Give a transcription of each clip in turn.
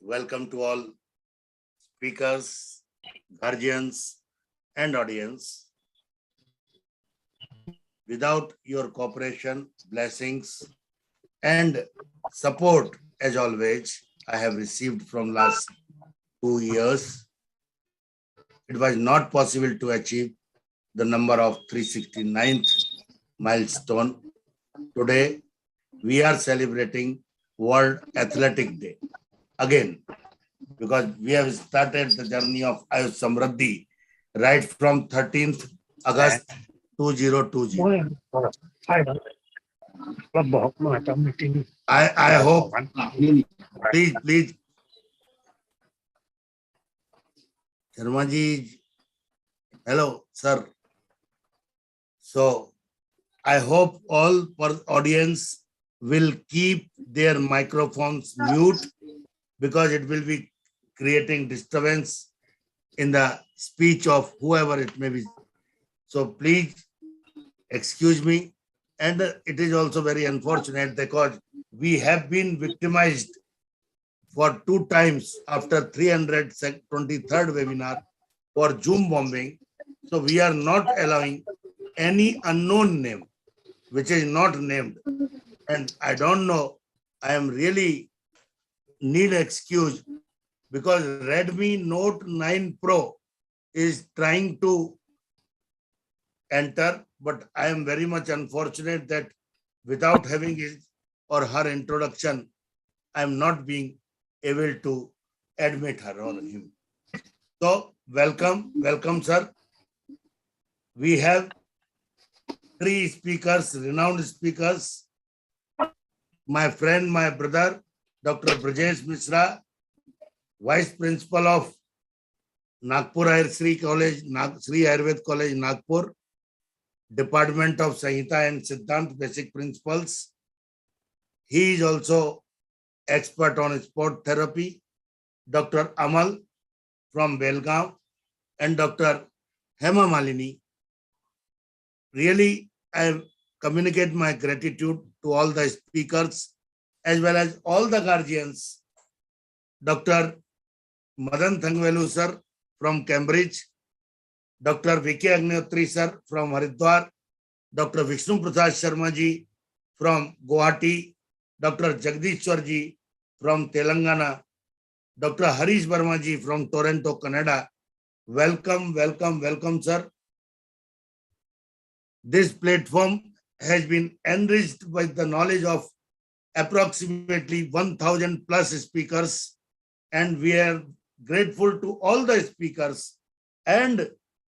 welcome to all speakers, guardians, and audience. Without your cooperation, blessings, and support, as always, I have received from last 2 years, it was not possible to achieve the number of 369th milestone. Today, we are celebrating World Athletic Day. Again, because we have started the journey of Ayush Samriddhi right from 13th August 2020. I hope, please, Sharma ji, hello, sir. So, I hope all audience will keep their microphones mute because it will be creating disturbance in the speech of whoever it may be. So please excuse me. And it is also very unfortunate because we have been victimized for 2 times after 323rd webinar for Zoom bombing. So we are not allowing any unknown name, which is not named. And I don't know, I am really need excuse because Redmi Note 9 Pro is trying to enter, but I am very much unfortunate that without having his or her introduction, I am not being able to admit her or him. So welcome, sir. We have 3 speakers, renowned speakers. My friend, my brother, Dr. Brijesh Mishra, Vice Principal of Nagpur Sri Ayurveda College, Nagpur, Department of Sanhita and Siddhant, Basic Principles. He is also expert on sport therapy. Dr. Amal from Belgaum and Dr. Hema Malini. Really, I communicate my gratitude to all the speakers as well as all the guardians. Dr. Madan Thangvelu sir from Cambridge, Dr. V.K. Agnihotri sir from Haridwar, Dr. Vishnu Prasad Sharma ji from Guwahati, Dr. Jagdishwar ji from Telangana, Dr. Harish Verma ji from Toronto, Canada. Welcome, sir. This platform has been enriched by the knowledge of approximately 1,000 plus speakers, and we are grateful to all the speakers and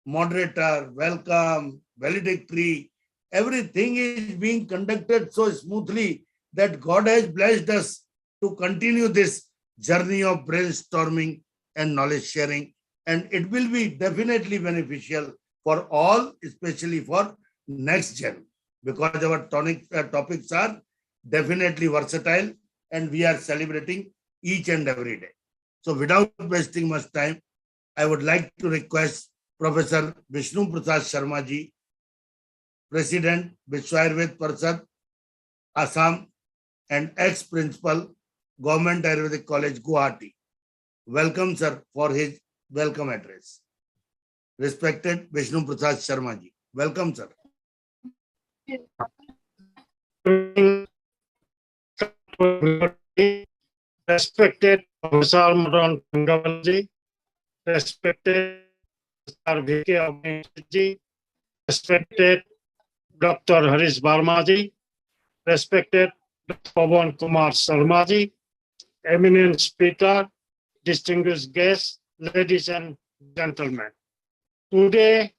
moderator. Welcome, valedictory. Everything is being conducted so smoothly that God has blessed us to continue this journey of brainstorming and knowledge sharing, and it will be definitely beneficial for all, especially for next gen, because our topics are definitely versatile and we are celebrating each and every day. So without wasting much time, I would like to request Professor Vishnu Prasad Sharma ji, President, Vishwa Ayurveda Parishad, Assam, and ex-principal, Government Ayurvedic College, Guwahati. Welcome, sir, for his welcome address. Respected Vishnu Prasad Sharma ji. Welcome, sir. Respected Professor Madan Thangvelu, respected Dr. V.K. Agnihotri, respected Dr. Harish Verma, respected Dr. Pawan Kumar Sharma, eminent speaker, distinguished guests, ladies and gentlemen. Today,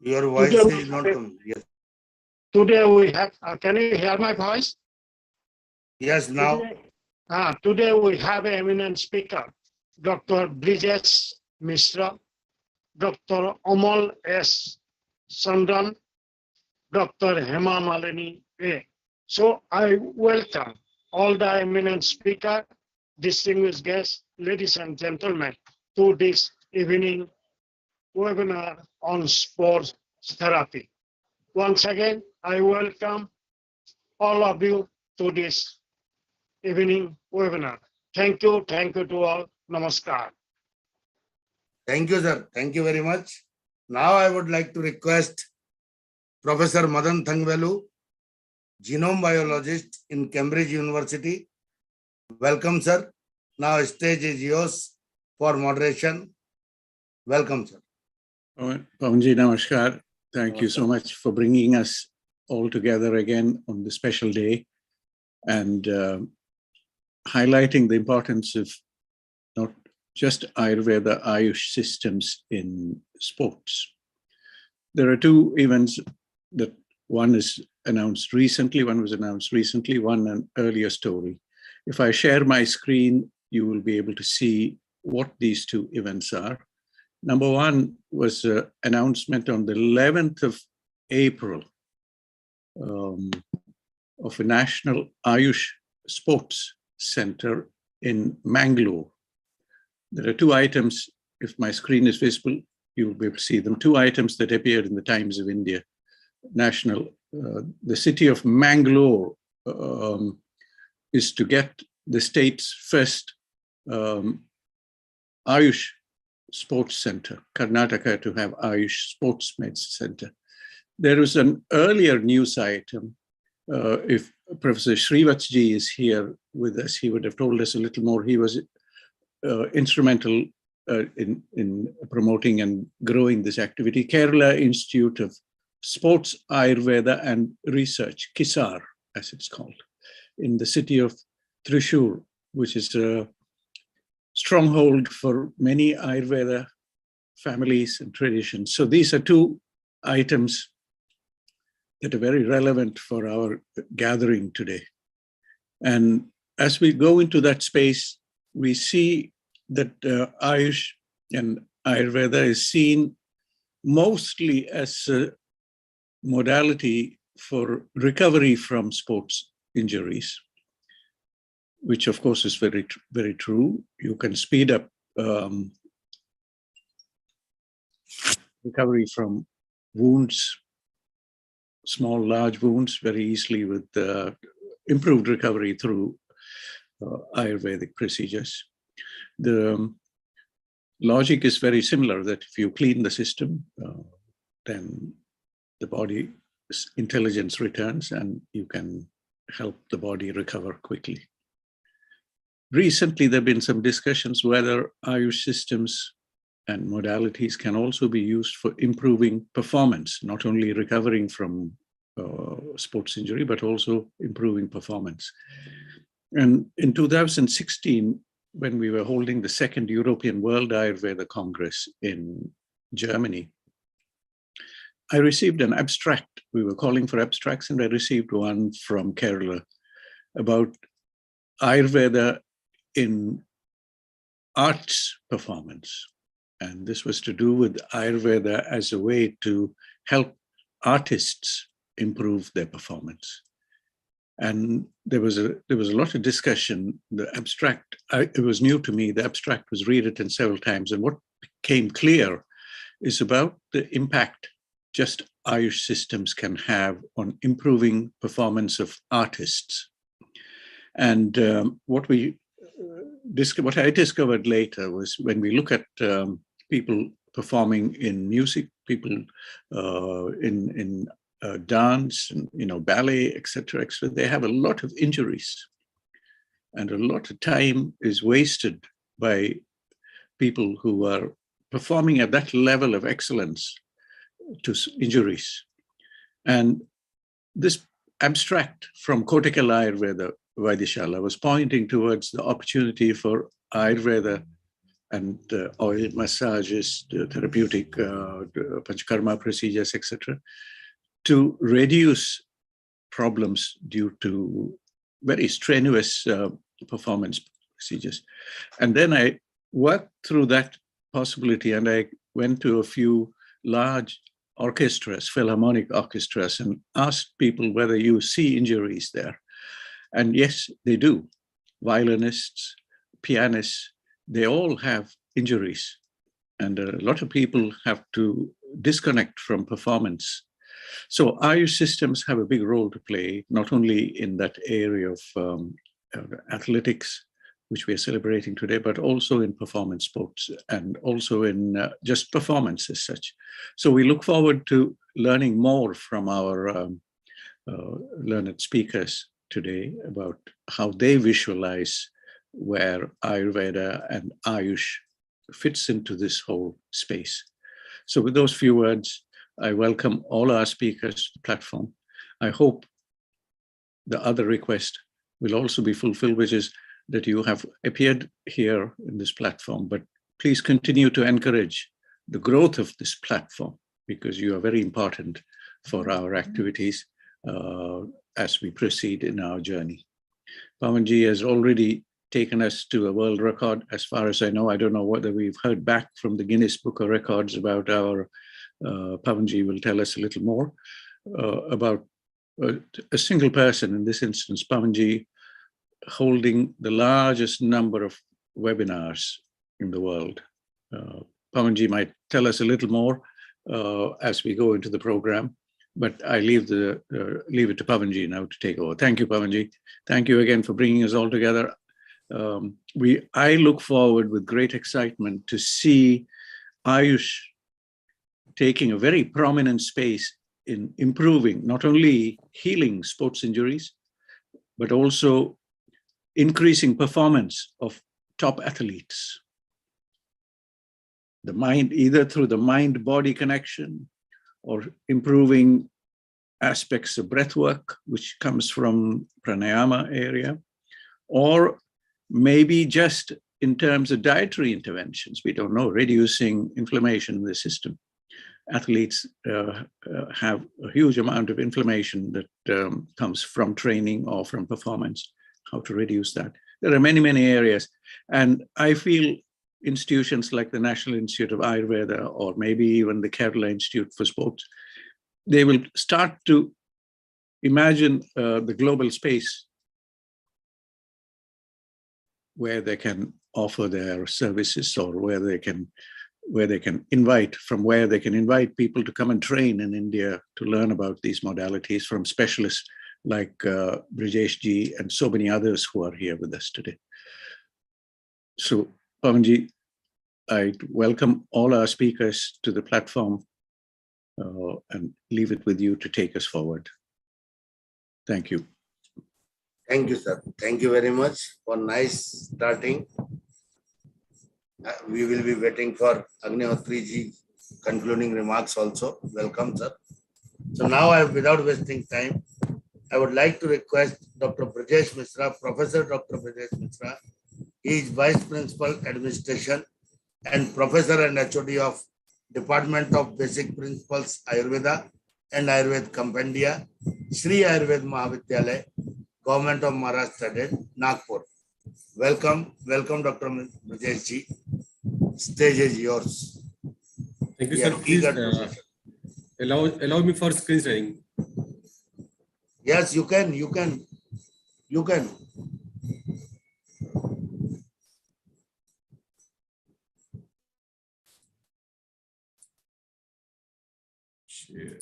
your voice is not coming. Yes. Today we have, can you hear my voice? Yes, now. Today we have an eminent speaker, Dr. Brijesh Mishra, Dr. Amal S. Chandran, Dr. Hema Malini A. So I welcome all the eminent speakers distinguished guests, ladies and gentlemen, to this evening webinar on sports therapy. Once again, I welcome all of you to this evening webinar. Thank you to all. Namaskar. Thank you, sir. Thank you very much. Now I would like to request Professor Madan Thangvelu, genome biologist in Cambridge University. Welcome, sir. Now stage is yours for moderation. Welcome, sir. Pavanji, namaskar. Thank you so much for bringing us all together again on this special day and highlighting the importance of not just Ayurveda, Ayush systems in sports. There are two events that one is announced recently, one was announced recently, one an earlier story. If I share my screen, you will be able to see what these two events are. Number one was an announcement on the 11th of April of a national Ayush sports center in Mangalore. There are two items, if my screen is visible, you will be able to see them. Two items that appeared in the Times of India. The city of Mangalore is to get the state's first Ayush sports center, Karnataka to have Ayush sports medicine center. There was an earlier news item. If Professor Srivatsji is here with us, he would have told us a little more. He was instrumental in promoting and growing this activity. Kerala Institute of Sports, Ayurveda and Research, KISAR, as it's called, in the city of Thrissur, which is a stronghold for many Ayurveda families and traditions. So these are two items that are very relevant for our gathering today. And as we go into that space, we see that Ayush and Ayurveda is seen mostly as a modality for recovery from sports injuries, which of course is very, very true. You can speed up recovery from wounds, small, large wounds very easily with improved recovery through Ayurvedic procedures. The logic is very similar, that if you clean the system, then the body's intelligence returns and you can help the body recover quickly. Recently, there have been some discussions whether Ayush systems and modalities can also be used for improving performance, not only recovering from sports injury, but also improving performance. And in 2016, when we were holding the second European World Ayurveda Congress in Germany, I received an abstract. We were calling for abstracts, and I received one from Kerala about Ayurveda in arts performance. And this was to do with Ayurveda as a way to help artists improve their performance. And there was a lot of discussion. The abstract, it was new to me. The abstract was rewritten several times. And what became clear is about the impact just Ayush systems can have on improving performance of artists. And what I discovered later was when we look at people performing in music, people in dance, and, ballet, etc., they have a lot of injuries, and a lot of time is wasted by people who are performing at that level of excellence to injuries. And this abstract from Kotikal Ayurveda Vaidyashala was pointing towards the opportunity for Ayurveda and oil massages, therapeutic panchakarma procedures, etc., to reduce problems due to very strenuous performance procedures. And then I worked through that possibility, and I went to a few large orchestras, philharmonic orchestras, and asked people whether you see injuries there. And yes, they do. Violinists, pianists, they all have injuries. And a lot of people have to disconnect from performance. So Ayush systems have a big role to play, not only in that area of athletics, which we are celebrating today, but also in performance sports and also in just performance as such. So we look forward to learning more from our learned speakers today about how they visualize where Ayurveda and Ayush fits into this whole space. So with those few words, I welcome all our speakers to the platform. I hope the other request will also be fulfilled, which is that you have appeared here in this platform, but please continue to encourage the growth of this platform, because you are very important for our activities as we proceed in our journey. Pavanji has already taken us to a world record. As far as I know, I don't know whether we've heard back from the Guinness Book of Records about our, Pavanji will tell us a little more about a single person, in this instance, Pavanji, holding the largest number of webinars in the world. Pavanji might tell us a little more as we go into the program, but I leave it to Pavanji now to take over. Thank you, Pavanji. Thank you again for bringing us all together. I look forward with great excitement to see Ayush taking a very prominent space in improving, not only healing sports injuries, but also increasing performance of top athletes. The mind, either through the mind-body connection or improving aspects of breath work, which comes from pranayama area, or maybe just in terms of dietary interventions, we don't know, reducing inflammation in the system. Athletes have a huge amount of inflammation that comes from training or from performance, how to reduce that. There are many, many areas. And I feel institutions like the National Institute of Ayurveda, or maybe even the Kerala Institute for Sports, they will start to imagine the global space where they can offer their services, or where they can invite people to come and train in India to learn about these modalities from specialists like Brijesh ji and so many others who are here with us today. So, Pavanji, I welcome all our speakers to the platform and leave it with you to take us forward. Thank you. Thank you, sir. Thank you very much for nice starting. We will be waiting for Agnihotri ji concluding remarks also. Welcome, sir. So now, without wasting time, I would like to request Dr. Brijesh Mishra, Professor Dr. Brijesh Mishra. He is Vice Principal Administration and Professor and HOD of Department of Basic Principles Ayurveda and Ayurveda Compendia, Sri Ayurveda Mahavidyalaya, Government of Maharashtra, Nagpur. Welcome, Dr. Brijesh ji. Stage is yours. Thank you, sir. Please allow me for screen sharing. Yes, you can. Share.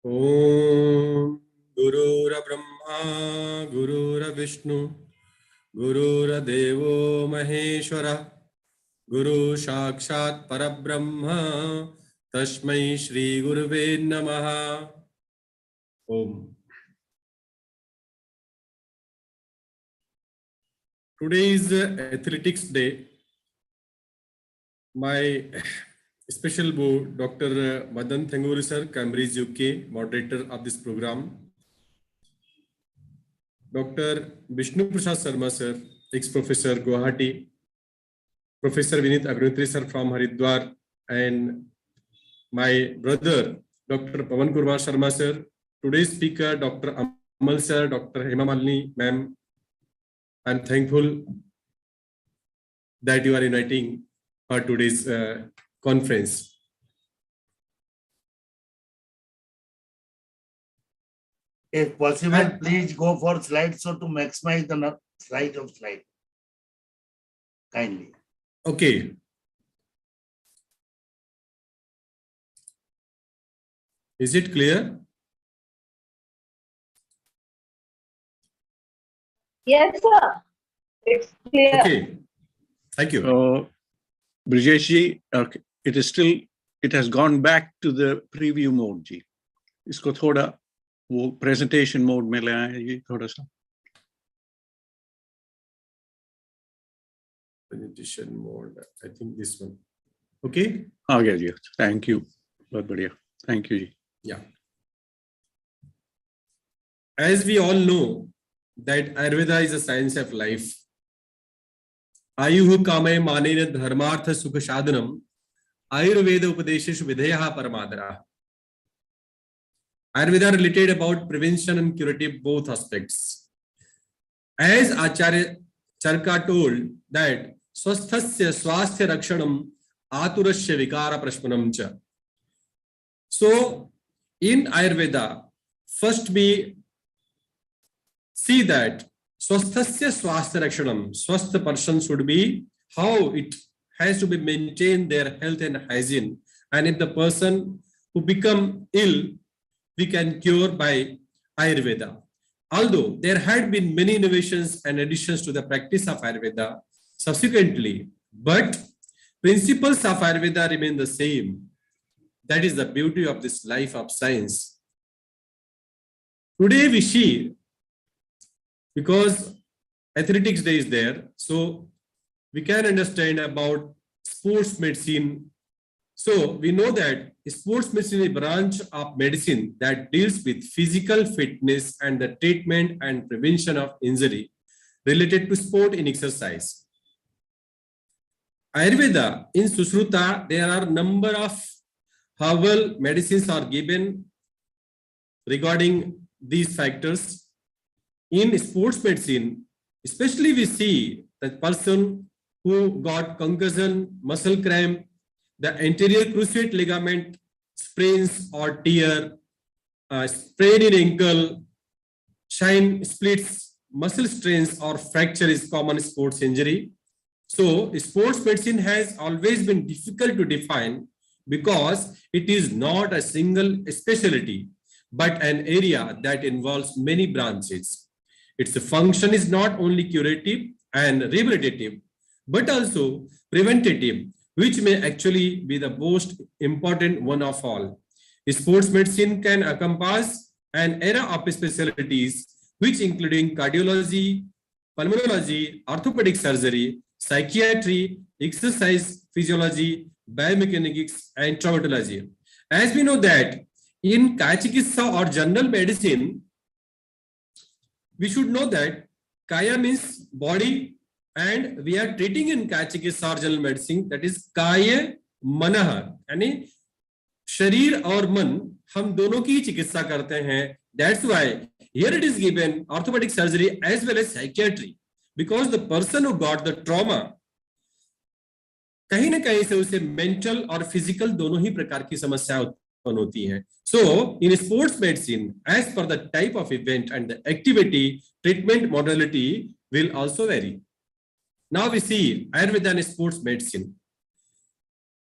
Om Gurura Brahma Gurura Vishnu Gurura Devo Maheshwara Guru Sakshat Parabrahma Tasmai Shri Guruve Namaha. Om. Today is Athletics Day. My special board, Dr. Madan Thanguri sir, Cambridge, UK, moderator of this program. Dr. Vishnu Prasad Sharma sir, ex-professor Guwahati. Professor Vinit Agnihotri sir from Haridwar, and my brother, Dr. Pawan Kumar Sharma sir. Today's speaker, Dr. Amal sir, Dr. Hema Malini ma'am, I'm thankful that you are uniting for today's conference. If possible, please go for slideshow to maximize the size of slide. Kindly. Okay. Is it clear? Yes, sir. It's clear. Okay. Thank you. Brijesh ji, okay, it has gone back to the preview mode जी. इसको थोड़ा वो presentation mode में ले आए जी थोड़ा सा. Presentation mode. I think this one. Okay. आ गया जी. Thank you. बहुत बढ़िया. Thank you ji. Yeah. As we all know that Ayurveda is a science of life. Ayuhu kame manena dharmartha sukha sadhanam Ayurveda upadesheshu videha paramadara. Ayurveda related about prevention and curative both aspects. As Acharya Charka told that swasthasya swasthya rakshanam aturasya vikara prashmanam cha. So in Ayurveda, first we see that swasthasya swasthya rakshanam, swastha person should be how it has to be maintained their health and hygiene. And if the person who become ill, we can cure by Ayurveda. Although there had been many innovations and additions to the practice of Ayurveda subsequently, but principles of Ayurveda remain the same. That is the beauty of this life of science. Today we see, because athletics day is there, so we can understand about sports medicine. So we know that sports medicine is a branch of medicine that deals with physical fitness and the treatment and prevention of injury related to sport in exercise. Ayurveda, in Sushruta, there are a number of herbal medicines are given regarding these factors. In sports medicine, especially we see that person who got concussion, muscle cramp, the anterior cruciate ligament sprains or tear, sprain in ankle, shin splits, muscle strains or fracture is common sports injury. So sports medicine has always been difficult to define because it is not a single specialty, but an area that involves many branches. Its function is not only curative and rehabilitative, but also preventative, which may actually be the most important one of all. Sports medicine can encompass an era of specialties, which including cardiology, pulmonology, orthopedic surgery, psychiatry, exercise physiology, biomechanics, and traumatology. As we know that in Kaya Chikitsa or general medicine, we should know that Kaya means body, and we are treating in Kaya Chikitsa or general medicine, that is Kaya Manah, यानी शरीर और मन हम दोनों की चिकित्सा करते हैं. That's why here it is given orthopedic surgery as well as psychiatry, because the person who got the trauma, कहीं ना कहीं से उसे मेंटल और फिजिकल दोनों ही प्रकार की समस्या उत्पन्न होती हैं. So in sports medicine, as per the type of event and the activity, treatment modality will also vary. Now we see Ayurveda and sports medicine.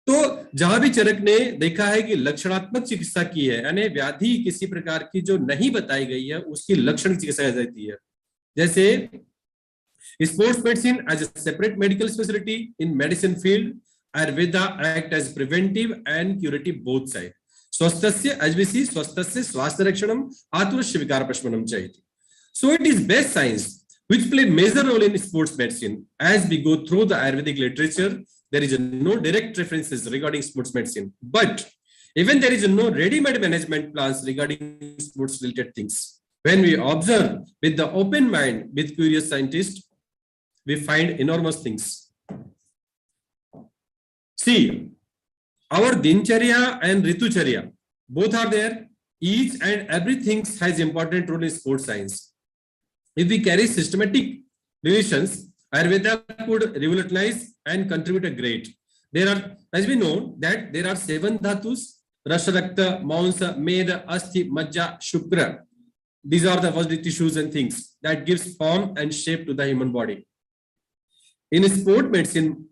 तो जहां भी चरक ने देखा है कि लक्षणात्मक चिकित्सा की है, यानी व्याधि किसी प्रकार की जो नहीं बताई गई है उसकी लक्षण चिकित्सा की जाती है. जैसे sports medicine as a separate medical specialty in medicine field, Ayurveda act as preventive and curative both sides. Swasthasya, as we see, swasthasya swasthya rakshanam aturasya vikara prashmanam chayati. So it is best science which play major role in sports medicine. As we go through the Ayurvedic literature, there is no direct references regarding sports medicine, but even there is no ready-made management plans regarding sports related things. When we observe with the open mind, with curious scientists, we find enormous things. See, our Dincharya and Ritucharya, both are there. Each and everything has important role in sports science. If we carry systematic relations, Ayurveda could revolutionize and contribute a great. There are, as we know, that there are 7 dhatus: Rasha, Rakta, Maunsa, Meda, Asti, Majja, Shukra. These are the body tissues and things that gives form and shape to the human body. In sport medicine,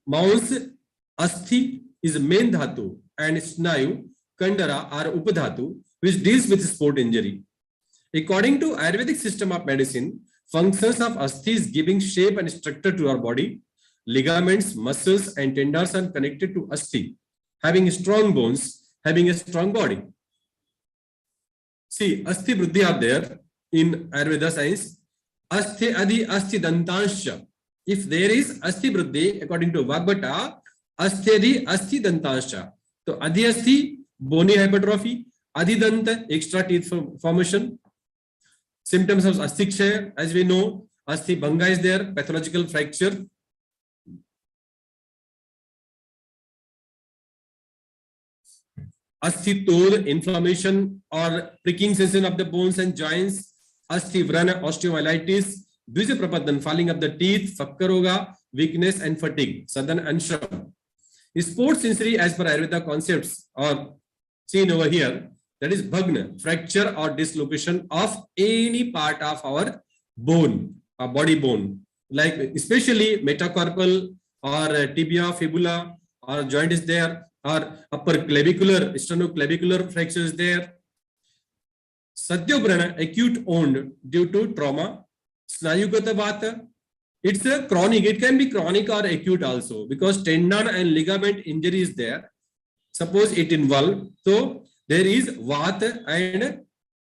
Maus, Asti is main dhatu and Snayu, Kandara are Upadhatu, which deals with sport injury. According to Ayurvedic system of medicine, functions of Asti is giving shape and structure to our body. Ligaments, muscles, and tendons are connected to Asti, having strong bones, having a strong body. See, Asti Vriddhi are there in Ayurveda science. Asti Adi Asti Dantansha. If there is Asti Vriddhi, according to Vagbata, Asti Adi Asti Dantansha. So Adi Asti, bony hypertrophy. Adi Danta, extra teeth formation. Symptoms of Asti Kshaya, as we know, Asti Bhanga is there, pathological fracture. Asti Tod, inflammation or pricking sensation of the bones and joints. Asti Vrana, osteomyelitis. Dvija Prapadan, falling of the teeth, Fakkaroga, weakness and fatigue. Sadan and Shram. Sports injury, as per Ayurveda concepts, are seen over here. That is Bhagna, fracture or dislocation of any part of our bone, our body bone, like especially metacarpal or tibia, fibula, or joint is there, or upper clavicular, sternoclavicular fracture is there. Sadhyobrana, acute wound due to trauma. Snayugata vata, it's a chronic, it can be chronic or acute also, because tendon and ligament injury is there. Suppose it involved, so there is vata and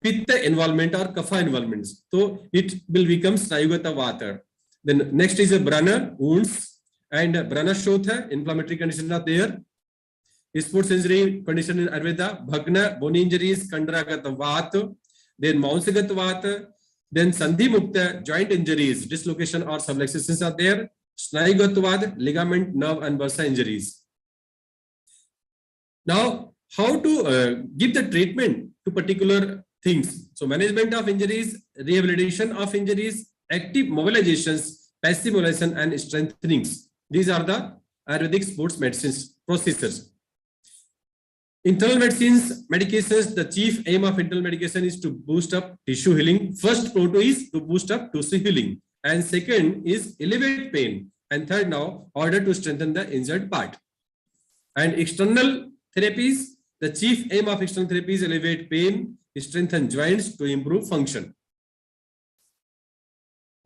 pitta involvement or kapha involvements. So it will become snayugata vata. Then next is a brana, wounds, and brana shotha, inflammatory conditions are there. Sports injury condition in Ayurveda, bhagna, bone injuries, kandaragata vata, then maunsagata vata, then sandhi mukta, joint injuries, dislocation or subluxations are there. Snayugata vata, ligament, nerve and bursa injuries. Now, how to give the treatment to particular things? So management of injuries, rehabilitation of injuries, active mobilizations, passive mobilization and strengthenings. These are the Ayurvedic sports medicines procedures. Internal medicines, medications, the chief aim of internal medication is to boost up tissue healing. First proto is to boost up tissue healing. And second is elevate pain. And third now, order to strengthen the injured part. And external therapies, the chief aim of external therapy is elevate pain, strengthen joints to improve function.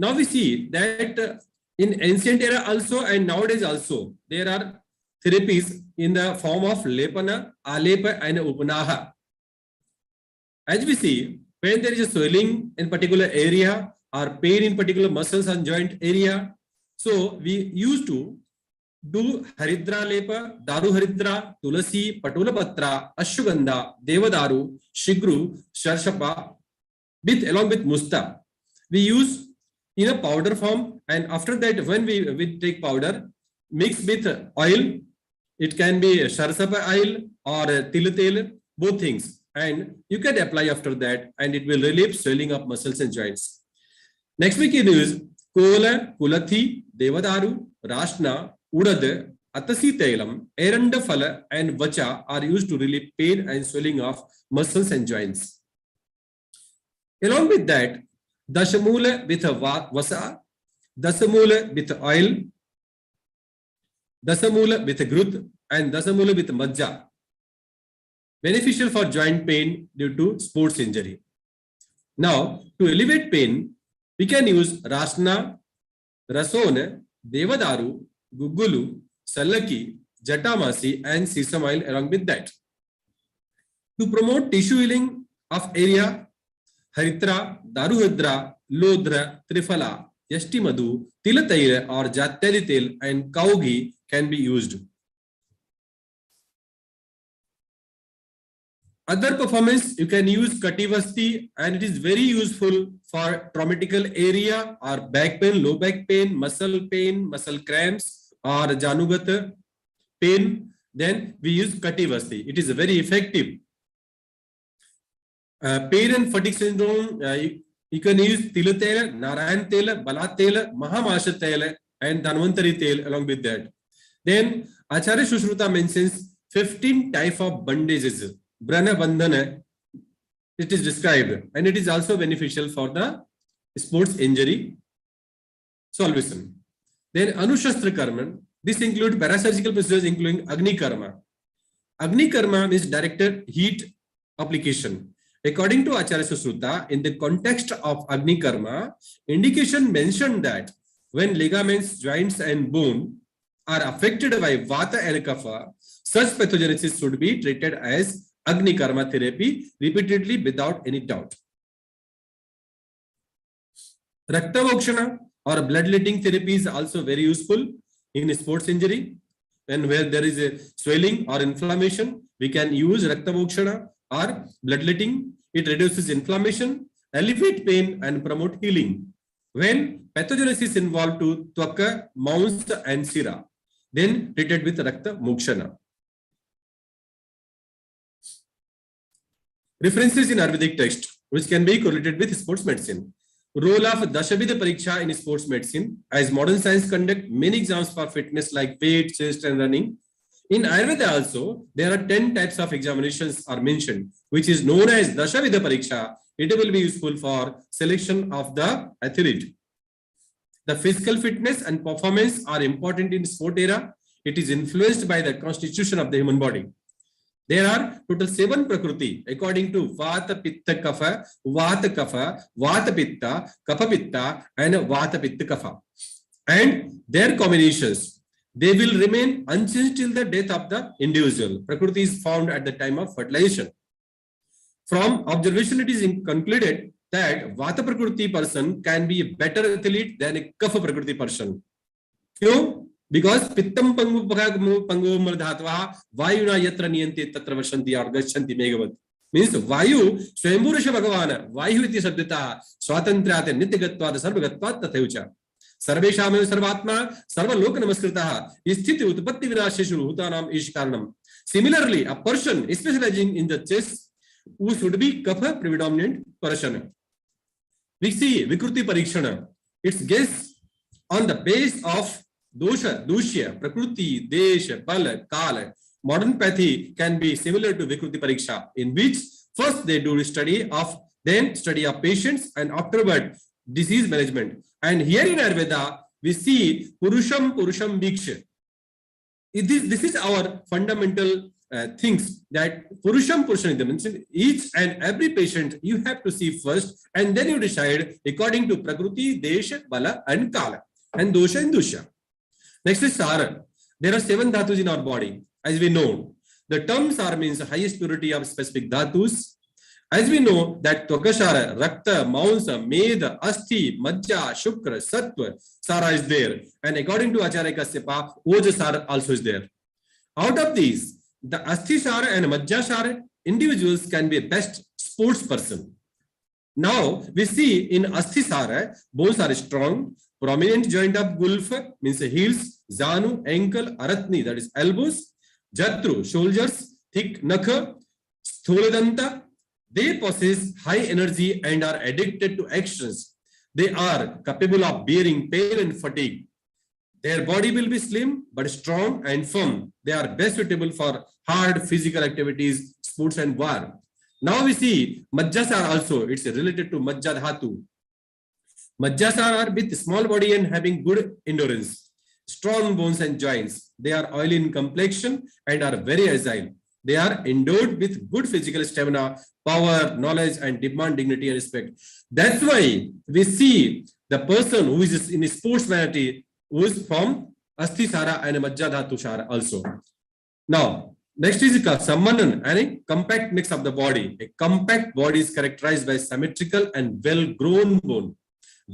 Now we see that in ancient era also and nowadays also, there are therapies in the form of lepana, alepa and upanaha. As we see, when there is a swelling in particular area or pain in particular muscles and joint area, so we used to do Haridra Lepa, Daru Haridra, Tulasi, Patulapatra, Ashwagandha, Devadaru, Shigru, Sharshapa, along with Musta. We use in a powder form, and after that, when we take powder, mix with oil. It can be Sharsapa oil or Tilatel, both things. And you can apply after that, and it will relieve swelling of muscles and joints. Next we can use Kola, Kulathi, Devadaru, Rashna, Udad, Atasi Tailam, Eranda Phala, and Vacha are used to relieve pain and swelling of muscles and joints. Along with that, Dashamula with Vasa, Dasamula with oil, Dasamula with gruth, and Dasamula with Majja. Beneficial for joint pain due to sports injury. Now, to elevate pain, we can use Rasna, Rasone, Devadaru, Gugulu, Salaki, Jatamasi, and sesame oil along with that. To promote tissue healing of area, Haritra, Daruhidra, Lodra, Trifala, Yashtimadu, Tilatail or Jatyaditil and cow ghee can be used. Other performance, you can use Kativasti, and it is very useful for traumatical area or back pain, low back pain, muscle cramps or Janugata pain. Then we use Kativasti. It is very effective. Pain and fatigue syndrome, You can use Tila Tela, Narayan Tela, Bala Tela, Mahamasha Tela, and Dhanvantari Tela along with that. Then Acharya Sushruta mentions 15 types of bandages. Brana Bandhana, it is described, and it is also beneficial for the sports injury solution. Then Anushastra Karma, this includes parasurgical procedures including Agni Karma. Agni Karma means directed heat application. According to Acharya Sushruta, in the context of Agni Karma, indication mentioned that when ligaments, joints, and bone are affected by Vata and Kapha, such pathogenesis should be treated as Agni Karma therapy repeatedly without any doubt. Rakta Mokshana or bloodletting therapy is also very useful in sports injury. And where there is a swelling or inflammation, we can use Rakta Mokshana or bloodletting. It reduces inflammation, alleviate pain, and promote healing. When pathogenesis involved to Tvaka, Mons, and Sira, then treated with Rakta Mokshana. References in Ayurvedic text, which can be correlated with sports medicine. Role of Dashavidha Pariksha in sports medicine. As modern science conduct many exams for fitness like weight, chest, and running. In Ayurveda also, there are 10 types of examinations are mentioned, which is known as Dashavidha Pariksha. It will be useful for selection of the athlete. The physical fitness and performance are important in sport era. It is influenced by the constitution of the human body. There are total 7 Prakriti according to Vata, Pitta, Kapha, Vata, Pitta, Kapha, Pitta, and Vata, Pitta, Kapha. And their combinations, they will remain unchanged till the death of the individual. Prakriti is found at the time of fertilization. From observation, it is concluded that Vata Prakriti person can be a better athlete than a Kapha Prakriti person. Because Pittam Pangu Mardhatva, Vayuna Yatra Niyanti Tatra Vashanti or Gashanti Megavat. Means Vayu, Swayambhurasha Bhagavana, Vayu iti Sabdita, Swatantrata, Nitigatva, Sarvagatva, Tatheucha. Sarvesham Sarvatma, Sarva Loka Namaskritaha, Isthiti Utpatti Virasheshu Hutanam Ishkarnam. Similarly, a person specializing in the chest who should be Kapha predominant person. We see Vikruti Parikshana. It's guessed on the base of Dosha, Dushya, Prakriti, Desha, Bala, Kala. Modern pathy can be similar to Vikruti Pariksha, in which first they do study of patients and afterward disease management. And here in Ayurveda, we see Purusham Viksha. This is our fundamental things that Purusham means each and every patient you have to see first, and then you decide according to Prakriti, Desha, Bala, and Kala, and Dosha and Dusha. Next is Sara. There are 7 dhatus in our body, as we know. The term Sara means the highest purity of specific dhatus. As we know that Tvakashara, Rakta, Maunsa, Medha, Asti, Majja, Shukra, Sattva, Sara is there. And according to Acharya Kasyapa, Oja Sara also is there. Out of these, the Asti Sara and Majja Sara individuals can be a best sports person. Now, we see in Asti Sara, bones are strong. Prominent joint of Gulf means heels, Zanu, ankle, Aratni, that is elbows, Jatru, shoulders, thick nakha, Sthuladanta. They possess high energy and are addicted to actions. They are capable of bearing pain and fatigue. Their body will be slim but strong and firm. They are best suitable for hard physical activities, sports, and war. Now we see Majjasara also. It's related to Majja Dhatu. Majjasara are with small body and having good endurance, strong bones and joints. They are oily in complexion and are very agile. They are endowed with good physical stamina, power, knowledge, and demand dignity and respect. That's why we see the person who is in sports vanity who is from Asti Sara and Majja Dhatu Sara also. Now, next is Sammanan, and a compact mix of the body. A compact body is characterized by symmetrical and well-grown bone,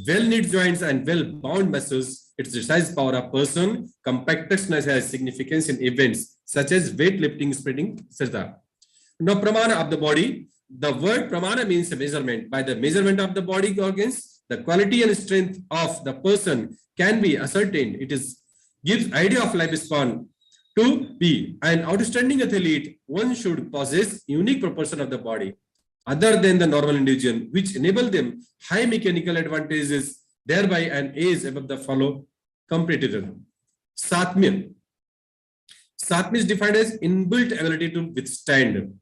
well-knit joints, and well-bound muscles. Its precise power of person. Compactness has significance in events such as weightlifting, sprinting, etc. Now, pramana of the body. The word pramana means a measurement. By the measurement of the body organs, the quality and strength of the person can be ascertained. It gives idea of lifespan. To be an outstanding athlete, one should possess unique proportion of the body. other than the normal individual, which enable them high mechanical advantages, thereby an age above the fellow competitor. Satmya. Satmya is defined as inbuilt ability to withstand.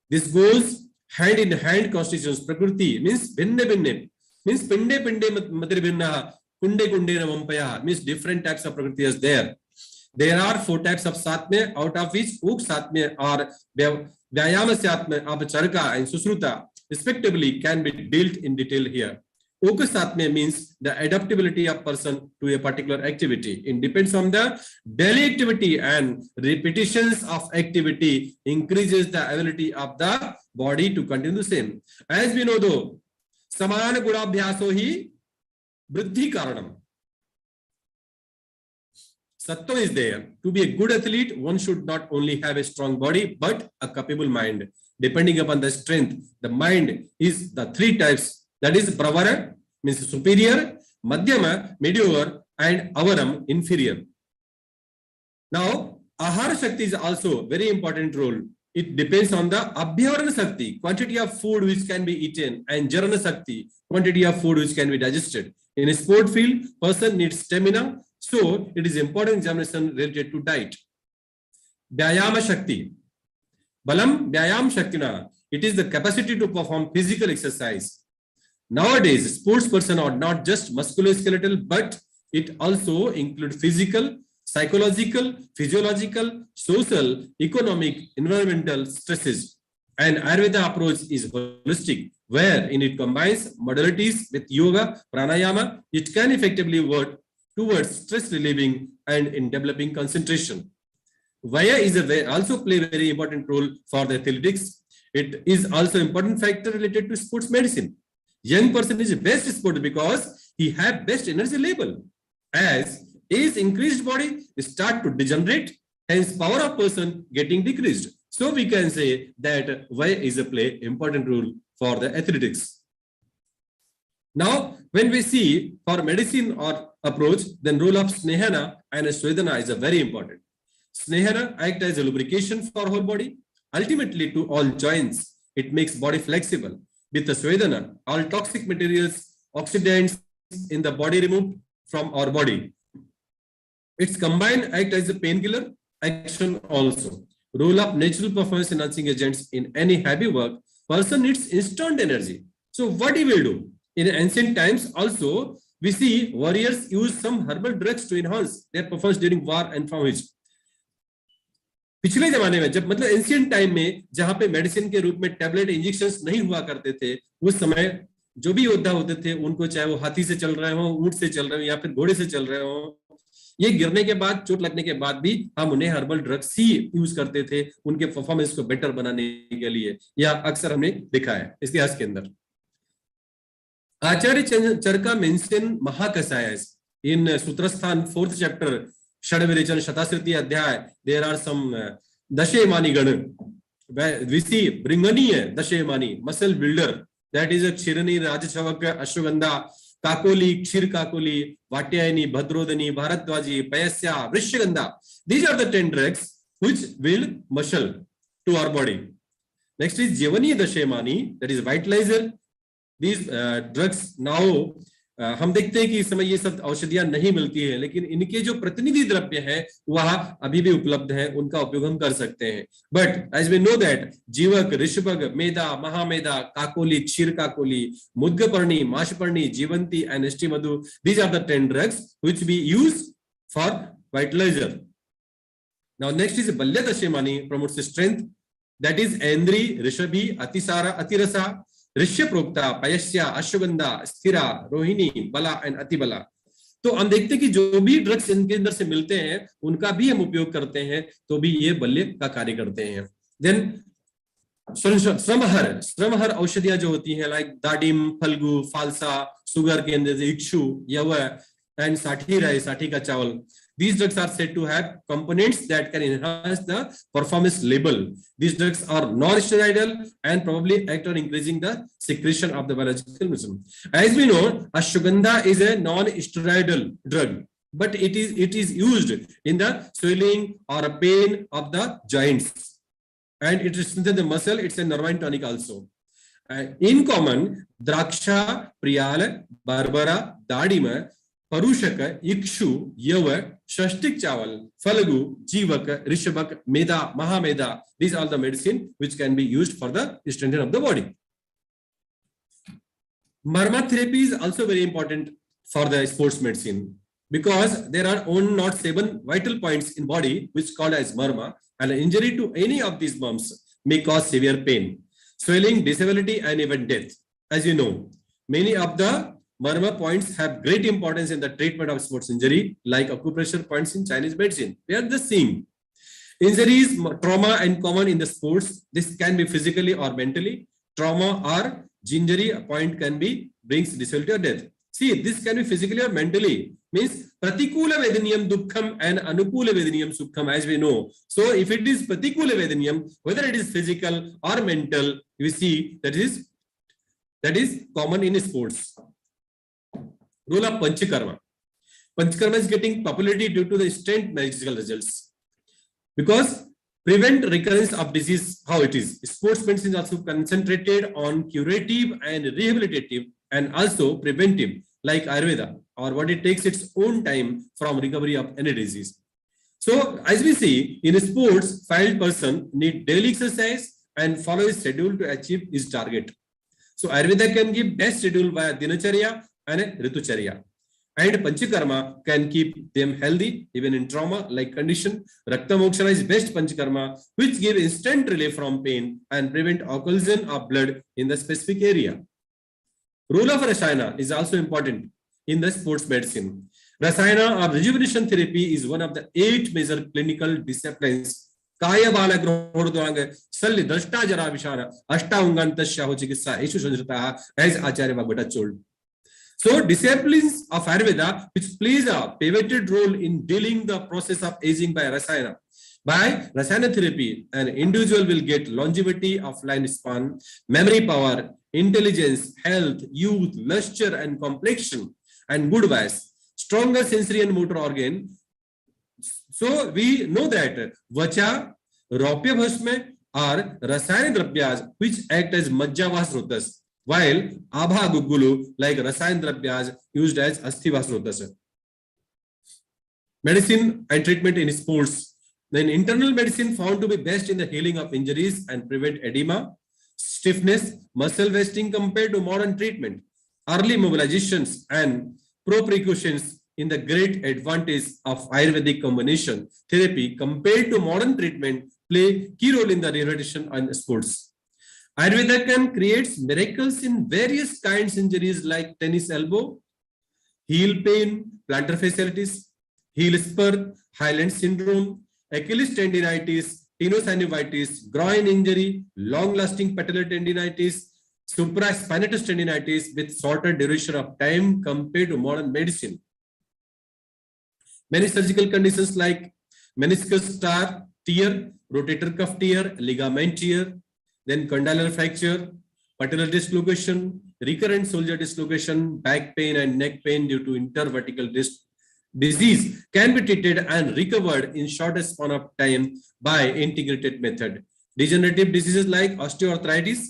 This goes hand in hand constitutions. Prakriti means binne binne, means pinde pinde madri binna, kunde kunde navampaya, means different types of prakriti is there. There are 4 types of satmya, out of which uk satmya or vyayama satmya, apacharaka and susruta respectively can be dealt in detail here. Uk satmya means the adaptability of person to a particular activity. It depends on the daily activity, and repetitions of activity increases the ability of the body to continue the same. As we know though, samana gurabhyaso hi vriddhi karanam. Sattva is there. To be a good athlete, one should not only have a strong body, but a capable mind. Depending upon the strength, the mind is the 3 types. That is pravara, means superior, madhyama, mediocre, and avaram, inferior. Now, ahara shakti is also very important role. It depends on the abhyavarana shakti, quantity of food which can be eaten, and jarana shakti, quantity of food which can be digested. In a sport field, person needs stamina, so it is important examination related to diet. Vyayama shakti. Balam vyayam shaktina. It is the capacity to perform physical exercise. Nowadays, sports person are not just musculoskeletal, but it also includes physical, psychological, physiological, social, economic, environmental stresses. And Ayurveda approach is holistic, wherein it combines modalities with yoga, pranayama. It can effectively work towards stress relieving and in developing concentration. Vaya is also play a very important role for the athletics. It is also important factor related to sports medicine. Young person is best sport because he have best energy level. As age increased, body start to degenerate, hence power of person getting decreased. So we can say that Vaya is a play important role for the athletics. Now, when we see for medicine or approach, then role of Snehana and Swedana is a very important. Snehana act as a lubrication for whole body, ultimately to all joints. It makes body flexible. With the Swedana, all toxic materials, oxidants in the body removed from our body. Its combined act as a painkiller action also. Role of natural performance enhancing agents in any heavy work, person needs instant energy. So what he will do? In ancient times also, we see warriors use some herbal drugs to enhance their performance during war and from which. पिछले जमाने में जब मतलब ancient time में जहां पे medicine के रूप में टैबलेट इंजेक्शंस नहीं हुआ करते थे, उस समय जो भी योद्धा होते थे उनको चाहे वो हाथी से चल रहे हो, ऊंट से चल रहे हो या फिर घोड़े से चल रहे हो, ये गिरने के बाद चोट लगने के बाद भी हम उन्हें हर्बल ड्रग्स ही यूज करते थे उनके परफॉर्मेंस को बेटर बनाने के लिए, या अक्सर हमने देखा है इतिहास के अंदर. आचार्य चरका mention महाकषायस in Sutrasthana 4th chapter Shadvirechan Shatasriti Adhyay. There are some Dashemani Gana. We see Bringani Dashemani, muscle builder. That is a Chirani, Rajachavaka, Ashwagandha, Kakoli, Kshir Kakoli, Vatyayani, Bhadrodani, Bharatwaji, Payasya, Vrishagandha. These are the 10 drugs which build muscle to our body. Next is Jivani Dashemani, that is vitalizer. These drugs now हम देखते हैं कि इस समय ये सब औषधियां नहीं मिलती है, लेकिन इनके जो प्रतिनिधि द्रव्य है वह अभी भी उपलब्ध है, उनका उपयोग हम कर सकते हैं. But as we know that jivak, rishabhak, medha, mahamedha, kakoli, kshir kakoli, mudgaparni, mashaparni, jivanti and ashtamadhu, these are the 10 drugs which we use for vitalizer. Now next is Balya Dashemani, promotes strength. That is Endri, Rishabhi, Atisara, Atirasa, Rishya प्रोक्ता, पयस्या, अश्वगंधा, स्थिरा, रोहिणी, बला एंड अतिबला. तो हम देखते हैं कि जो भी ड्रग्स इनके अंदर से मिलते हैं उनका भी हम उपयोग करते हैं तो भी ये बल्य का कार्य करते हैं. देन श्रमहर औषधियां जो होती हैं लाइक दाडिम, फल्गु, फालसा, सुगर के अंदर इक्षु, यव एंड साठी राई, साठी का चावल. These drugs are said to have components that can enhance the performance level. These drugs are non-steroidal and probably act on increasing the secretion of the biological mechanism. As we know, ashwagandha is a non-steroidal drug, but it is used in the swelling or pain of the joints. and it strengthens the muscle. It's a nervine tonic also. In common, Draksha, Priyal, Barbara, Dadima, Parushaka, Ikshu, Yava, Shashtik Chaval, Falagu, Jivaka, Rishabak, Meda, Mahameda. These are the medicine which can be used for the strengthening of the body. Marma therapy is also very important for the sports medicine because there are not 7 vital points in body which called as marma, and an injury to any of these bumps may cause severe pain, swelling, disability, and even death. As you know, many of the marma points have great importance in the treatment of sports injury, like acupressure points in Chinese medicine. We are just seeing injuries, trauma, and common in the sports. This can be physically or mentally. Trauma or injury point can be brings disability or death. See, this can be physically or mentally. Means pratikula vedaniyam dukkham and anukula vedaniyam sukham, as we know. So if it is pratikula vedaniyam, whether it is physical or mental, you see that is common in sports. Role of Panchakarma. Panchakarma is getting popularity due to the instant medical results. Because prevent recurrence of disease, how it is. Sports medicine is also concentrated on curative and rehabilitative and also preventive, like Ayurveda, or what it takes its own time from recovery of any disease. So as we see, in sports, filed person need daily exercise and follow his schedule to achieve his target. So Ayurveda can give best schedule via Dinacharya and Ritucharya. And Panchakarma can keep them healthy even in trauma like condition. Rakta Mokshana is best Panchakarma, which give instant relief from pain and prevent occlusion of blood in the specific area. Role of Rasayana is also important in the sports medicine. Rasayana or rejuvenation therapy is one of the 8 major clinical disciplines. Kaya bala grohodwanga salli drashta jara vishara ashta ungantasya ho chikitsa eshu sanjritaha, as Acharya Bhagbata told. So disciplines of Ayurveda which plays a pivotal role in dealing the process of aging by Rasayana. By Rasayana therapy, an individual will get longevity of lifespan, memory power, intelligence, health, youth, luster and complexion, and good voice, stronger sensory and motor organ. So we know that Vacha, Raupya Bhasma are Rasayana Drabyas which act as Majjavas Rotas, while Abha Gugulu like Rasayan Drabyas used as Asthivas Rotas. Medicine and treatment in sports. Then internal medicine found to be best in the healing of injuries and prevent edema, stiffness, muscle wasting compared to modern treatment. Early mobilizations and precautions in the great advantage of Ayurvedic combination therapy compared to modern treatment play key role in the rehabilitation and sports. Ayurveda can create miracles in various kinds of injuries like tennis elbow, heel pain, plantar fasciitis, heel spur, Highland syndrome, Achilles tendinitis, tenosynovitis, groin injury, long-lasting patellar tendinitis, supraspinatus tendinitis with shorter duration of time compared to modern medicine. Many surgical conditions like meniscus tear, rotator cuff tear, ligament tear, then condylar fracture, patellar dislocation, recurrent shoulder dislocation, back pain and neck pain due to intervertebral disease can be treated and recovered in shortest span of time by integrated method. Degenerative diseases like osteoarthritis,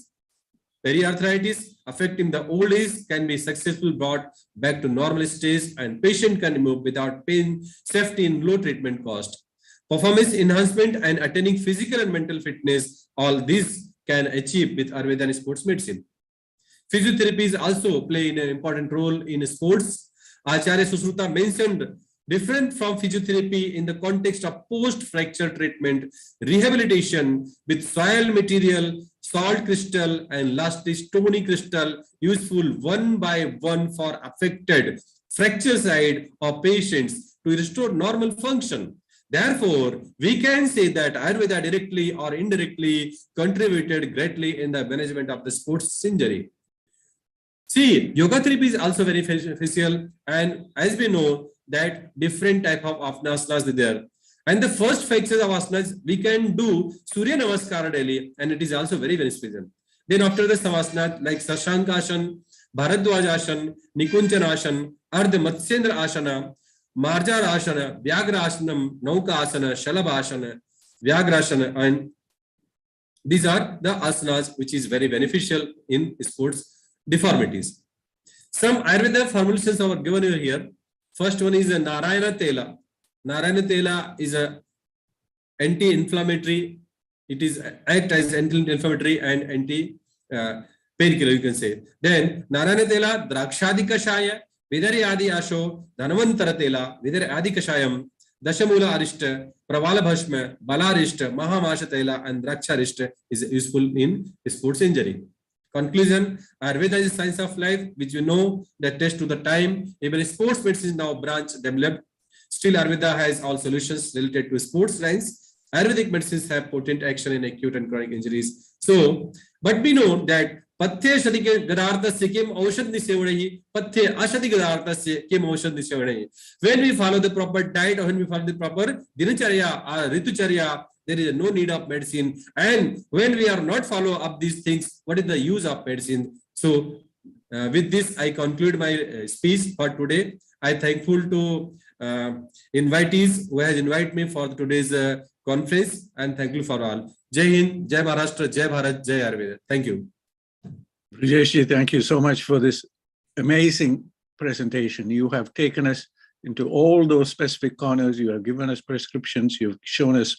periarthritis affecting the old age can be successfully brought back to normal stage and patient can move without pain, safety and low treatment cost. Performance enhancement and attaining physical and mental fitness, all these can achieve with Ayurveda and sports medicine. Physiotherapies also play an important role in sports. Acharya Susruta mentioned different from physiotherapy in the context of post-fracture treatment, rehabilitation with soil material, salt crystal, and lastly stony crystal useful one by one for affected fracture side of patients to restore normal function. Therefore, we can say that Ayurveda directly or indirectly contributed greatly in the management of the sports injury. See, yoga therapy is also very beneficial, and as we know that different type of asanas are there. And the first phases of asanas, we can do Surya Namaskara daily, and it is also very beneficial. Then after the savasana, like Sashankasana, Bharadwajasana, Nikunjanasana, Ardha Matsyendra Asana, Marjar Asana, Vyagra Asanam, Nauka Asana, Shalabha Asana, Vyagra Asana, and These are the asanas which is very beneficial in sports deformities. Some Ayurveda formulations are given over here. First one is a Narayana Tela. Narayana Tela is a anti-inflammatory. It is act as anti-inflammatory and anti-painkiller, you can say. Then Narayana Tela, Drakshadi Kashaya, Vidari Adi Asho, Dhanavantara Tela, Vidari Adi Kashayam, Dashamula Arishta, Pravala Bhashma, Balarishta, Mahamasha Tela, and Draksharishta is useful in sports injury. Conclusion, Ayurveda is a science of life, which you know that test to the time. Even sports medicine is now branch developed. Still, Ayurveda has all solutions related to sports lines. Ayurvedic medicines have potent action in acute and chronic injuries. So, but we know that Pathe Shadike Gadartha Kim Oshad Nisevani, Pathe Ashadi Gadartha Kim Oshad Nisevani. When we follow the proper diet or when we follow the proper Dinacharya or Ritucharya, there is no need of medicine. And when we are not follow up these things, what is the use of medicine? So, with this, I conclude my speech for today. I thankful to invitees who has invited me for today's conference, and thankful for all. Jai Hind, Jai Maharashtra, Jai Bharat, Jai Ayurveda. Thank you. Brijesh, thank you so much for this amazing presentation. You have taken us into all those specific corners. You have given us prescriptions. You've shown us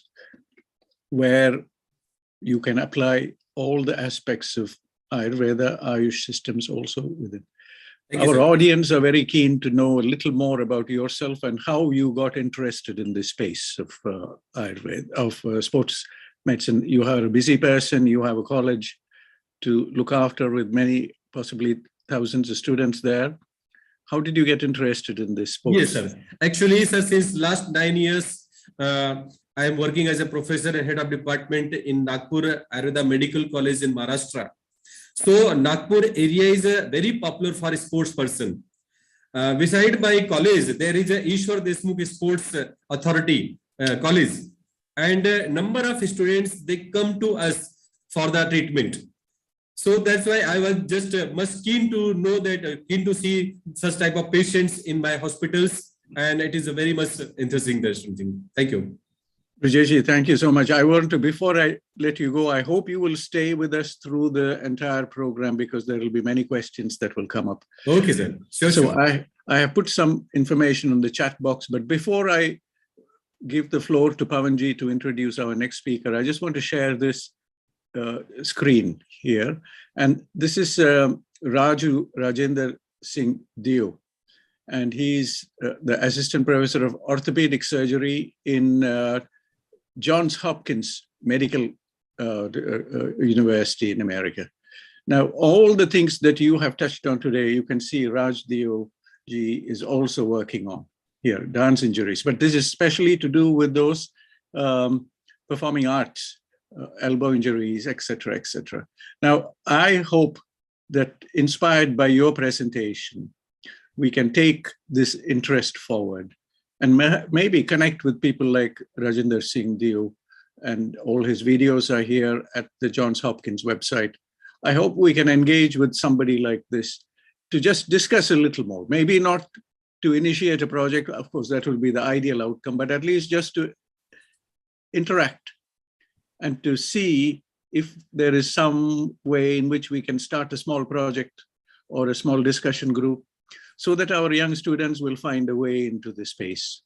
where you can apply all the aspects of Ayurveda, Ayush systems also within. Our audience are very keen to know a little more about yourself and how you got interested in this space of Ayurveda, of sports medicine. You are a busy person. You have a college to look after with many, possibly thousands of students there. How did you get interested in this sport? Yes, sir. Actually, sir, since last 9 years, I am working as a professor and head of department in Nagpur Ayurveda Medical College in Maharashtra. So Nagpur area is very popular for a sports person. Beside my college, there is a Ishwar Deshmukh Sports Authority college, and a number of students, they come to us for the treatment. So that's why I was just much keen to know that, keen to see such type of patients in my hospitals, and it is a very much interesting thing. Thank you. Brijesh, thank you so much. I want to, before I let you go, I hope you will stay with us through the entire program because there will be many questions that will come up. Okay, sir. Sure, so sure. I have put some information on the chat box, but before I give the floor to Pavanji to introduce our next speaker, I just want to share this screen here. And this is Raju Rajendra Singh Dio. And he's the assistant professor of orthopedic surgery in Johns Hopkins Medical University in America. Now, all the things that you have touched on today, you can see Raj Dio ji is also working on here, dance injuries. But this is especially to do with those performing arts, elbow injuries, etc., etc. Now, I hope that inspired by your presentation, we can take this interest forward and maybe connect with people like Rajendra Singh Dio, and all his videos are here at the Johns Hopkins website. I hope we can engage with somebody like this to just discuss a little more, maybe not to initiate a project, of course, that will be the ideal outcome, but at least just to interact and to see if there is some way in which we can start a small project or a small discussion group so that our young students will find a way into this space.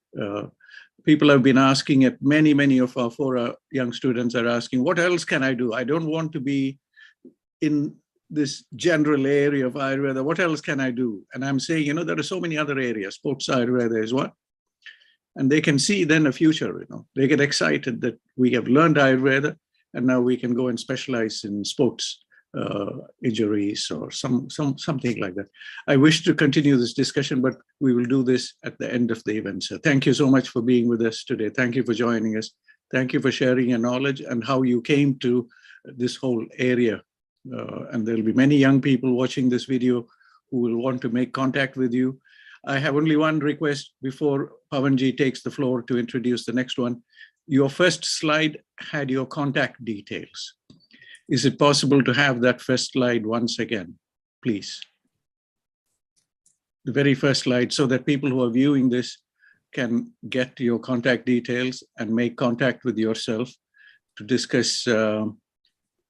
People have been asking it, many of our four young students are asking, what else can I do? I don't want to be in this general area of Ayurveda. What else can I do? And I'm saying, you know, there are so many other areas. Sports Ayurveda is one. And they can see then a future, you know. They get excited that we have learned Ayurveda and now we can go and specialize in sports injuries or something like that. I wish to continue this discussion, but we will do this at the end of the event. So thank you so much for being with us today. Thank you for joining us. Thank you for sharing your knowledge and how you came to this whole area. And there'll be many young people watching this video who will want to make contact with you. I have only one request before Pavanji takes the floor to introduce the next one. Your first slide had your contact details. Is it possible to have that first slide once again, please? The very first slide, so that people who are viewing this can get your contact details and make contact with yourself to discuss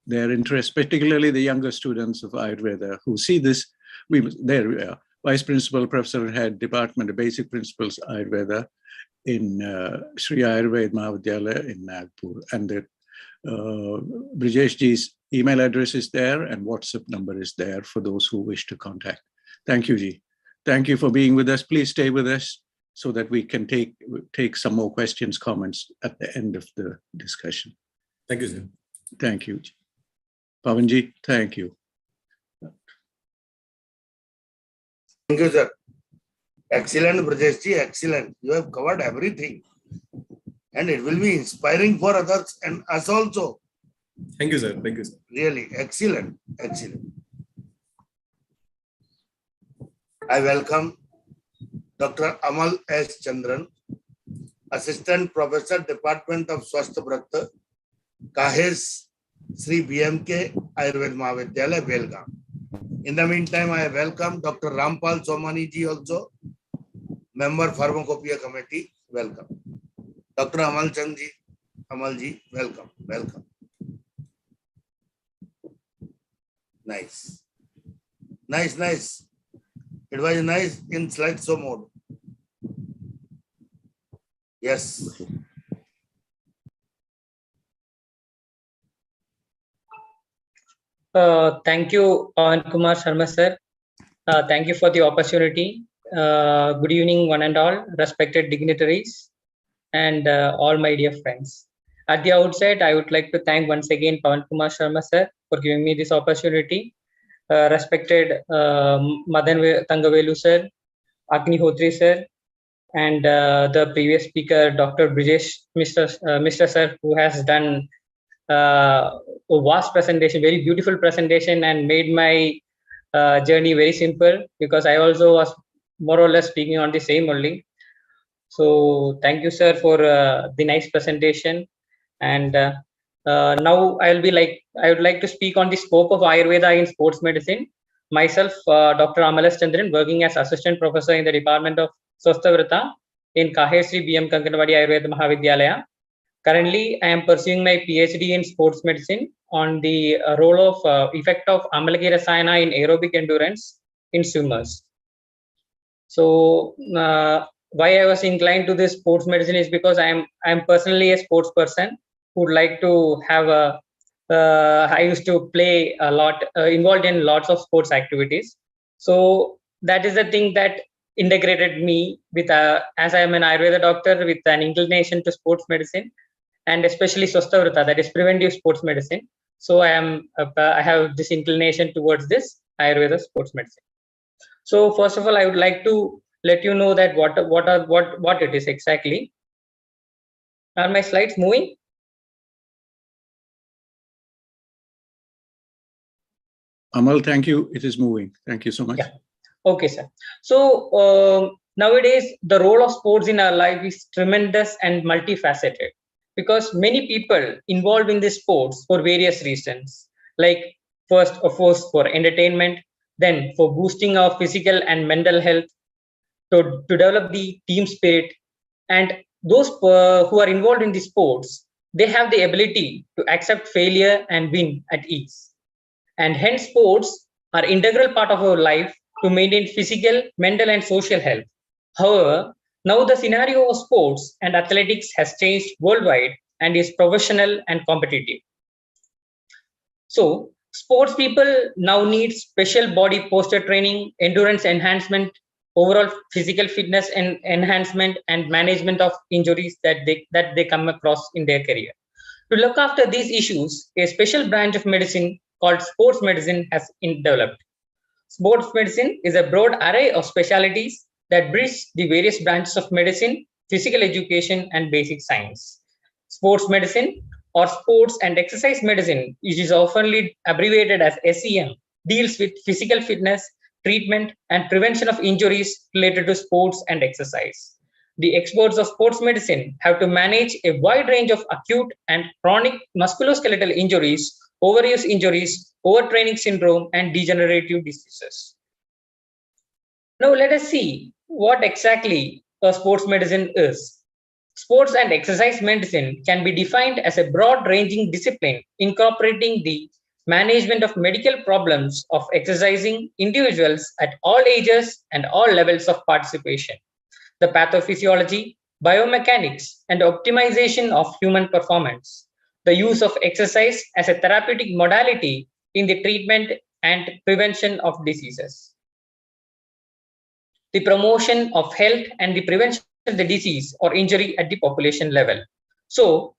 their interest, particularly the younger students of Ayurveda who see this. There we are. Vice Principal, Professor Head, Department of Basic Principles, Ayurveda in Sri Ayurveda Mahavidyalaya in Nagpur. And the Brijesh ji's email address is there and WhatsApp number is there for those who wish to contact. Thank you, Ji. Thank you for being with us. Please stay with us so that we can take some more questions, comments at the end of the discussion. Thank you, sir. Thank you. Pavanji, thank you. Thank you, sir. Excellent, Brijesh ji, excellent. You have covered everything. And it will be inspiring for others and us also. Thank you, sir. Thank you, sir. Really, excellent, excellent. I welcome Dr. Amal S. Chandran, Assistant Professor, Department of Swasthya, Kahes, Sri BMK, Ayurveda Mahavidyalaya, Belgaum. In the meantime, I welcome Dr. Rampal Somani ji also, Member Pharmacopoeia Committee. Welcome. Dr. Amal Chand ji, Amal ji, welcome, welcome. Nice. Nice, nice. It was nice in slideshow mode. Yes. Thank you, Pawan Kumar Sharma sir. Thank you for the opportunity. Good evening, one and all, respected dignitaries and all my dear friends. At the outset, I would like to thank once again Pawan Kumar Sharma sir for giving me this opportunity. Respected Madan Tangavelu sir, Agnihotri sir, and the previous speaker, Dr. Brijesh Mishra sir, who has done a vast presentation, very beautiful presentation, and made my journey very simple, because I also was more or less speaking on the same only. So thank you, sir, for the nice presentation. And now I would like to speak on the scope of Ayurveda in sports medicine. Myself, Dr. Amal S. Chandran, working as assistant professor in the Department of Swasthavrata in Kahesri BM Kankanwadi Ayurveda Mahavidyalaya. Currently, I am pursuing my PhD in sports medicine on the role of effect of Amalgi Rasayana in aerobic endurance in swimmers. So why I was inclined to this sports medicine is because I am personally a sports person who would like to have a I used to play a lot, involved in lots of sports activities. So that is the thing that integrated me with, as I am an Ayurveda doctor with an inclination to sports medicine, and especially Swasthavrata, that is preventive sports medicine. So I have this inclination towards this Ayurveda sports medicine. So first of all, I would like to let you know that what it is exactly. Are my slides moving? Amal, thank you. It is moving. Thank you so much. Yeah. Okay, sir. So nowadays, the role of sports in our life is tremendous and multifaceted, because many people involved in these sports for various reasons, like first, of course, for entertainment, then for boosting our physical and mental health, to develop the team spirit. And those who are involved in the sports, they have the ability to accept failure and win at ease. And hence sports are integral part of our life to maintain physical, mental and social health. However, now the scenario of sports and athletics has changed worldwide and is professional and competitive. So sports people now need special body posture training, endurance enhancement, overall physical fitness and enhancement, and management of injuries that they come across in their career. To look after these issues, a special branch of medicine called sports medicine has been developed. Sports medicine is a broad array of specialties that bridge the various branches of medicine, physical education, and basic science. Sports medicine, or sports and exercise medicine, which is often abbreviated as SEM, deals with physical fitness, treatment, and prevention of injuries related to sports and exercise. The experts of sports medicine have to manage a wide range of acute and chronic musculoskeletal injuries, overuse injuries, overtraining syndrome, and degenerative diseases. Now let us see what exactly a sports medicine is. Sports and exercise medicine can be defined as a broad-ranging discipline incorporating the management of medical problems of exercising individuals at all ages and all levels of participation, the pathophysiology, biomechanics, and optimization of human performance, the use of exercise as a therapeutic modality in the treatment and prevention of diseases, the promotion of health and the prevention of the disease or injury at the population level. So,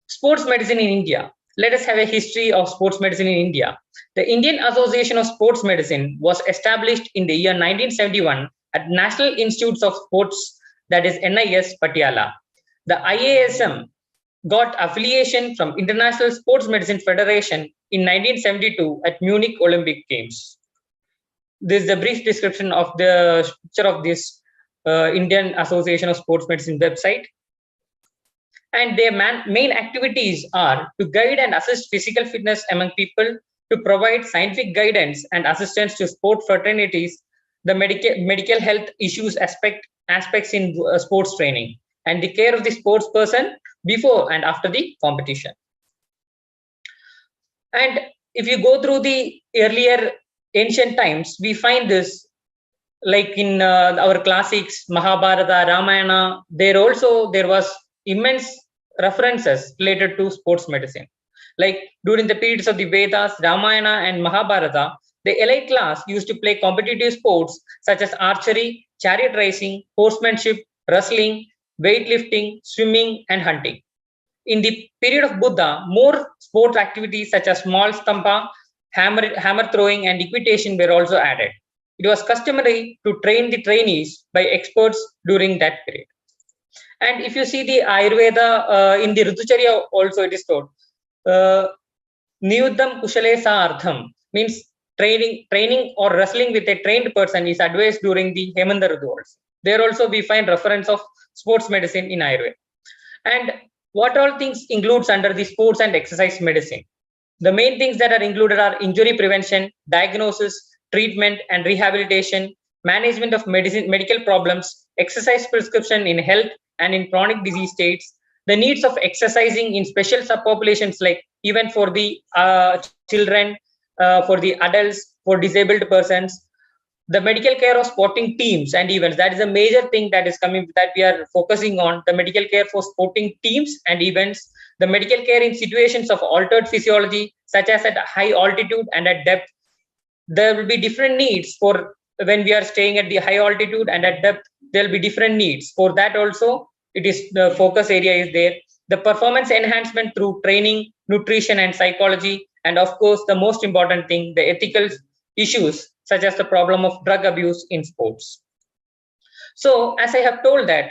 sports medicine in India. Let us have a history of sports medicine in India. The Indian Association of Sports Medicine was established in the year 1971 at National Institutes of Sports, that is NIS, Patiala. The IASM got affiliation from International Sports Medicine Federation in 1972 at Munich Olympic Games. This is the brief description of the structure of this Indian Association of Sports Medicine website. And their main activities are to guide and assist physical fitness among people, to provide scientific guidance and assistance to sport fraternities, the medical health issues aspects in sports training, and the care of the sports person before and after the competition. And if you go through the earlier ancient times, we find this like in our classics, Mahabharata, Ramayana, there was immense references related to sports medicine. Like during the periods of the Vedas, Ramayana and Mahabharata, the elite class used to play competitive sports such as archery, chariot racing, horsemanship, wrestling, weightlifting, swimming, and hunting. In the period of Buddha, more sports activities such as small stampa, hammer throwing, and equitation were also added. It was customary to train the trainees by experts during that period. And if you see the Ayurveda in the Ritucharya also it is told, Niyudam Kushale Saardham means training or wrestling with a trained person is advised during the Hemanda Ritu also. There also we find reference of sports medicine in Ayurveda. And what all things includes under the sports and exercise medicine? The main things that are included are injury prevention, diagnosis, treatment and rehabilitation, management of medical problems, exercise prescription in health and in chronic disease states, the needs of exercising in special subpopulations like even for the children, for the adults, for disabled persons, the medical care of sporting teams and events. That is a major thing that is coming, that we are focusing on, the medical care for sporting teams and events, the medical care in situations of altered physiology, such as at high altitude and at depth. There will be different needs for when we are staying at the high altitude and at depth, there will be different needs. For that also, it is the focus area is there. The performance enhancement through training, nutrition and psychology. And of course, the most important thing, the ethical issues, such as the problem of drug abuse in sports. So as I have told that,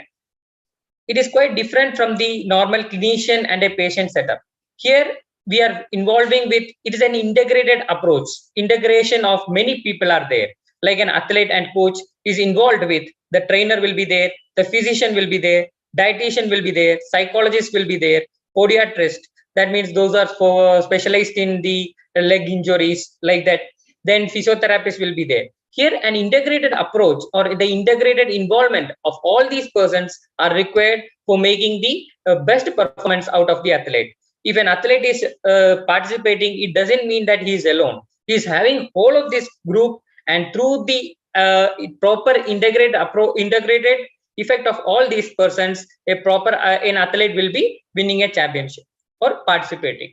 it is quite different from the normal clinician and a patient setup. Here, we are involving with, it is an integrated approach. Integration of many people are there. Like an athlete and coach is involved with, the trainer will be there, the physician will be there, dietitian will be there, psychologist will be there, podiatrist, that means those are for specialized in the leg injuries like that. Then physiotherapist will be there. Here an integrated approach or the integrated involvement of all these persons are required for making the best performance out of the athlete. If an athlete is participating, it doesn't mean that he is alone. He is having all of this group, and through the proper integrated effect of all these persons, a proper an athlete will be winning a championship or participating.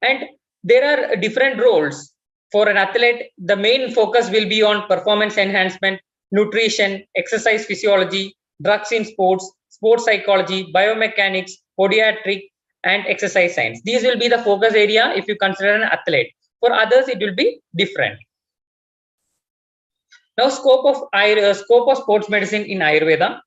And there are different roles for an athlete. The main focus will be on performance enhancement, nutrition, exercise physiology, drugs in sports, sports psychology, biomechanics, podiatric, and exercise science. These will be the focus area if you consider an athlete. For others, it will be different. Now, scope of sports medicine in Ayurveda.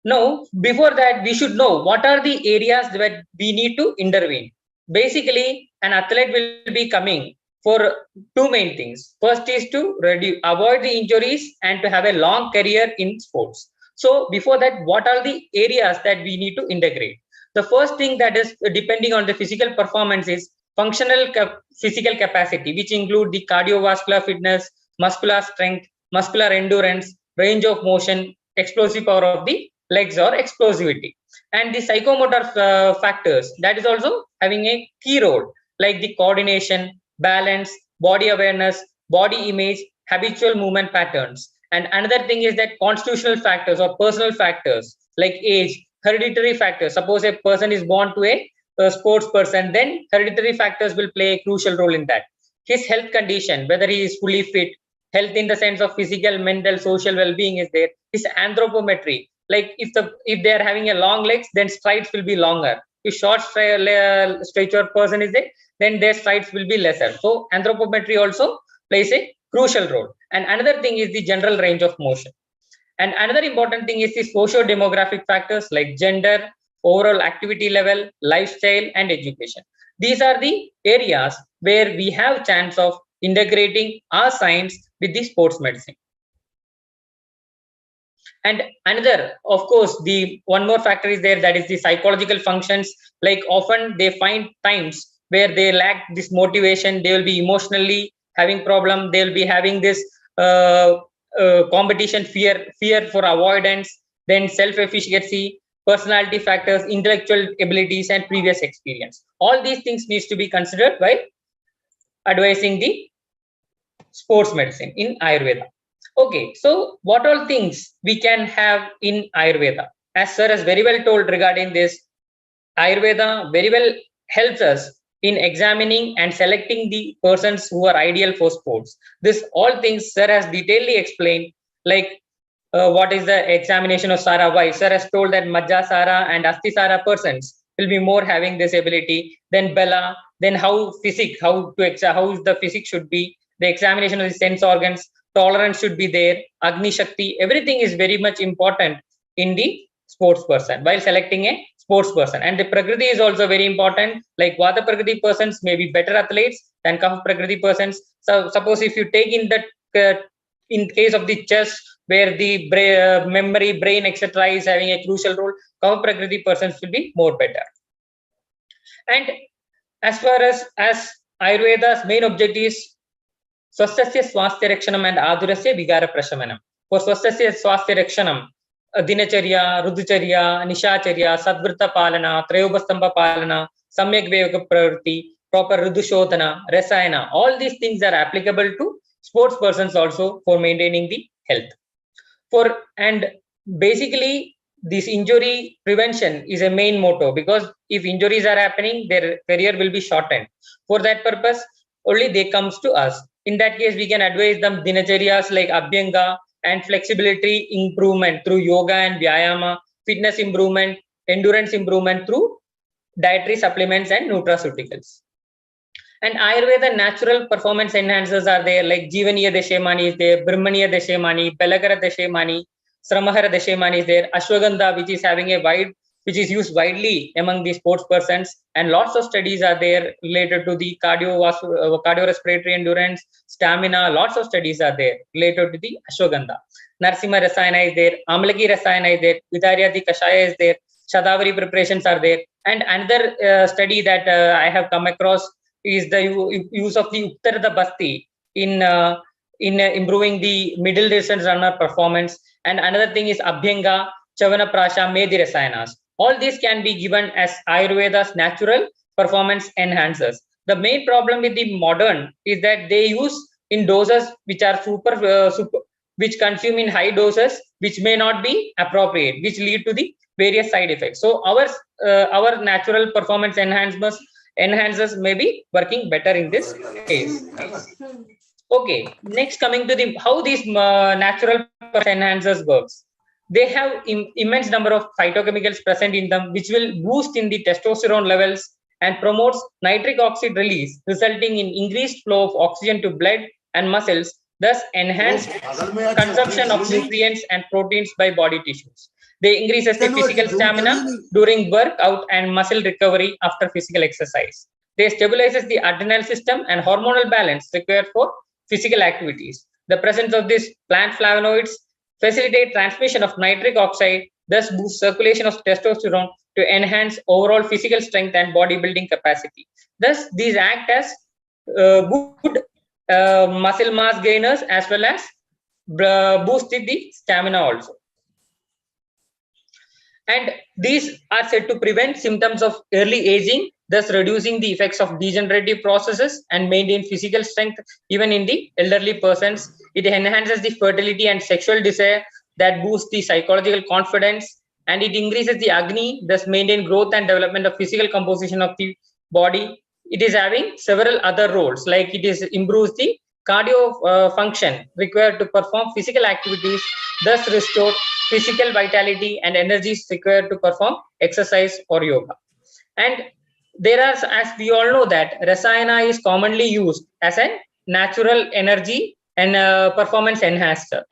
Now, before that, we should know what are the areas that we need to intervene. Basically, an athlete will be coming for two main things. First is to avoid the injuries and to have a long career in sports. So, before that, what are the areas that we need to integrate? The first thing that is depending on the physical performance is functional physical capacity, which include the cardiovascular fitness, muscular strength, muscular endurance, range of motion, explosive power of the legs or explosivity. And the psychomotor factors, that is also having a key role, like the coordination, balance, body awareness, body image, habitual movement patterns. And another thing is that constitutional factors or personal factors like age, hereditary factors. Suppose a person is born to a sports person, then hereditary factors will play a crucial role in that. His health condition, whether he is fully fit, health in the sense of physical, mental, social well-being is there. His anthropometry, like if they are having a long legs, then strides will be longer. If short stature person is there, then their strides will be lesser. So anthropometry also plays a crucial role. And another thing is the general range of motion. And another important thing is the socio-demographic factors like gender, overall activity level, lifestyle, and education. These are the areas where we have chance of integrating our science with the sports medicine. And another, of course, the one more factor is there, that is the psychological functions. Like often they find times where they lack this motivation, they will be emotionally having problem, they will be having this competition fear for avoidance, then self-efficacy, personality factors, intellectual abilities, and previous experience. All these things needs to be considered while advising the sports medicine in Ayurveda. Okay, so what all things we can have in Ayurveda? As sir has very well told regarding this, Ayurveda very well helps us in examining and selecting the persons who are ideal for sports. This all things sir has detailedly explained, like what is the examination of Sara, why sir has told that Majja Sara and Asti Sara persons will be more having this ability, then Bella, then how the physics should be, the examination of the sense organs, tolerance should be there, Agni Shakti, everything is very much important in the sports person while selecting a sports person. And the Prakriti is also very important, like Vata Prakriti persons may be better athletes than Kapha Prakriti persons. So suppose if you take in that in case of the chess, where the memory, brain, etc. is having a crucial role, Kapha Prakriti persons will be more better. And as far as Ayurveda's main objective is Swastasya Swasthya Rakshanam and Adurasya Vigara Prashamanam. For Swastasya Swasthya Rakshanam, Dinacharya, Ruducharya, Nishacharya, Sadvrita Palana, Trayobastamba Palana, Samyak Viveka Pravritti, proper Rudushodhana, Rasayana, all these things are applicable to sports persons also for maintaining the health. And basically this injury prevention is a main motto, because if injuries are happening, their career will be shortened. For that purpose, only they comes to us. In that case, we can advise them dinacharyas like Abhyanga and flexibility improvement through yoga and vyayama, fitness improvement, endurance improvement through dietary supplements and nutraceuticals. And Ayurveda natural performance enhancers are there, like Jivaniya Deshemani is there, Brahmaniya Deshemani, Belagara Deshemani, Sramahara Deshemani is there, Ashwagandha, which is used widely among the sports persons, and lots of studies are there related to the cardiorespiratory endurance, stamina. Lots of studies are there related to the Ashwagandha. Narsimha Rasayana is there, Amalaki Rasayana is there, Vidaryati Kashaya is there, Shadavari preparations are there. And another study that I have come across is the use of the Uttarada Basti in improving the middle distance runner performance. And another thing is Abhyanga, Chavana Prasha, Medhi Rasayanas. All these can be given as Ayurveda's natural performance enhancers. The main problem with the modern is that they use in doses which are which consume in high doses, which may not be appropriate, which lead to the various side effects. So our natural performance enhancers may be working better in this case. Okay, next coming to how these natural enhancers works. They have immense number of phytochemicals present in them, which will boost in the testosterone levels and promotes nitric oxide release, resulting in increased flow of oxygen to blood and muscles, thus enhanced consumption of nutrients and proteins by body tissues. They increases the physical stamina during workout and muscle recovery after physical exercise. They stabilizes the adrenal system and hormonal balance required for physical activities. The presence of these plant flavonoids facilitate transmission of nitric oxide, thus boost circulation of testosterone to enhance overall physical strength and bodybuilding capacity. Thus, these act as good muscle mass gainers as well as boosted the stamina also. And these are said to prevent symptoms of early aging, thus reducing the effects of degenerative processes and maintain physical strength even in the elderly persons. It enhances the fertility and sexual desire, that boosts the psychological confidence, and it increases the Agni, thus maintain growth and development of physical composition of the body. It is having several other roles, like it is improves the cardio function required to perform physical activities, thus restore physical vitality and energy is required to perform exercise or yoga. And there are, as we all know, that Rasayana is commonly used as a natural energy and performance enhancer.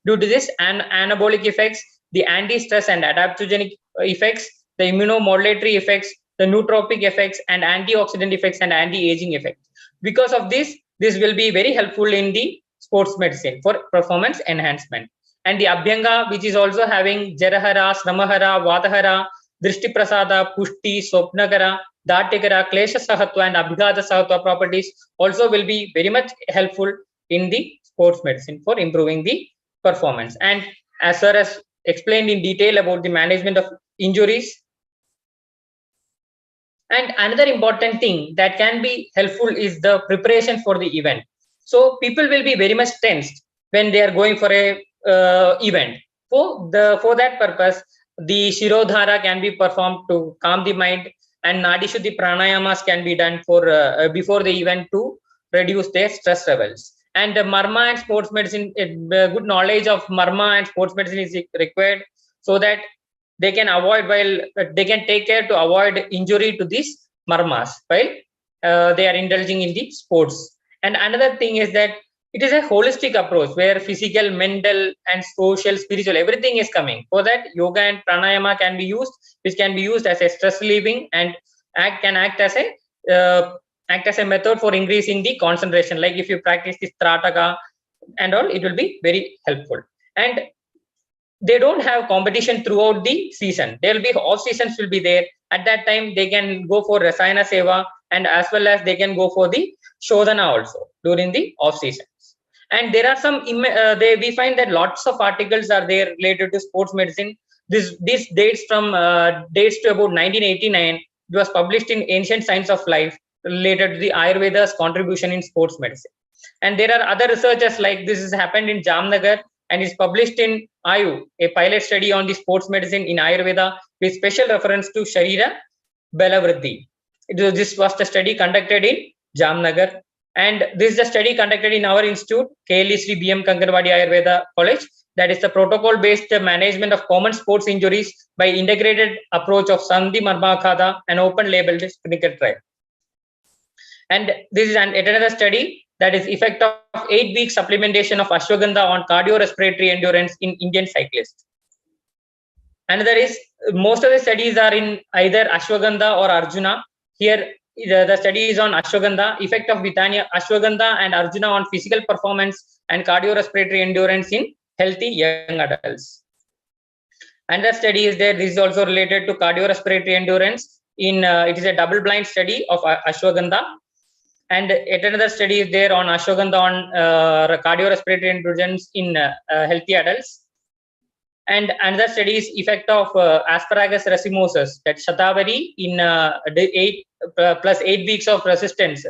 Due to this anabolic effects, the anti-stress and adaptogenic effects, the immunomodulatory effects, the nootropic effects, and antioxidant effects and anti-aging effects. Because of this will be very helpful in the sports medicine for performance enhancement. And the Abhyanga, which is also having Jarahara, Sramahara, Vatahara, Drishti Prasada, Pushti, Sopnagara, Datikara, Klesha Sahatva, and Abhigata Sahatva properties also will be very much helpful in the sports medicine for improving the performance. And as far as explained in detail about the management of injuries. And another important thing that can be helpful is the preparation for the event. So people will be very much tensed when they are going for a event. For that purpose, the Shirodhara can be performed to calm the mind, and Nadi Shuddhi pranayamas can be done for before the event to reduce their stress levels. And Marma and sports medicine, good knowledge of Marma and sports medicine is required so that they can avoid, while they can take care to avoid injury to these Marmas while they are indulging in the sports. And another thing is that it is a holistic approach where physical, mental, and social, spiritual, everything is coming. For that, yoga and pranayama can be used, which can be used as a stress relieving and can act as a method for increasing the concentration. Like if you practice this Trataka and all, it will be very helpful. And they don't have competition throughout the season. There will be off seasons will be there. At that time, they can go for Rasayana Seva, and as well as they can go for the Shodhana also during the off seasons. And there are some, we find that lots of articles are there related to sports medicine. This dates to about 1989. It was published in Ancient Science of Life related to the Ayurveda's contribution in sports medicine. And there are other researchers, like this has happened in Jamnagar and is published in Ayu, a pilot study on the sports medicine in Ayurveda with special reference to Sharira Balavriddhi. This was the study conducted in Jamnagar. And this is a study conducted in our institute, KLE Sri B.M. Kankanwadi Ayurveda College, that is the protocol-based management of common sports injuries by integrated approach of Sandhi Marmakhada, an open-labeled clinical trial. And this is another study, that is effect of 8-week supplementation of ashwagandha on cardiorespiratory endurance in Indian cyclists. Another is, most of the studies are in either ashwagandha or Arjuna. Here, the study is on ashwagandha, effect of Vitania, ashwagandha and Arjuna on physical performance and cardiorespiratory endurance in healthy young adults. Another study is there. This is also related to cardiorespiratory endurance. It is a double-blind study of ashwagandha. And yet another study is there on ashwagandha on cardiorespiratory endurance in healthy adults. And another study is effect of asparagus racemosus, that Shatavari in 8 weeks of resistance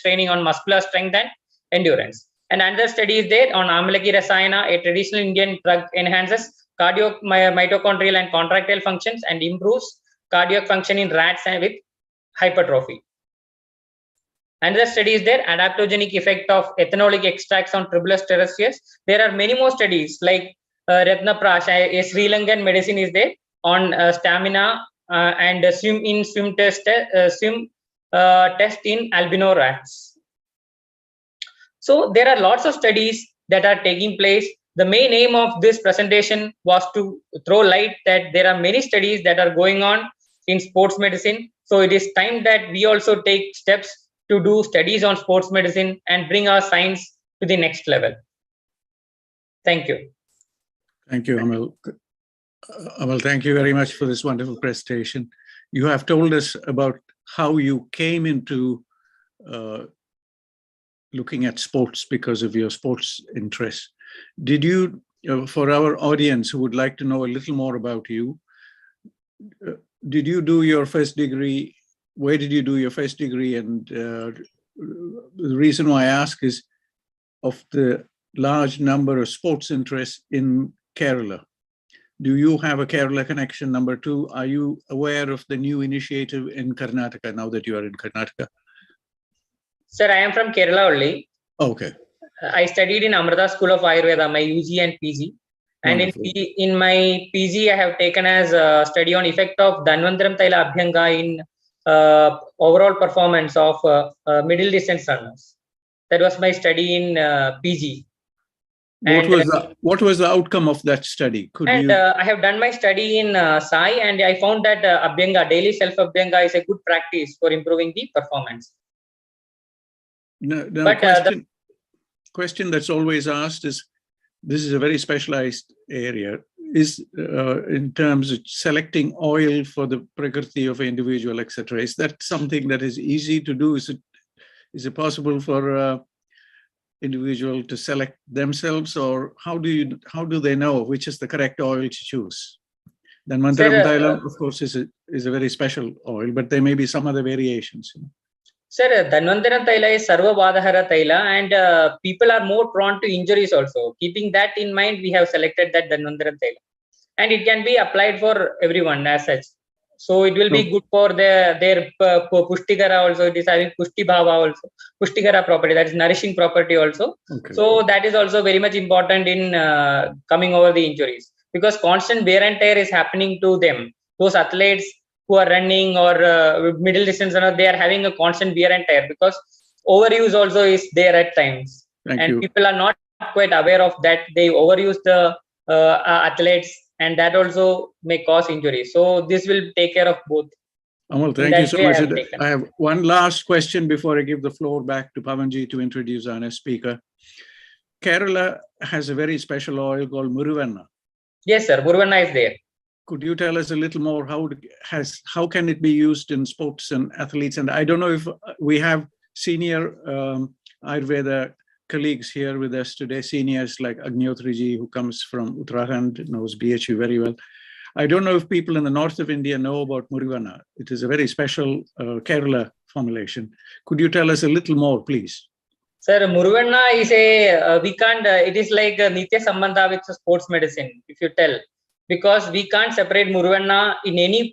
training on muscular strength and endurance. And another study is there on Amalaki Rasayana, a traditional Indian drug, enhances mitochondrial and contractile functions and improves cardiac function in rats and with hypertrophy. Another study is there, adaptogenic effect of ethanolic extracts on Tribulus terrestrius. There are many more studies like Ratnaprash, a Sri Lankan medicine is there on stamina and swim test in albino rats. So there are lots of studies that are taking place. The main aim of this presentation was to throw light that there are many studies that are going on in sports medicine. So it is time that we also take steps to do studies on sports medicine and bring our science to the next level. Thank you. Thank you, Amal. Amal, thank you very much for this wonderful presentation. You have told us about how you came into looking at sports because of your sports interests. Did you, for our audience who would like to know a little more about you, did you do your first degree? Where did you do your first degree? And the reason why I ask is of the large number of sports interests in Kerala. Do you have a Kerala connection? Number two, are you aware of the new initiative in Karnataka now that you are in Karnataka? Sir, I am from Kerala only. Okay. I studied in Amrita School of Ayurveda, my UG and PG. And in my PG, I have taken as a study on effect of Dhanvantaram Taila Abhyanga in overall performance of middle distance runners. That was my study in PG. What was the outcome of that study? I have done my study in Sai, and I found that Abhyanga, daily self-Abhyanga, is a good practice for improving the performance. Question that's always asked is, this is a very specialized area, is in terms of selecting oil for the prakriti of an individual, etc. Is that something that is easy to do? Is it possible for individual to select themselves, or how do they know which is the correct oil to choose? Then Dhanvantaram Taila, of course, is a very special oil, but there may be some other variations. Sir, Dhanvantaram Taila is Sarva Badahara Taila, and people are more prone to injuries also. Keeping that in mind, we have selected that Dhanvantaram Taila. And it can be applied for everyone as such. So it will be good for their Pushtigara also. It is having Pushti Bhava also. Pushtigara property, that is nourishing property also. Okay. So that is also very much important in coming over the injuries. Because constant wear and tear is happening to them. Those athletes who are running or middle distance, they are having a constant wear and tear because overuse also is there at times. People are not quite aware of that. They overuse the athletes, and that also may cause injury. So this will take care of both. Amal, thank you so much. I have one last question before I give the floor back to Pavanji to introduce our next speaker. Kerala has a very special oil called Muruvanna. Yes, sir. Muruvanna is there. Could you tell us a little more how can it be used in sports and athletes? And I don't know if we have senior Ayurveda colleagues here with us today, seniors like Agnihotriji, who comes from Uttarakhand, knows BHU very well. I don't know if people in the north of India know about Muruvanna. It is a very special Kerala formulation. Could you tell us a little more, please? Sir, Muruvanna is it is like a Nitya Sambandha with sports medicine, if you tell. Because we can't separate Muruvanna in any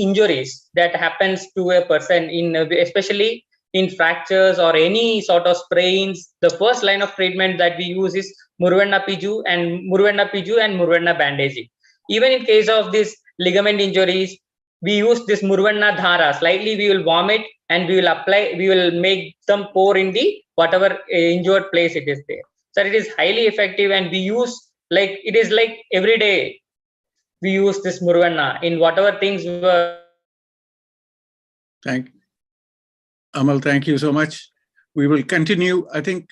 injuries that happens to a person, especially in fractures or any sort of sprains. The first line of treatment that we use is Muruvanna Piju and Muruvanna bandaging. Even in case of this ligament injuries, we use this Muruvanna dhara. Slightly we will warm it and we will make some pour in the whatever injured place it is there. So it is highly effective, and we use it is like every day we use this Muruvanna in whatever things we were. Amal, thank you so much. We will continue. I think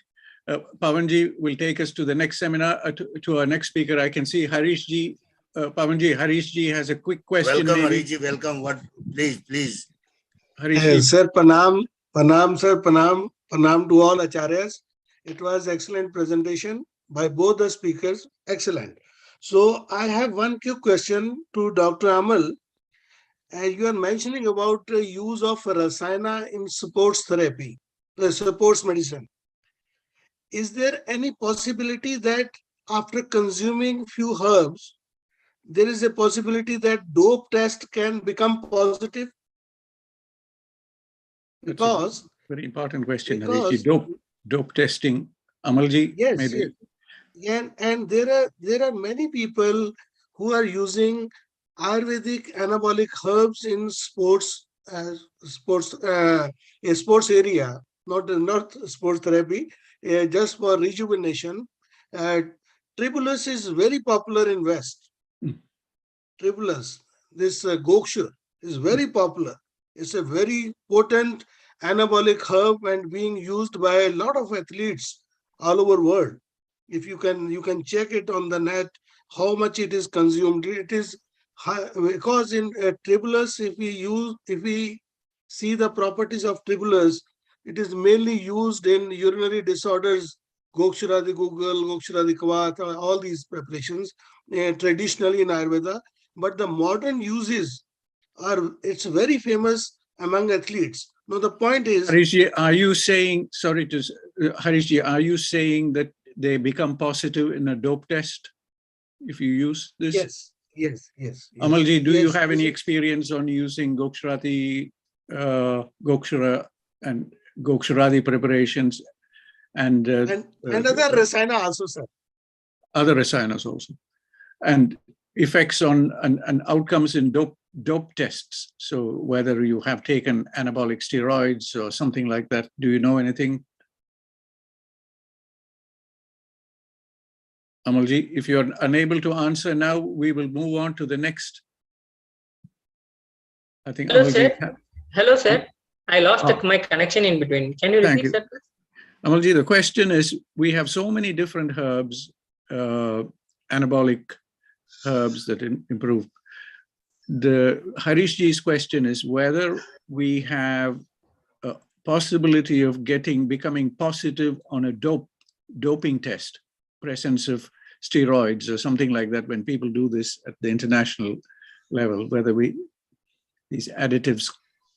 Pavanji will take us to the next seminar, to our next speaker. I can see Harishji. Pavanji, Harishji has a quick question. Welcome, Harishji. Welcome. Please. Harishji. Sir, Panam, sir, Panam to all Acharyas. It was excellent presentation by both the speakers. Excellent. So I have one quick question to Dr. Amal. You are mentioning about the use of Rasayana in sports therapy, the sports medicine. Is there any possibility that after consuming few herbs, there is a possibility that dope test can become positive? Because very important question. Dope testing, Amalji. Yes, maybe. Yes. And there are many people who are using Ayurvedic anabolic herbs in sports area, not sports therapy, just for rejuvenation. Tribulus is very popular in West. Tribulus, this Gokshu is very popular. It's a very potent anabolic herb and being used by a lot of athletes all over world. If you can check it on the net, how much it is consumed. It is high, because in Tribulus, if we see the properties of Tribulus, it is mainly used in urinary disorders, Gokshuradi Gugal, Gokshuradi Kavat, all these preparations traditionally in Ayurveda. but the modern uses it's very famous among athletes. Now the point is, Harishji, are you saying, sorry to, Harishji, are you saying that they become positive in a dope test if you use this? yes. Amalji, do you have this any is- experience on using Gokshurati, Gokshura and Gokshradi preparations and another rasayana also, sir. other rasayanas also, and effects on and outcomes in dope tests? So whether you have taken anabolic steroids or something like that, do you know anything? Amalji, if you're unable to answer now, we will move on to the next. I think Hello, Amalji. sir. Hello, sir. I lost my connection in between. Can you Thank repeat, you. sir? Amalji, the question is, we have so many different herbs, anabolic herbs that improve. The Harishji's question is whether we have a possibility of becoming positive on a doping test, presence of steroids or something like that, when people do this at the international level, whether these additives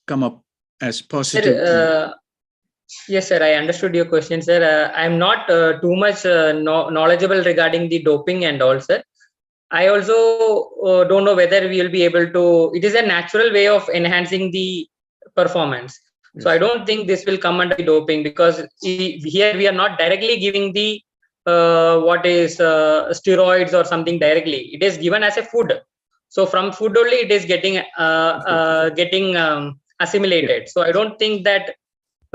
come up as positive. Sir, yes, sir. I understood your question, sir. I'm not too much knowledgeable regarding the doping and all, sir. I also don't know whether we will be able to. It is a natural way of enhancing the performance. So I don't think this will come under the doping, because here we are not directly giving the what is steroids or something directly. It is given as a food. So from food only it is getting assimilated. So I don't think that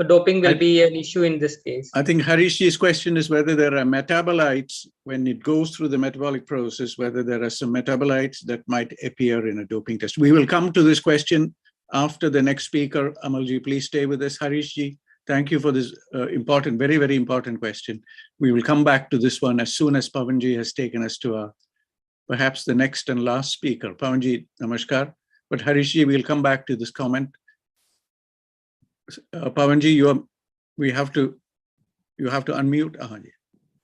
doping will be an issue in this case. I think Harishji's question is whether there are metabolites when it goes through the metabolic process, whether there are some metabolites that might appear in a doping test. We will come to this question after the next speaker. Amalji, please stay with us. Harishji, thank you for this important, very, very important question. We will come back to this one as soon as Pavanji has taken us to perhaps the next and last speaker. Pavanji, namaskar. But Harishji, we'll come back to this comment. Pavanji, you have to unmute.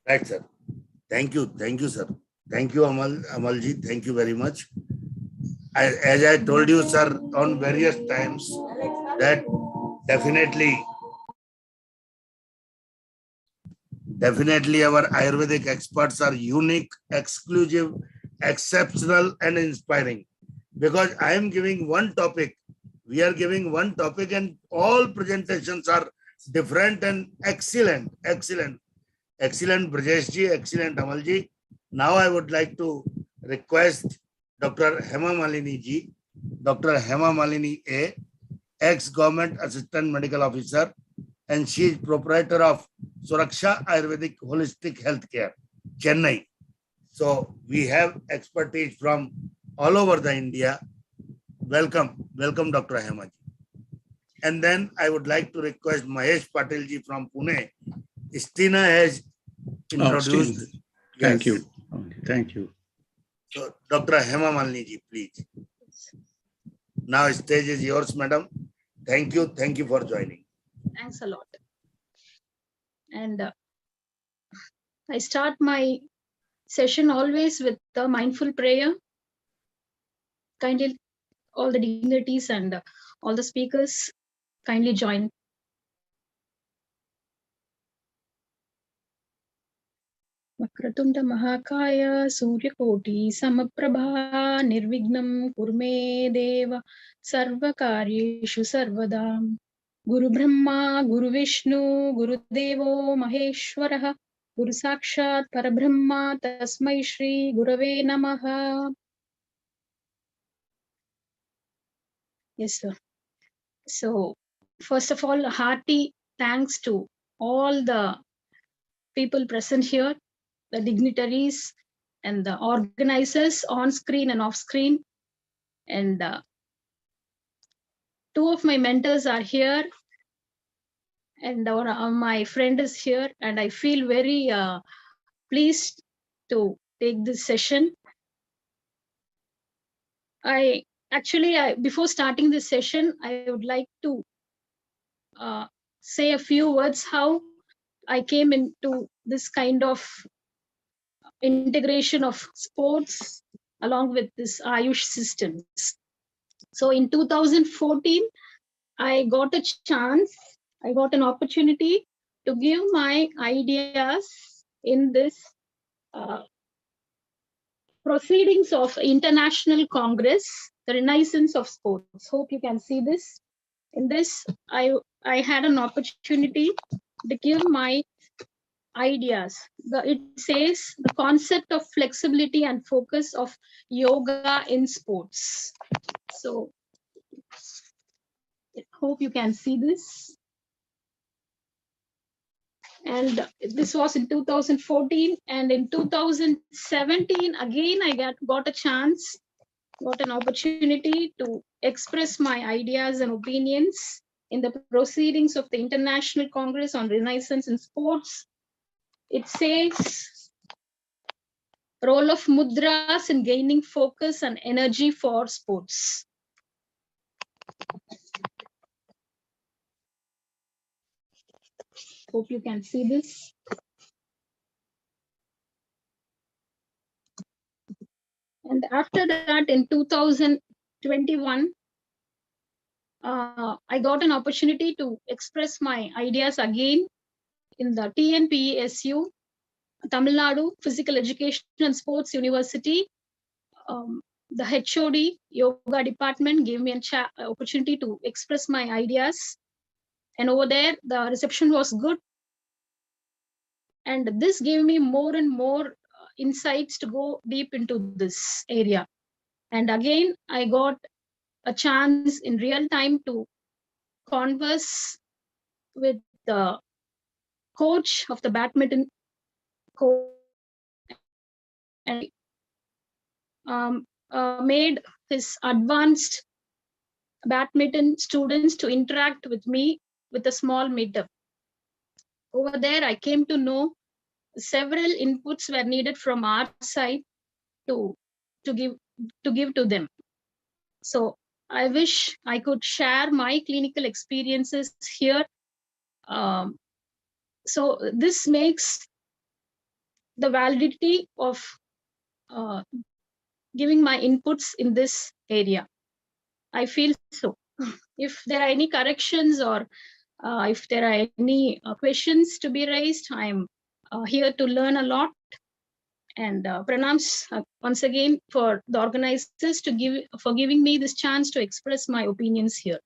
Right, sir. Thank you, sir. Thank you, Amalji. Thank you very much. As I told you, sir, on various times, that definitely our Ayurvedic experts are unique, exclusive, exceptional, and inspiring. Because I am giving one topic. We are giving one topic and all presentations are different and excellent. Excellent, Brijesh ji, excellent, Amal ji. Now I would like to request Dr. Hema Malini ji, Dr. Hema Malini A, ex-government assistant medical officer, and she is proprietor of Suraksha Ayurvedic Holistic Healthcare, Chennai. So we have expertise from all over the India. Welcome, Dr. Hema ji. And then I would like to request Mahesh Patel ji from Pune. Stina has introduced. Thank you. Thank you. So, Dr. Hema Malini ji, please. Now stage is yours, madam. Thank you for joining. Thanks a lot. And I start my session always with the mindful prayer. Kindly, all the dignitaries and all the speakers, kindly join. Vakratunda Mahakaya Suryakoti Samaprabha Nirvignam Kurme Deva Sarvakaryeshu Sarvadam. Guru Brahma, Guru Vishnu, Guru Devo Maheshwaraha, Guru Sakshat Parabrahma, Tasmai Shri Gurave Namaha. Yes, sir. So, first of all, hearty thanks to all the people present here, the dignitaries and the organizers on screen and off screen. And two of my mentors are here, and my friend is here, and I feel very pleased to take this session. Before starting this session, I would like to say a few words how I came into this kind of integration of sports, along with this Ayush systems. So in 2014, I got a chance, I got an opportunity to give my ideas in this proceedings of International Congress, the Renaissance of Sports. Hope you can see this. In this, I had an opportunity to give my ideas. It says the concept of flexibility and focus of yoga in sports. So, I hope you can see this. And this was in 2014, and in 2017, again, I got a chance, got an opportunity to express my ideas and opinions in the proceedings of the International Congress on Renaissance in Sports. It says role of mudras in gaining focus and energy for sports. Hope you can see this. And after that, in 2021, I got an opportunity to express my ideas again in the TNPESU, Tamil Nadu Physical Education and Sports University. The HOD yoga department gave me an opportunity to express my ideas. And over there, the reception was good. And this gave me more and more insights to go deep into this area. And again, I got a chance in real time to converse with the coach of the badminton coach, and made his advanced badminton students to interact with me with a small meetup. Over there, I came to know several inputs were needed from our side to give to them. So I wish I could share my clinical experiences here. So this makes the validity of giving my inputs in this area. I feel so. If there are any corrections or if there are any questions to be raised, I'm here to learn a lot. And pranams once again for the organizers for giving me this chance to express my opinions here.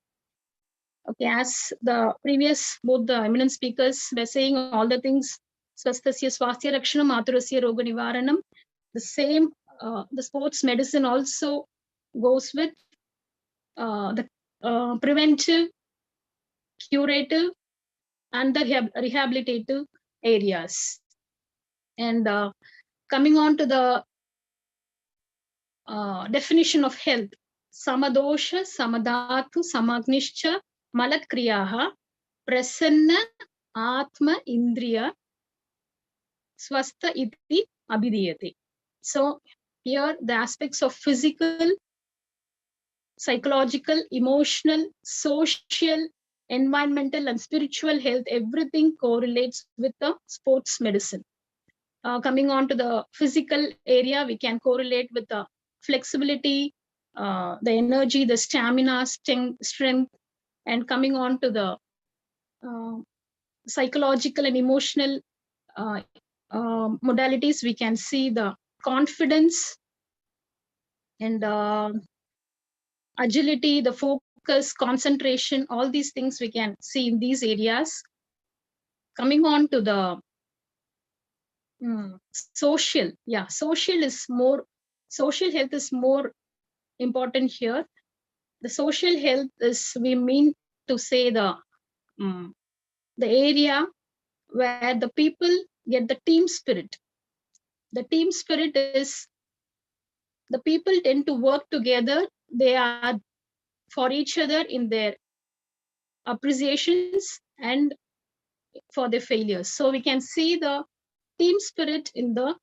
Okay, as the previous, both the eminent speakers were saying all the things, swasthasya swasthya rakshanam maturasya roga nivaranam, the same, the sports medicine also goes with the preventive, curative, and the rehabilitative areas. And coming on to the definition of health, samadosha, samadhatu, samagnischa, malatkriyaha, prasanna, atma, indriya, swastha iti abhidiyate. So here the aspects of physical, psychological, emotional, social, environmental, and spiritual health, everything correlates with the sports medicine. Coming on to the physical area, we can correlate with the flexibility, the energy, the stamina, strength, and coming on to the psychological and emotional modalities, we can see the confidence and agility, the focus, concentration, all these things we can see in these areas. Coming on to the social, social health is more important here. The social health is, we mean to say the area where the people get the team spirit. The team spirit is the people tend to work together. They are for each other in their appreciations and for their failures. So we can see the team spirit in the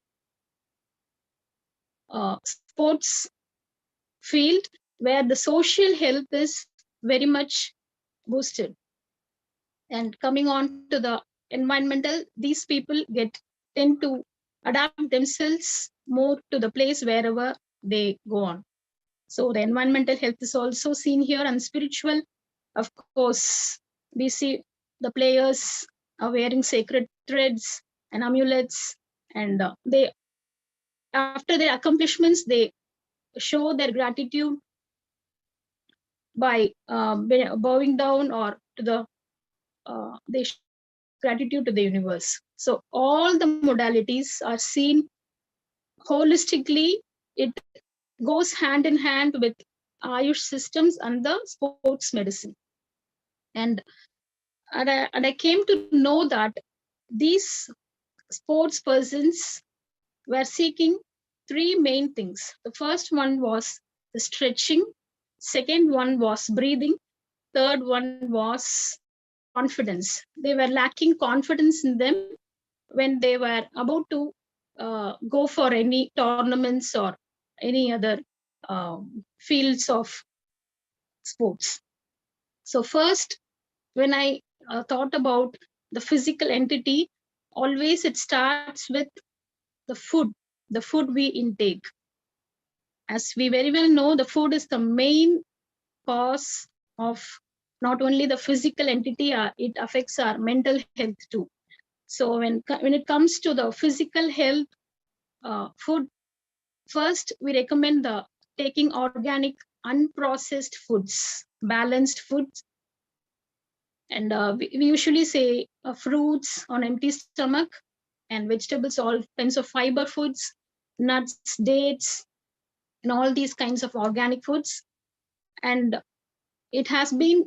sports field, where the social health is very much boosted. And coming on to the environmental, these people tend to adapt themselves more to the place wherever they go on. So the environmental health is also seen here, and spiritual, of course, we see the players are wearing sacred threads and amulets, and they, after their accomplishments, they show their gratitude by bowing down or to the they show gratitude to the universe. So all the modalities are seen holistically. It goes hand in hand with Ayush systems and the sports medicine. And I came to know that these sports persons were seeking three main things. The first one was the stretching, second one was breathing, third one was confidence. They were lacking confidence in them when they were about to go for any tournaments or any other fields of sports. So first, when I thought about the physical entity, always it starts with the food we intake. As we very well know, the food is the main cause of not only the physical entity, it affects our mental health too. So when it comes to the physical health, food, first we recommend the taking organic, unprocessed foods, balanced foods. And we usually say fruits on empty stomach, and vegetables, all kinds of fiber foods, nuts, dates, and all these kinds of organic foods. And it has been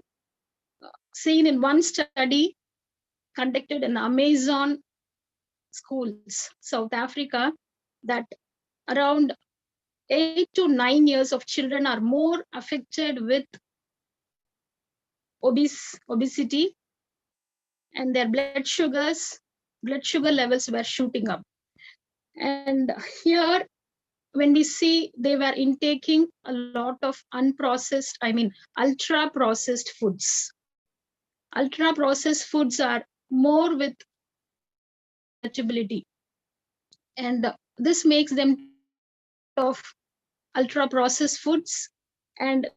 seen in one study conducted in Amazon schools, South Africa, that around 8 to 9 years of children are more affected with obesity, and their blood sugar levels were shooting up. And here, when we see they were intaking a lot of unprocessed, ultra processed foods. Ultra processed foods are more with digestibility, and this makes them of ultra processed foods and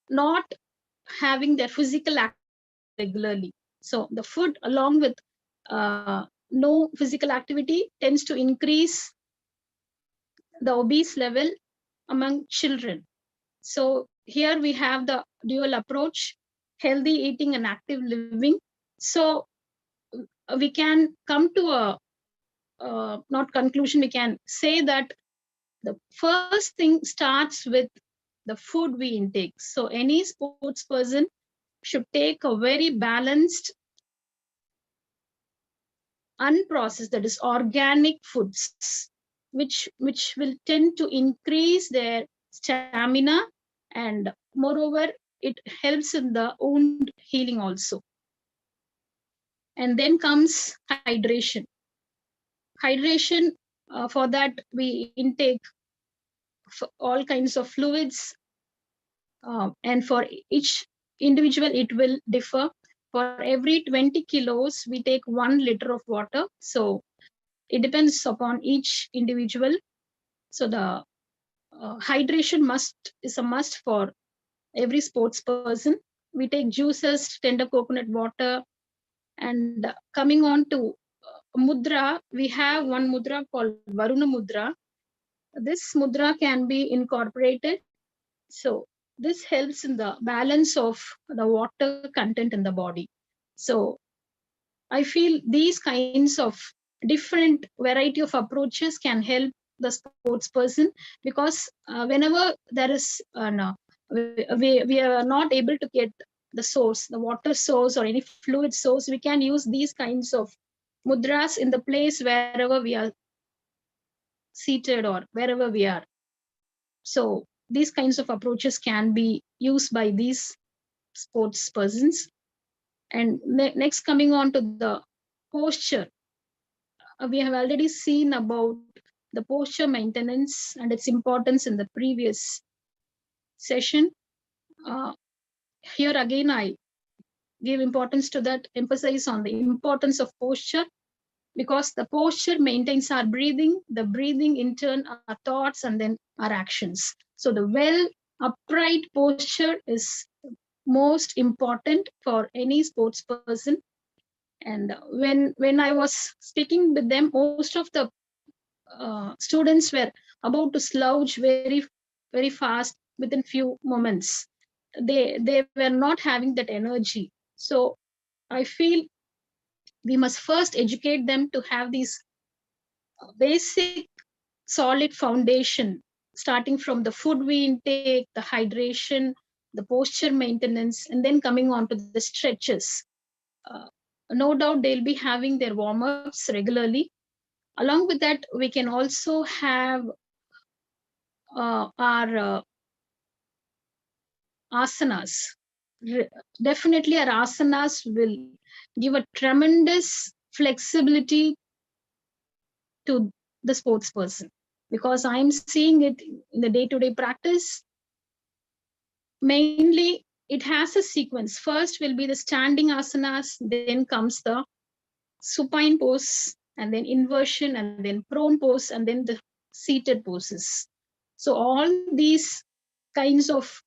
not having their physical activity regularly. So the food along with no physical activity tends to increase the obese level among children. So here we have the dual approach, healthy eating and active living. So we can come to a not conclusion, we can say that the first thing starts with the food we intake. So any sports person should take a very balanced, unprocessed, that is organic foods, which will tend to increase their stamina, and moreover, it helps in the wound healing also. And then comes hydration. Hydration, for that we intake all kinds of fluids, and for each individual it will differ. For every 20 kilos, we take 1 liter of water. So it depends upon each individual. So the hydration is a must for every sports person. We take juices, tender coconut water. And coming on to mudra, we have one mudra called Varuna Mudra. This mudra can be incorporated. So this helps in the balance of the water content in the body. So I feel these kinds of different variety of approaches can help the sports person, because whenever there is we are not able to get the source, the water source or any fluid source, we can use these kinds of mudras in the place wherever we are seated or wherever we are. So these kinds of approaches can be used by these sports persons. And next, coming on to the posture, we have already seen about the posture maintenance and its importance in the previous session. Here again, I give importance to that, emphasize on the importance of posture. because the posture maintains our breathing, the breathing in turn our thoughts and then our actions. So the well upright posture is most important for any sports person. And when I was speaking with them, most of the students were about to slouch very fast within few moments. They were not having that energy. So I feel we must first educate them to have these basic solid foundation, starting from the food we intake, the hydration, the posture maintenance, and then coming on to the stretches. No doubt they'll be having their warm-ups regularly. Along with that, we can also have our asanas. Definitely our asanas will give a tremendous flexibility to the sports person, because I'm seeing it in the day-to-day practice. Mainly, it has a sequence. First will be the standing asanas, then comes the supine pose, and then inversion, and then prone pose, and then the seated poses. So all these kinds of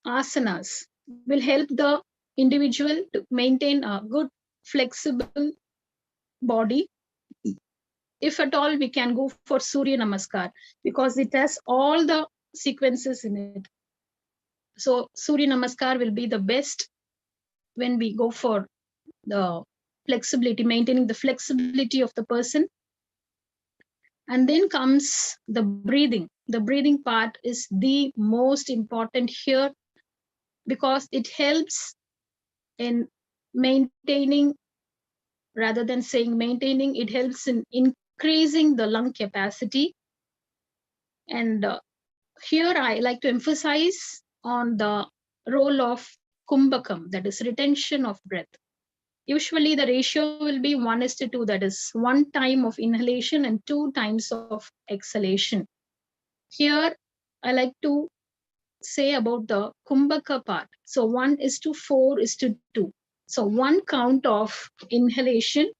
asanas will help the individual to maintain a good, flexible body. If at all, we can go for Surya Namaskar, because it has all the sequences in it. So Surya Namaskar will be the best when we go for the flexibility, maintaining the flexibility of the person. And then comes the breathing. The breathing part is the most important here, because it helps in maintaining, rather than saying maintaining, it helps in increasing the lung capacity. And here I like to emphasize on the role of kumbhakam, that is retention of breath. Usually the ratio will be 1:2, that is 1 time of inhalation and 2 times of exhalation. Here I like to say about the kumbhaka part. So 1:4:2. So 1 count of inhalation,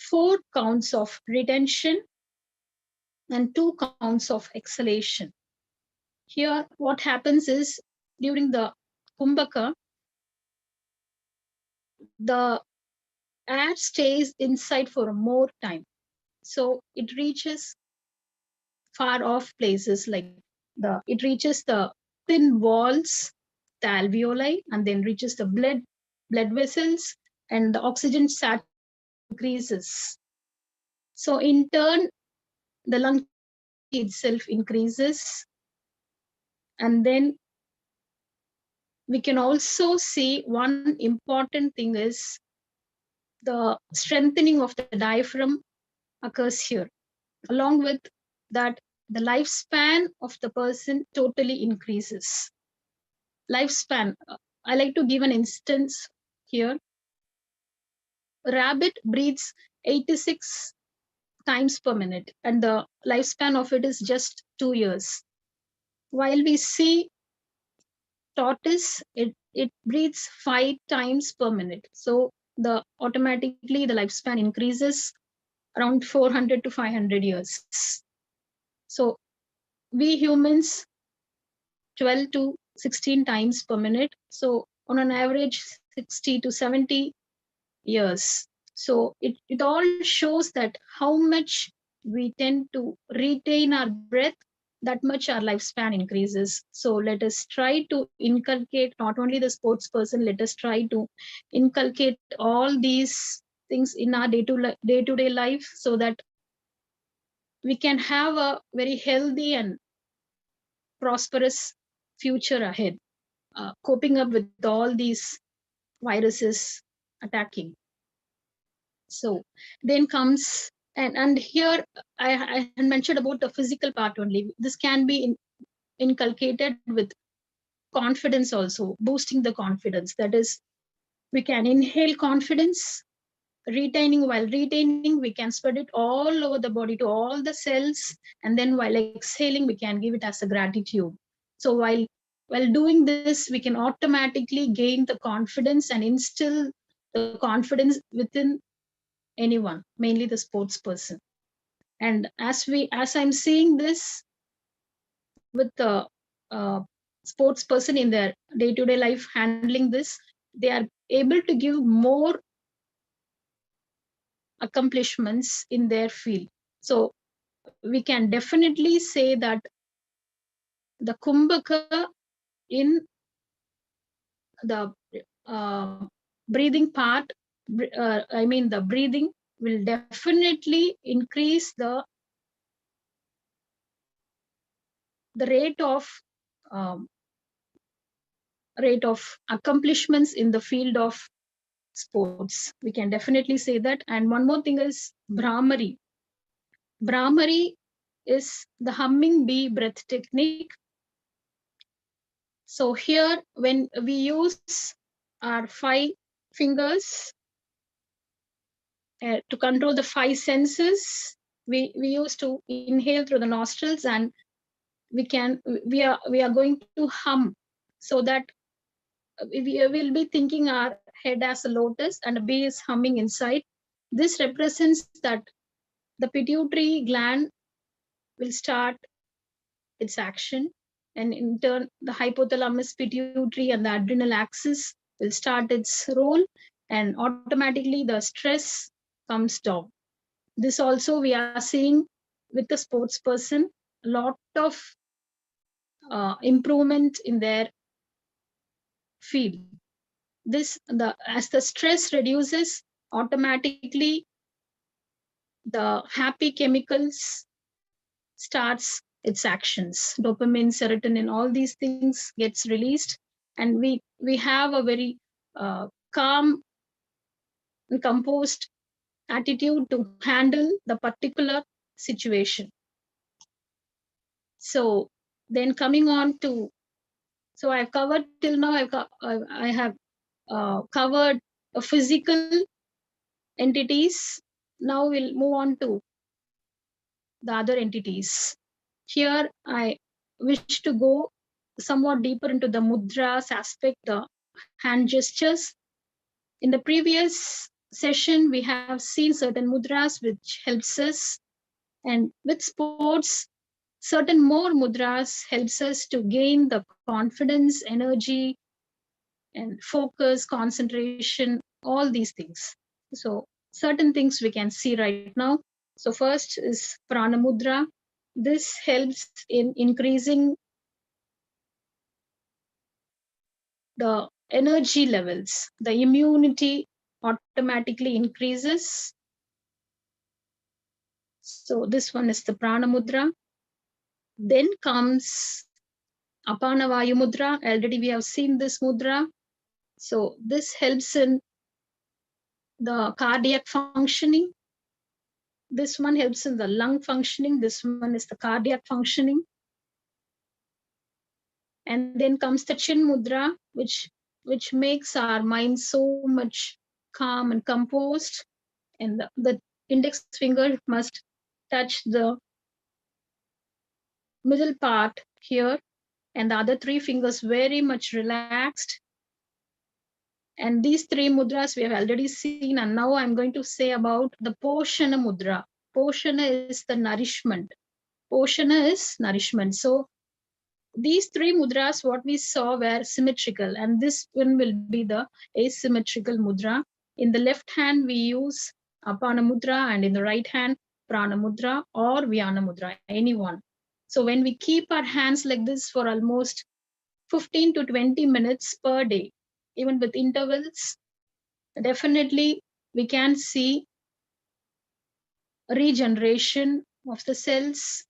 4 counts of retention, and 2 counts of exhalation. Here, what happens is, during the kumbhaka, the air stays inside for more time. So it reaches far off places, like it reaches the thin walls, the alveoli, and then reaches the blood vessels, and the oxygen saturation increases. So in turn, the lung capacity itself increases. And then we can also see one important thing is the strengthening of the diaphragm occurs here. Along with that, the lifespan of the person totally increases. Lifespan, I like to give an instance here. A rabbit breathes 86 times per minute, and the lifespan of it is just 2 years. While we see tortoise, it breathes 5 times per minute. So automatically the lifespan increases around 400 to 500 years. So we humans, 12 to 16 times per minute. So on an average, 60 to 70 years. So it all shows that how much we tend to retain our breath, that much our lifespan increases. So let us try to inculcate not only the sports person, let us try to inculcate all these things in our day-to-day life, so that we can have a very healthy and prosperous future ahead, coping up with all these viruses attacking. So then comes, and here I mentioned about the physical part only. This can be inculcated with confidence also, boosting the confidence. That is, we can inhale confidence, while retaining, we can spread it all over the body to all the cells. And then while exhaling, we can give it as a gratitude. So while doing this, we can automatically gain the confidence and instill the confidence within anyone, mainly the sports person. And as I'm seeing this with the sports person in their day-to-day life handling this, they are able to give more accomplishments in their field. So we can definitely say that the Kumbhaka in the breathing part, the breathing will definitely increase the rate of accomplishments in the field of sports. We can definitely say that. And one more thing is Brahmari. Brahmari is the humming bee breath technique. So here, when we use our 5 fingers to control the 5 senses, we used to inhale through the nostrils, and we are going to hum, so that we will be thinking our head as a lotus and a bee is humming inside. This represents that the pituitary gland will start its action, and in turn the hypothalamus, pituitary, and the adrenal axis will start its role, and automatically the stress comes down. This also we are seeing with the sports person, a lot of improvement in their field. As the stress reduces, automatically the happy chemicals starts its actions. Dopamine, serotonin, all these things gets released, and we have a very calm and composed attitude to handle the particular situation. So then coming on to, so I've covered till now, I have covered physical entities. Now we'll move on to the other entities. Here I wish to go somewhat deeper into the mudras aspect, the hand gestures. In the previous session, we have seen certain mudras which helps us, and with sports, certain more mudras helps us to gain the confidence, energy, and focus, concentration, all these things. So certain things we can see right now. So first is Prana Mudra. This helps in increasing the energy levels. The immunity automatically increases. So this one is the Prana Mudra. Then comes Apana Vayu Mudra. Already we have seen this mudra. So this helps in the cardiac functioning. This one helps in the lung functioning. This one is the cardiac functioning. And then comes the Chin Mudra, which makes our mind so much calm and composed. And the index finger must touch the middle part here, and the other 3 fingers very much relaxed. And these 3 mudras we have already seen, and now I'm going to say about the Poshana Mudra. Poshana is the nourishment. Poshana is nourishment. So these 3 mudras, what we saw, were symmetrical, and this one will be the asymmetrical mudra. In the left hand, we use Apana Mudra, and in the right hand, Prana Mudra or Vyana Mudra, any one. So when we keep our hands like this for almost 15 to 20 minutes per day, even with intervals, definitely we can see regeneration of the cells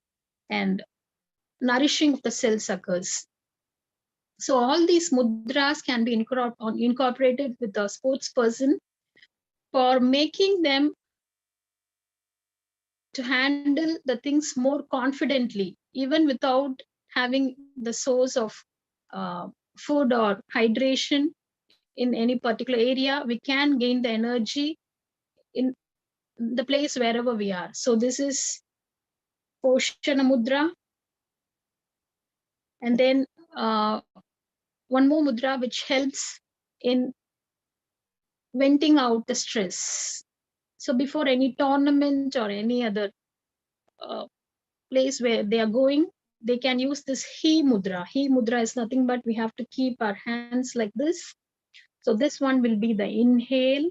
and nourishing of the cells occurs. So all these mudras can be incorporated with the sports person for making them to handle the things more confidently, even without having the source of food or hydration in any particular area. We can gain the energy in the place wherever we are. So this is Poshana Mudra. And then one more mudra which helps in venting out the stress. So before any tournament or any other place where they are going, they can use this He Mudra. He Mudra is nothing but we have to keep our hands like this. So this one will be the inhale,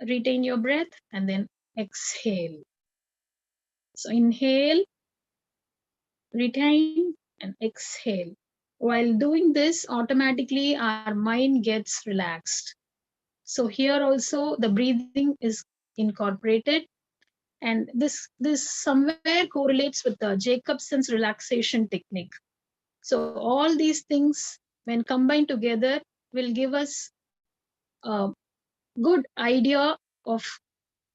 retain your breath, and then exhale. So inhale, retain, and exhale. While doing this, automatically our mind gets relaxed. So here also the breathing is incorporated, and this somewhere correlates with the Jacobson's relaxation technique. So all these things, when combined together, will give us a good idea of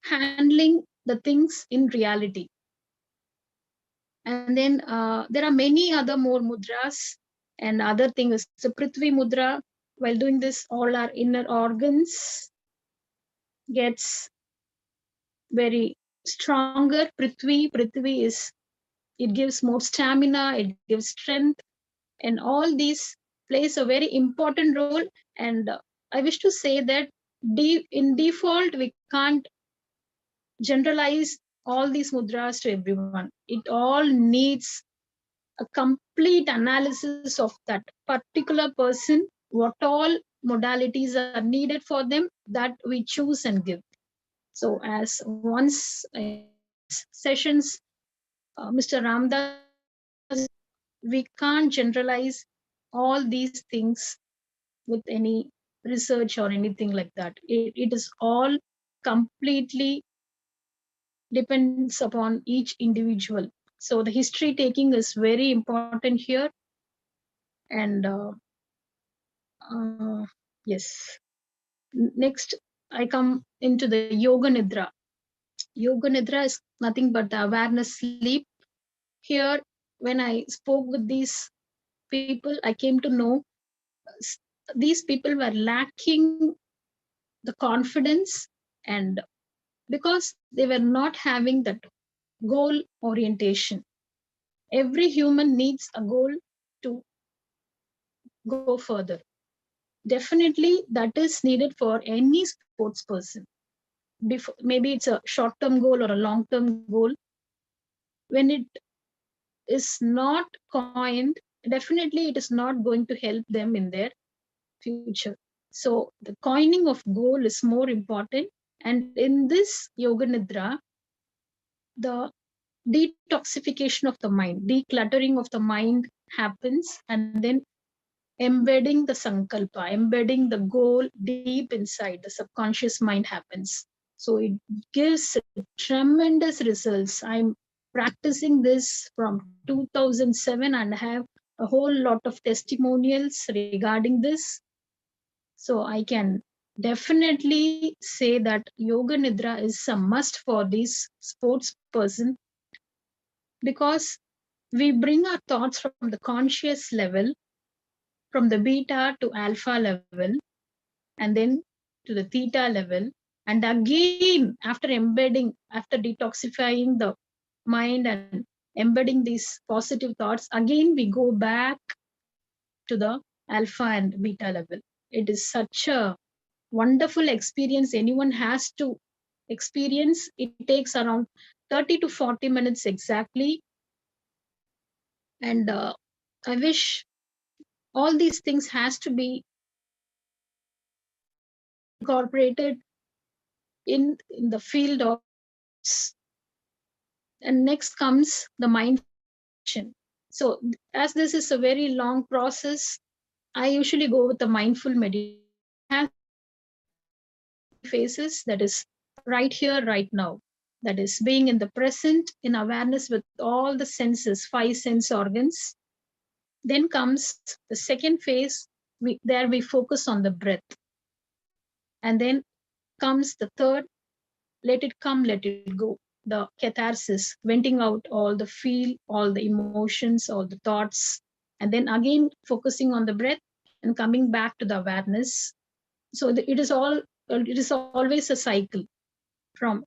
handling the things in reality. And then there are many other more mudras and other things. So Prithvi Mudra, while doing this, all our inner organs gets very stronger. Prithvi is, it gives more stamina, it gives strength, and all these plays a very important role. And I wish to say that in default, we can't generalize all these mudras to everyone. It all needs a complete analysis of that particular person, what all modalities are needed for them, that we choose and give. So as once sessions, Mr. Ramdas, we can't generalize all these things with any research or anything like that. It is all completely depends upon each individual. So the history taking is very important here. And yes, next I come into the Yoga Nidra. Yoga Nidra is nothing but the awareness sleep. Here, when I spoke with these people, I came to know these people were lacking the confidence, and because they were not having that goal orientation. Every human needs a goal to go further. Definitely that is needed for any sports person. Maybe it's a short-term goal or a long-term goal. When it is not coined, definitely it is not going to help them in their future. So the coining of goal is more important. And in this Yoga Nidra, the detoxification of the mind, decluttering of the mind happens, and then embedding the sankalpa, embedding the goal deep inside the subconscious mind happens. So it gives tremendous results. I'm practicing this from 2007 and I have a whole lot of testimonials regarding this. So I can definitely say that Yoga Nidra is a must for this sports person, because we bring our thoughts from the conscious level, from the beta to alpha level, and then to the theta level. And again, after detoxifying the mind and embedding these positive thoughts, again we go back to the alpha and beta level. It is such a wonderful experience anyone has to experience. It takes around 30 to 40 minutes exactly. And I wish all these things has to be incorporated in the field of. And next comes the mindful. So as this is a very long process, I usually go with the mindful meditation. It has phases, that is right here, right now. That is being in the present, in awareness with all the senses, 5 sense organs. Then comes the second phase, there we focus on the breath. And then comes the third, let it come, let it go. The catharsis, venting out all the feel, all the emotions, all the thoughts, and then again focusing on the breath and coming back to the awareness. So it is always a cycle from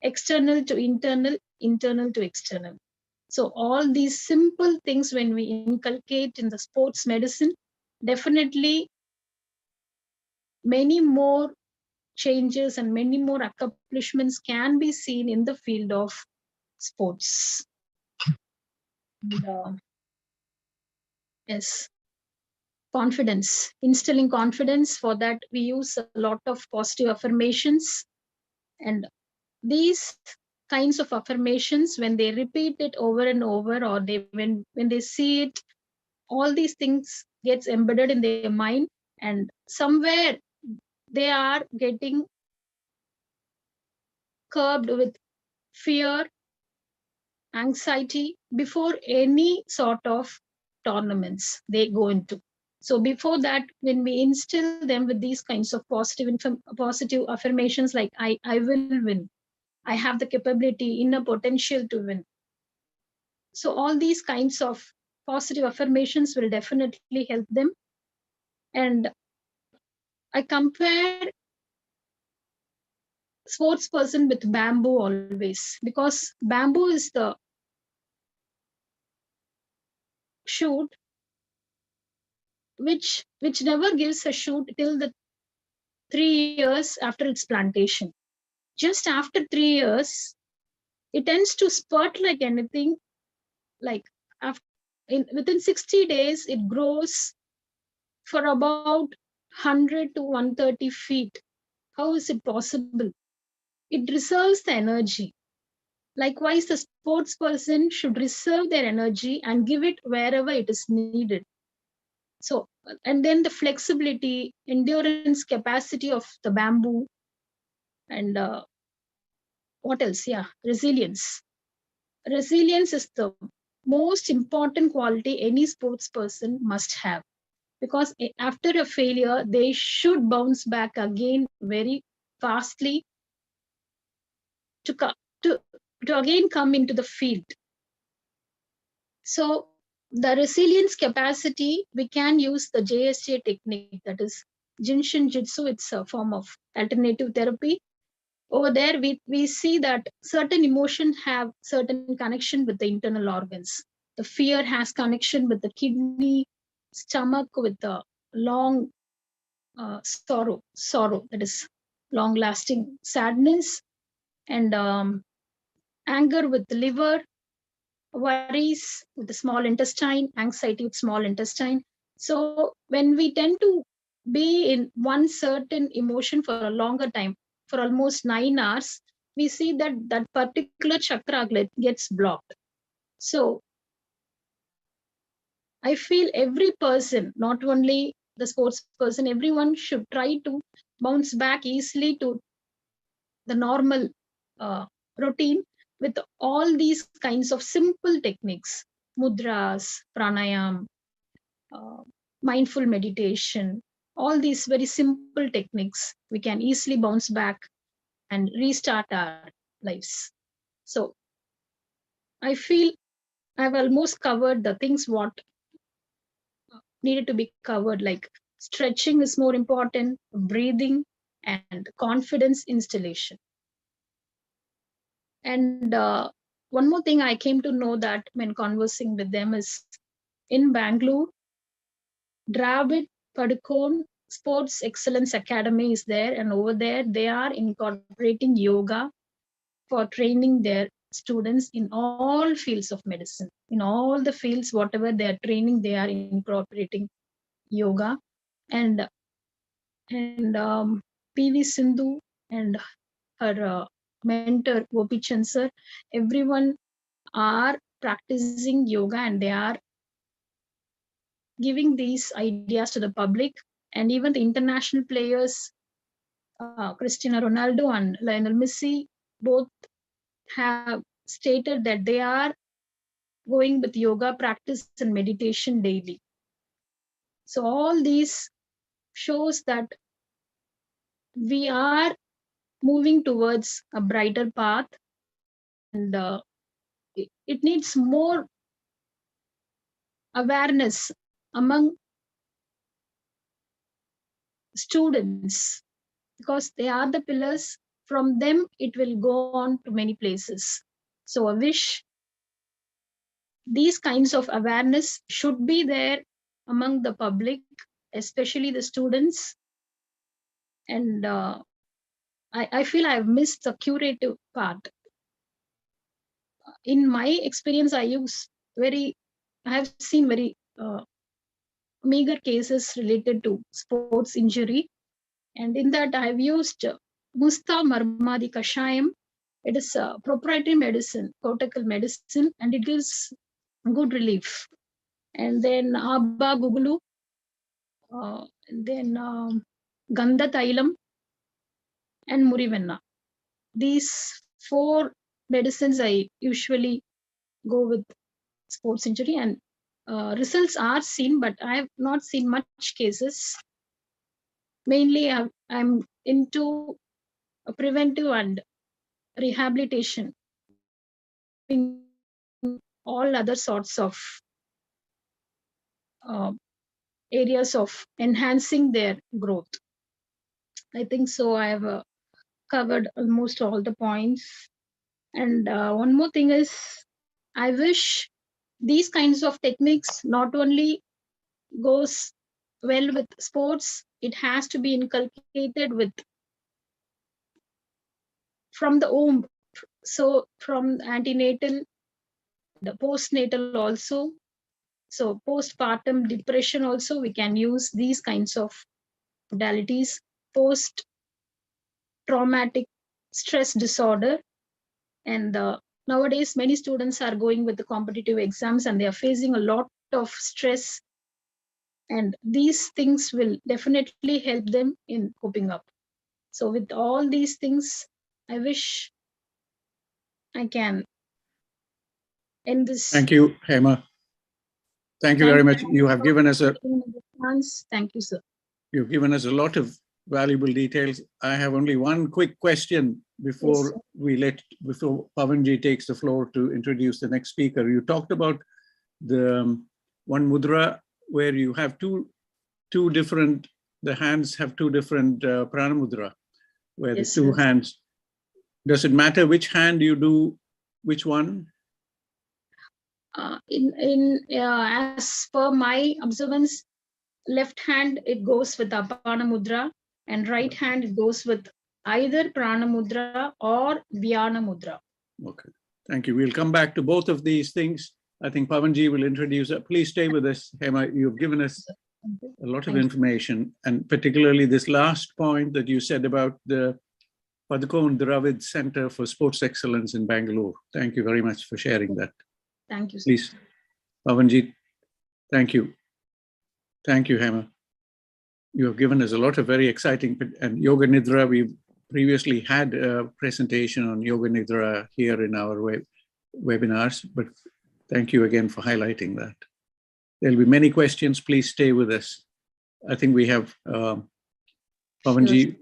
external to internal, internal to external. So all these simple things, when we inculcate in the sports medicine, definitely many more changes and many more accomplishments can be seen in the field of sports. And, yes, confidence, instilling confidence. For that, we use a lot of positive affirmations. And these kinds of affirmations, when they repeat it over and over, or when they see it, all these things gets embedded in their mind, and somewhere they are getting curbed with fear, anxiety before any sort of tournaments they go into. So before that, when we instill them with these kinds of positive affirmations like I will win, I have the capability, inner potential to win. So all these kinds of positive affirmations will definitely help them. And I compare sports person with bamboo always, because bamboo is the shoot which never gives a shoot till the 3 years after its plantation. Just after 3 years, it tends to spurt like anything. Like within 60 days, it grows for about 100 to 130 feet. How is it possible? It reserves the energy. Likewise, the sports person should reserve their energy and give it wherever it is needed. So, and then the flexibility, endurance capacity of the bamboo, and what else? Yeah, resilience. Resilience is the most important quality any sports person must have, because after a failure, they should bounce back again very fastly to again come into the field. So the resilience capacity, we can use the JSJ technique, that is Jinshin Jitsu. It's a form of alternative therapy. Over there, we see that certain emotions have certain connection with the internal organs. The fear has connection with the kidney, stomach with the long sorrow, that is long-lasting sadness, and anger with the liver, worries with the small intestine, anxiety with small intestine. So when we tend to be in one certain emotion for a longer time, for almost 9 hours, we see that that particular chakra gets blocked. So I feel every person, not only the sports person, everyone should try to bounce back easily to the normal routine with all these kinds of simple techniques, mudras, pranayam, mindful meditation, all these very simple techniques. We can easily bounce back and restart our lives. So I feel I've almost covered the things what needed to be covered, like stretching is more important, breathing, and confidence installation. And one more thing I came to know that when conversing with them is in Bangalore, Dravid Padukone Sports Excellence Academy is there, and over there they are incorporating yoga for training their students in all fields of medicine. In all the fields, whatever they are training, they are incorporating yoga. And PV Sindhu and her mentor Gopi Chand sir, everyone are practicing yoga, and they are giving these ideas to the public. And even the international players, Cristiano Ronaldo and Lionel Messi, both have stated that they are going with yoga practice and meditation daily. So all these shows that we are moving towards a brighter path, and it needs more awareness among students, because they are the pillars. From them, it will go on to many places. So I wish these kinds of awareness should be there among the public, especially the students. And I feel I've missed the curative part. In my experience, I have seen very meager cases related to sports injury. And in that, I've used Musta Marmadi Kashayam. It is a proprietary medicine, cortical medicine, and it gives good relief. And then Abba Gugulu, then Gandha Tailam, and Murivenna. These 4 medicines I usually go with sports injury, and results are seen, but I have not seen much cases. Mainly, I'm into preventive and rehabilitation, all other sorts of areas of enhancing their growth. I think so. I have covered almost all the points. And one more thing is, I wish these kinds of techniques not only goes well with sports, it has to be inculcated with from the womb. So from antenatal, the postnatal also. So postpartum depression also, we can use these kinds of modalities. Post-traumatic stress disorder. And nowadays, many students are going with the competitive exams and they are facing a lot of stress. And these things will definitely help them in coping up. So with all these things, I wish I can end this. Thank you, Hema. Thank you very much. You have given us Thank you, sir. You've given us a lot of valuable details. I have only one quick question before before Pavanji takes the floor to introduce the next speaker. You talked about the one mudra where you have two different, the hands have 2 different prana mudra, where the 2 hands. Does it matter which hand you do, which one? As per my observance, left hand it goes with Apana Mudra, and right hand it goes with either Prana Mudra or Vyana Mudra. Okay, thank you. We'll come back to both of these things. I think Pavanji will introduce it. Please stay with us, Hema. You've given us a lot of information, and particularly this last point that you said about the Padukone Dravid Center for Sports Excellence in Bangalore. Thank you very much for sharing that. Thank you, sir. Please, Pavanji, thank you. Thank you, Hema. You have given us a lot of very exciting, and Yoga Nidra, we've previously had a presentation on Yoga Nidra here in our webinars, but thank you again for highlighting that. There'll be many questions. Please stay with us. I think we have Pavanji.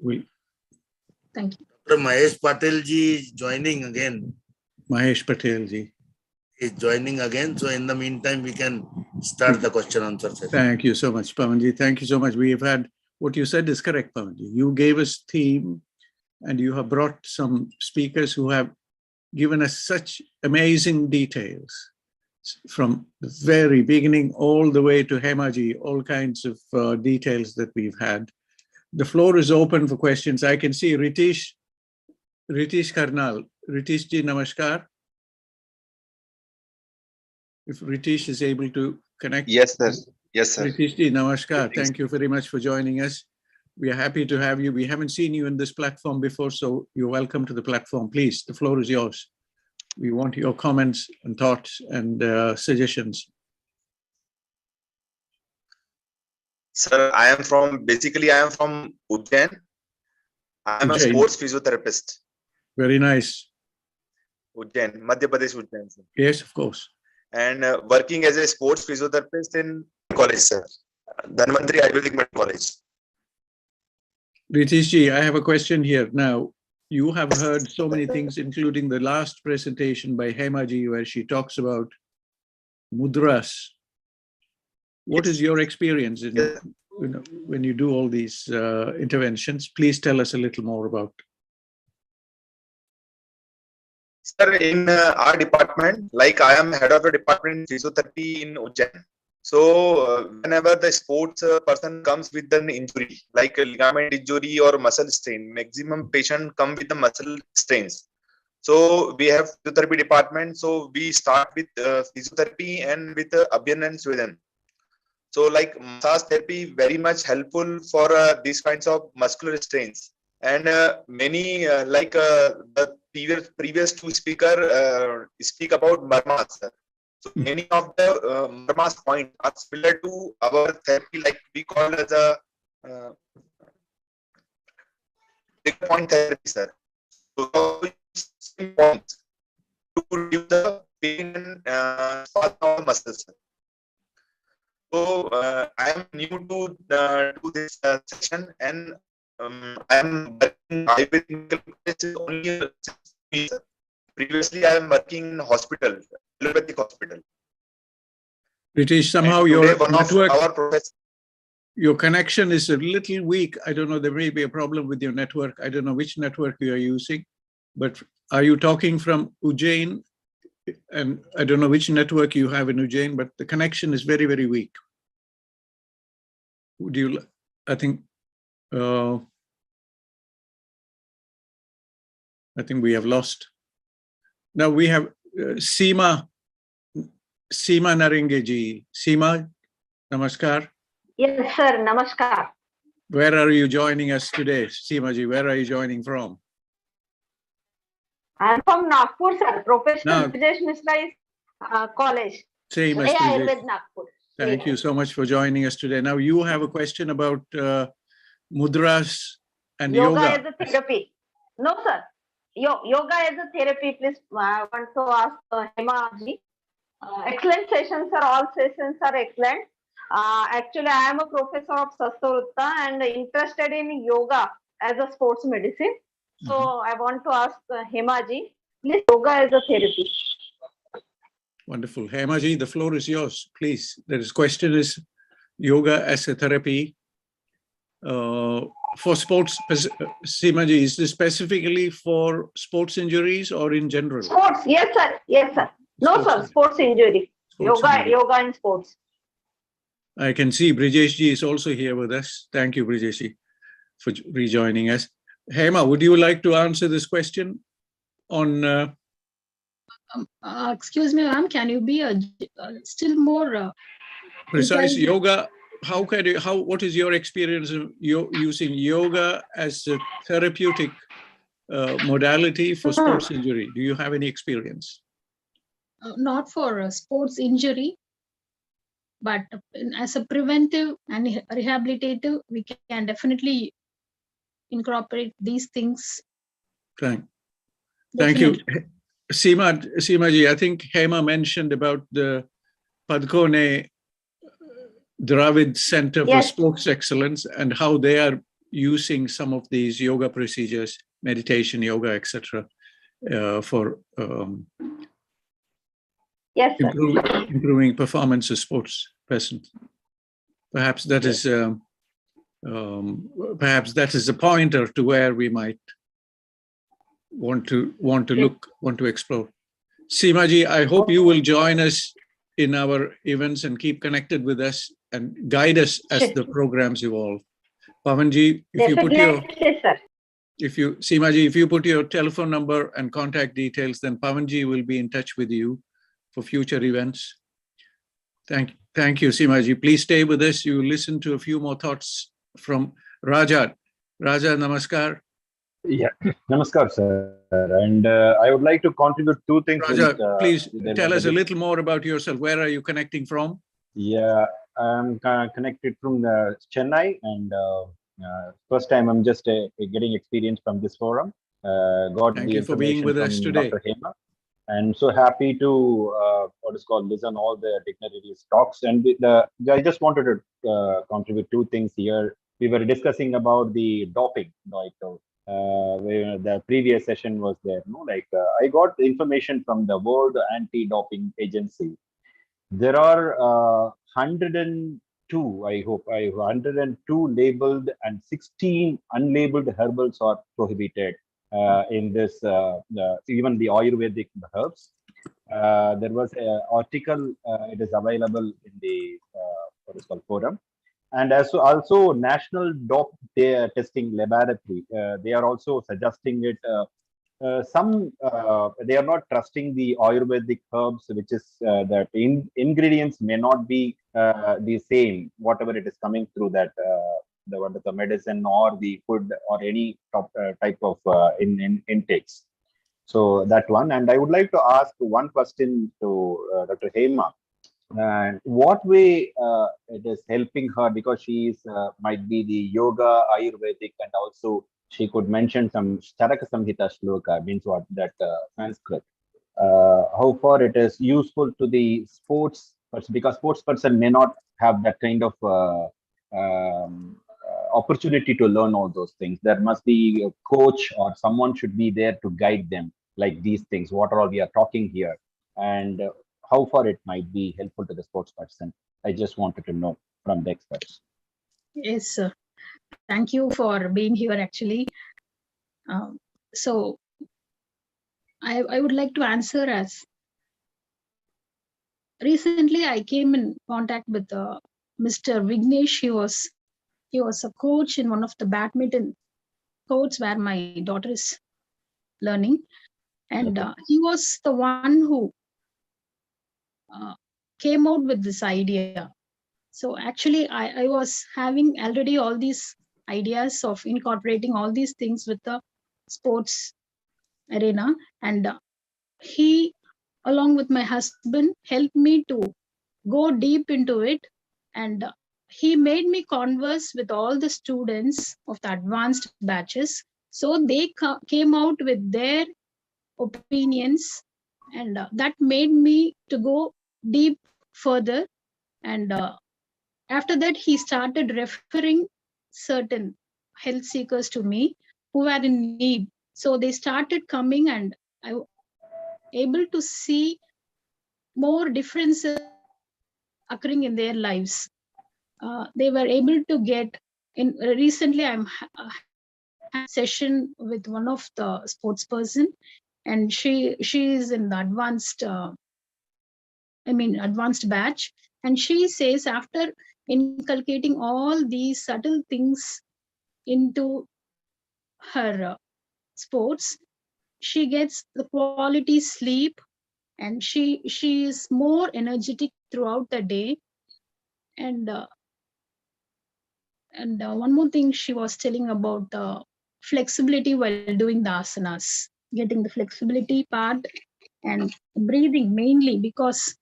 Thank you. Dr. Mahesh Patel ji is joining again. Mahesh Patel ji is joining again. So in the meantime, we can start the question answer session. Thank you so much, Pavanji. Thank you so much. We have had, what you said is correct, Pavanji. You gave us theme and you have brought some speakers who have given us such amazing details from the very beginning all the way to Hema ji, all kinds of details that we've had. The floor is open for questions. I can see Ritish Karnal. Ritish ji, namaskar. If Ritish is able to connect. Yes, sir. Yes, sir. Ritish ji, namaskar. Thank you very much for joining us. We are happy to have you. We haven't seen you in this platform before, so you're welcome to the platform. Please, the floor is yours. We want your comments and thoughts and suggestions. Sir, basically I am from Ujjain. I am a sports physiotherapist. Very nice. Ujjain, Madhya Pradesh, Ujjain, sir. Yes, of course. And working as a sports physiotherapist in college, sir. Dhanvantri Ayurvedic Medical College. Ritish ji, I have a question here. Now, you have heard so many things, including the last presentation by Hema ji, where she talks about mudras. What is your experience in, when you do all these interventions? Please tell us a little more about. Sir, in our department, like I am head of a department in physiotherapy in Ujjain. So whenever the sports person comes with an injury, like a ligament injury or muscle strain, maximum patient come with the muscle strains. So we have physiotherapy department. So we start with physiotherapy and with Abhyan and Sweden. So like massage therapy very much helpful for these kinds of muscular strains. And many the previous two speaker speak about marmas. So many of the marmas points are similar to our therapy, like we call as a trigger point therapy, sir. So points to reduce the pain and spasm of the muscles. So I am new to this session, and I am working Ayurvedic practice only 6 years. Previously, I am working in hospital, allopathic hospital. Brijesh, somehow And your today one of network, our professors. your connection is a little weak. I don't know, there may be a problem with your network. I don't know which network you are using, but are you talking from Ujjain? And I don't know which network you have in Ujjain, but the connection is very, very weak. Would you, I think we have lost. Now we have Seema Narengeji. Seema, namaskar. Yes, sir. Namaskar. Where are you joining us today, Seema ji? Where are you joining from? I'm from Nagpur, sir. Professor Now- Brijesh Mishra is college. Same as Yeah, Brijesh. Ayurveda Nagpur. Thank you so much for joining us today. Now you have a question about mudras and Yoga yoga. as a therapy. No, sir. Yoga as a therapy, please. I want to ask Hema ji. Excellent sessions, sir. All sessions are excellent. Actually, I am a professor of Sastavrutta and interested in yoga as a sports medicine. So I want to ask Hema ji, please, yoga as a therapy. Wonderful. Hema ji, the floor is yours, please. This question is yoga as a therapy for sports. Seema ji, is this specifically for sports injuries or in general? Sports, yes, sir. Yes, sir. No, Sports sir. injury. Sports injury. Sports Yoga, injury. yoga and sports. I can see Brijesh ji is also here with us. Thank you, Brijesh ji, for rejoining us. Hema, would you like to answer this question on? Excuse me, ma'am, can you be still more Precise precise? yoga? How can you? What is your experience of using yoga as a therapeutic modality for sports injury? Do you have any experience? Not for sports injury, but as a preventive and rehabilitative, we can definitely incorporate these things. Thank you. Seema ji, I think Hema mentioned about the Padkone Dravid Center for Yes. Sports Excellence and how they are using some of these yoga procedures, meditation, yoga, etc., for Yes, sir. improving performance of sports person. Perhaps that is a pointer to where we might want to explore. Seema ji, I hope you will join us in our events and keep connected with us and guide us as the programs evolve. Pavan ji, Definitely, sir. Seema ji, if you put your telephone number and contact details, then Pavan ji will be in touch with you for future events. Thank you, Seema ji. Please stay with us. You listen to a few more thoughts from Raja. Raja, namaskar. Yeah, namaskar, sir. And I would like to contribute two things. Raja, please tell us a little more about yourself. Where are you connecting from? Yeah, I'm connected from Chennai, and first time I'm just getting experience from this forum. Got Thank the you for being information with us from today. Dr. Hema, and so happy to listen all the dignitaries' talks. And I just wanted to contribute two things here. We were discussing about the doping, like where the previous session was there. I got the information from the World Anti-Doping Agency. There are 102, 102 labeled and 16 unlabeled herbals are prohibited in this, even the Ayurvedic herbs. There was an article, it is available in the what is called forum. And also National DOP testing laboratory, they are also suggesting it. They are not trusting the Ayurvedic herbs, which is that ingredients may not be the same, whatever it is coming through that the medicine or the food or any type of intakes. So that one, and I would like to ask one question to Dr. Hema. And what way it is helping her, because she is might be the yoga Ayurvedic, and also she could mention some Charaka Samhita shloka, means what that Sanskrit. How far it is useful to the sports person, because sports person may not have that kind of opportunity to learn all those things. There must be a coach or someone should be there to guide them, like these things, what all we are talking here, and how far it might be helpful to the sports person. I just wanted to know from the experts. Yes, sir. Thank you for being here, actually. So I would like to answer as recently I came in contact with Mr. Vignesh. He was a coach in one of the badminton courts where my daughter is learning, and he was the one who came out with this idea. So actually, I was having already all these ideas of incorporating all these things with the sports arena, and he, along with my husband, helped me to go deep into it, and he made me converse with all the students of the advanced batches, so they came out with their opinions, and that made me to go deep further. And after that, he started referring certain health seekers to me who were in need. So they started coming, and I was able to see more differences occurring in their lives. They were able to get in. Recently, I'm had a session with one of the sports person, and she is in the advanced advanced batch, and she says after inculcating all these subtle things into her sports, she gets the quality sleep, and she is more energetic throughout the day. And one more thing she was telling about the flexibility while doing the asanas, getting the flexibility part and breathing mainly, because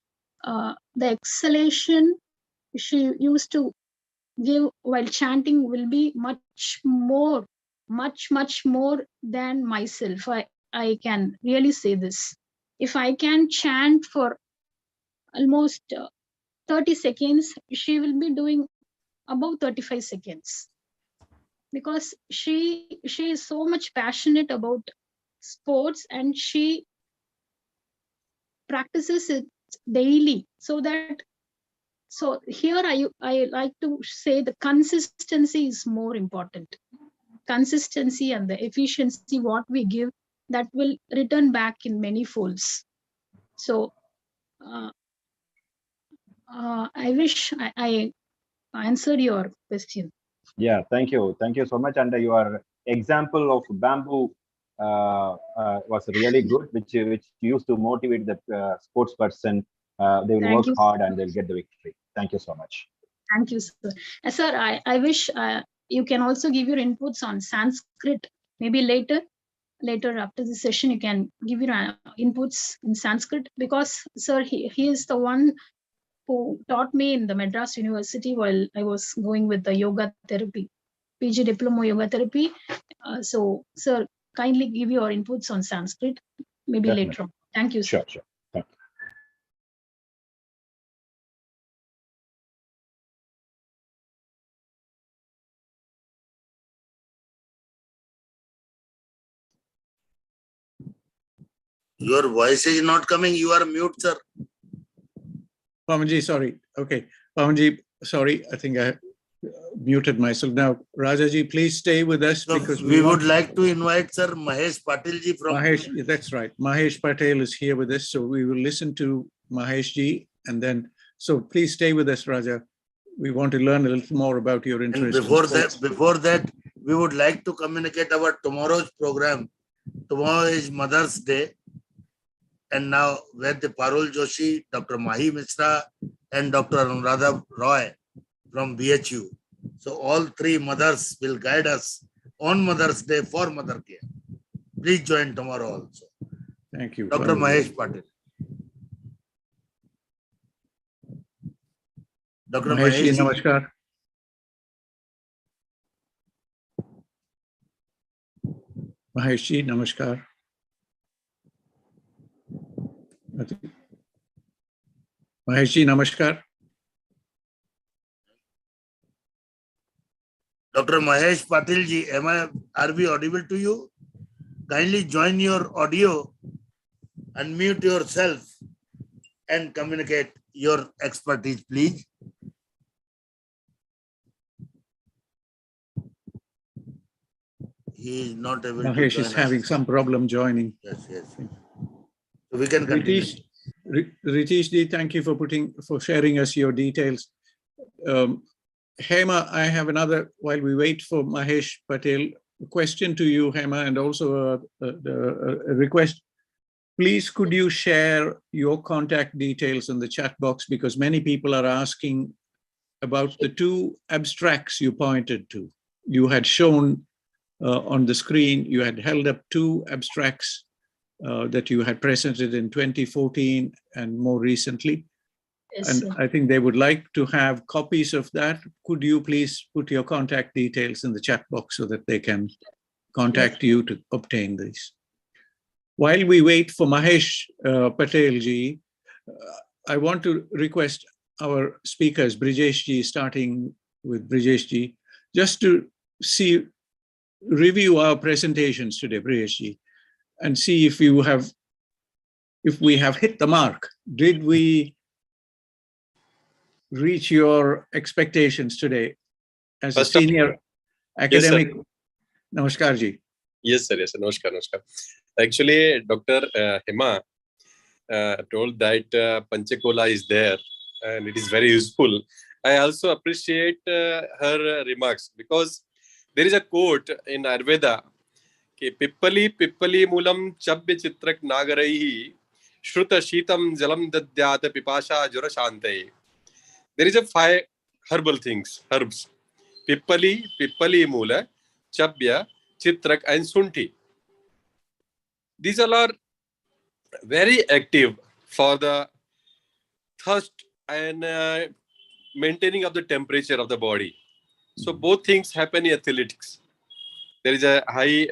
the exhalation she used to give while chanting will be much more than myself. I can really say this. If I can chant for almost 30 seconds, she will be doing about 35 seconds, because she is so much passionate about sports, and she practices it daily. So here I like to say the consistency is more important. Consistency and the efficiency what we give, that will return back in many folds. So I wish I answered your question. Yeah, thank you so much. And your example of bamboo was really good, which used to motivate the sports person. They will work hard and they'll get the victory. Thank you so much. Thank you, sir. Sir, I wish you can also give your inputs on Sanskrit. Maybe later after the session, you can give your inputs in Sanskrit, because sir, he is the one who taught me in the Madras University while I was going with the yoga therapy, PG Diploma Yoga Therapy. So, sir, kindly give your inputs on Sanskrit, maybe Definitely. later on. Thank you, sir. Sure. Thank you. Your voice is not coming. You are mute, sir. Pavanji, sorry. Okay. Pavanji, sorry. I think muted myself. Now, Rajaji, please stay with us So because we would like to invite Sir Mahesh Patil ji from Mahesh, that's right. Mahesh Patel is here with us, so we will listen to Mahesh ji, and then, so please stay with us, Raja. We want to learn a little more about your And interest. before that, we would like to communicate our tomorrow's program. Tomorrow is Mother's Day. And now with the Parul Joshi, Dr. Mahi Mishra, and Dr. Anuradha Roy from BHU. So all three mothers will guide us on Mother's Day for mother care. Please join tomorrow also. Thank you. Dr. Mahesh Patil. Dr. Mahesh ji, Mahesh ji. namaskar. Mahesh ji, namaskar. Mahesh ji, namaskar. Dr. Mahesh Patil ji, are we audible to you? Kindly join your audio, unmute yourself and communicate your expertise, please. He is not able to Mahesh join is having us. some problem joining. Yes. So we can continue. Ritesh ji, thank you for sharing us your details. Hema, I have another, while we wait for Mahesh Patel, a question to you, Hema, and also a request. Please, could you share your contact details in the chat box, because many people are asking about the two abstracts you pointed to. You had shown on the screen, you had held up two abstracts that you had presented in 2014 and more recently. Yes, And sir. I think they would like to have copies of that. Could you please put your contact details in the chat box so that they can contact you to obtain these? While we wait for Mahesh Patel ji, I want to request our speakers, Brijesh ji, starting with Brijesh ji, just to review our presentations today, Brijesh ji, and see if we have hit the mark. Did we reach your expectations today as a senior academic? Yes, Namaskar ji. Yes, sir. Namaskar. Actually, Dr. Hema told that Panchakola is there and it is very useful. I also appreciate her remarks, because there is a quote in Ayurveda, Pippali mulam chabya chitrak nagaraihi shruta shitam jalam dadyata pipasha jura shantai. There is a 5 herbs. Pippali mula, chabya, chitrak, and sunti. These all are very active for the thirst and maintaining of the temperature of the body. So both things happen in athletics. There is a high,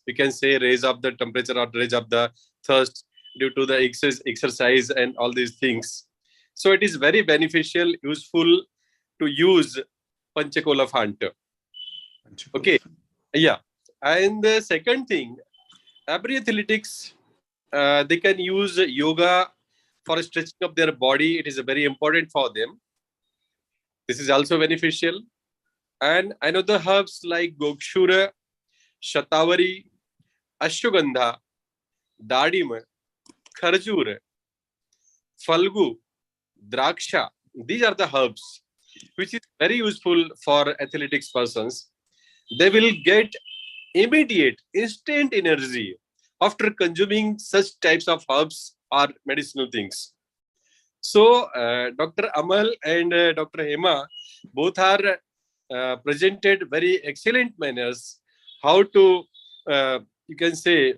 we can say, raise of the temperature or raise of the thirst due to the exercise and all these things. So it is very beneficial, useful to use Panchakola font. Okay, yeah. And the second thing, every athletics, they can use yoga for stretching of their body. It is very important for them. This is also beneficial. And I know the herbs like Gokshura, Shatavari, Ashwagandha, Dadim, Kharjur, Falgu, Draksha. These are the herbs which is very useful for athletics persons. They will get immediate, instant energy after consuming such types of herbs or medicinal things. So, Dr. Amal and Dr. Hema both are presented very excellent manners how to, you can say,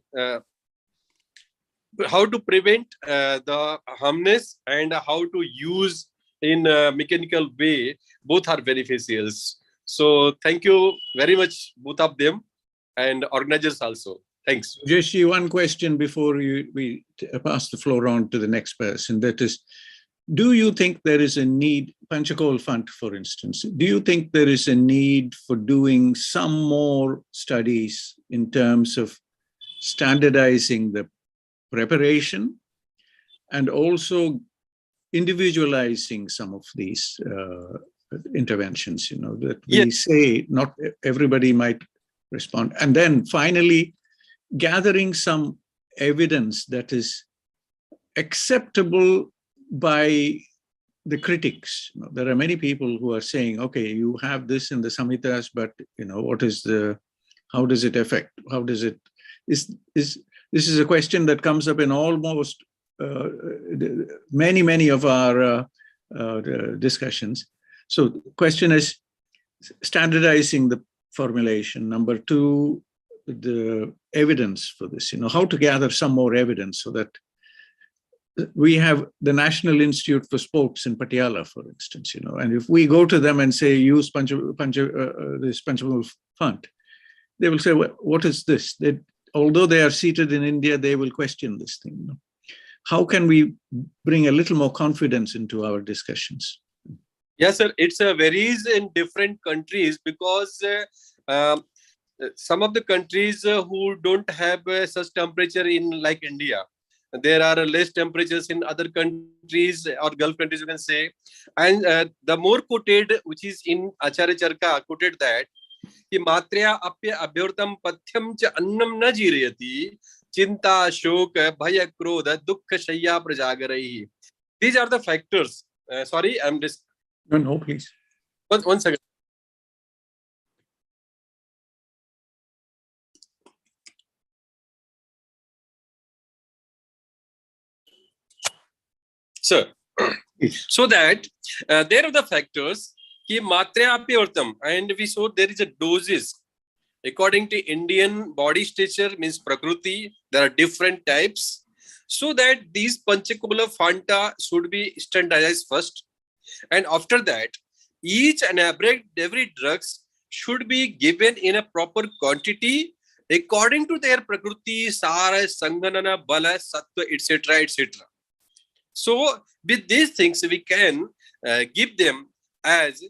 how to prevent the harmness and how to use in a mechanical way. Both are beneficial. So thank you very much, both of them, and organizers also. Thanks. Just one question before we pass the floor on to the next person. That is, do you think there is a need, Panchakola font, for instance, do you think there is a need for doing some more studies in terms of standardizing the preparation and also individualizing some of these interventions, that we say not everybody might respond. And then finally, gathering some evidence that is acceptable by the critics. There are many people who are saying, okay, you have this in the Samhitas, but how does it affect? How does it, this is a question that comes up in almost many of our discussions. So the question is standardizing the formulation. Number two, the evidence for this, how to gather some more evidence so that we have the National Institute for Sports in Patiala, for instance, and if we go to them and say, use this Panchamukha font, they will say, well, what is this? Although they are seated in India, they will question this thing. How can we bring a little more confidence into our discussions? Yes, sir. It's varies in different countries because some of the countries who don't have such temperature in like India, there are less temperatures in other countries or Gulf countries, you can say. And the more quoted, which is in Acharya Charka, quoted that, कि मात्र्या अप्य अभ्युर्तम पथ्यम च अन्नम न जीरयति चिंता शोक भय क्रोध दुख शय्या प्रजागरैः. These are the factors. Sorry, I'm just. No, please. One second. Sir, so that there are the factors ki matra apyortam, and we saw there is a doses according to Indian body structure, means prakruti. There are different types, so that these panchakola fanta should be standardized first, and after that each and every drugs should be given in a proper quantity according to their prakruti, sara, sanghanana, bala, sattva, etc., etc. So with these things, we can give them as,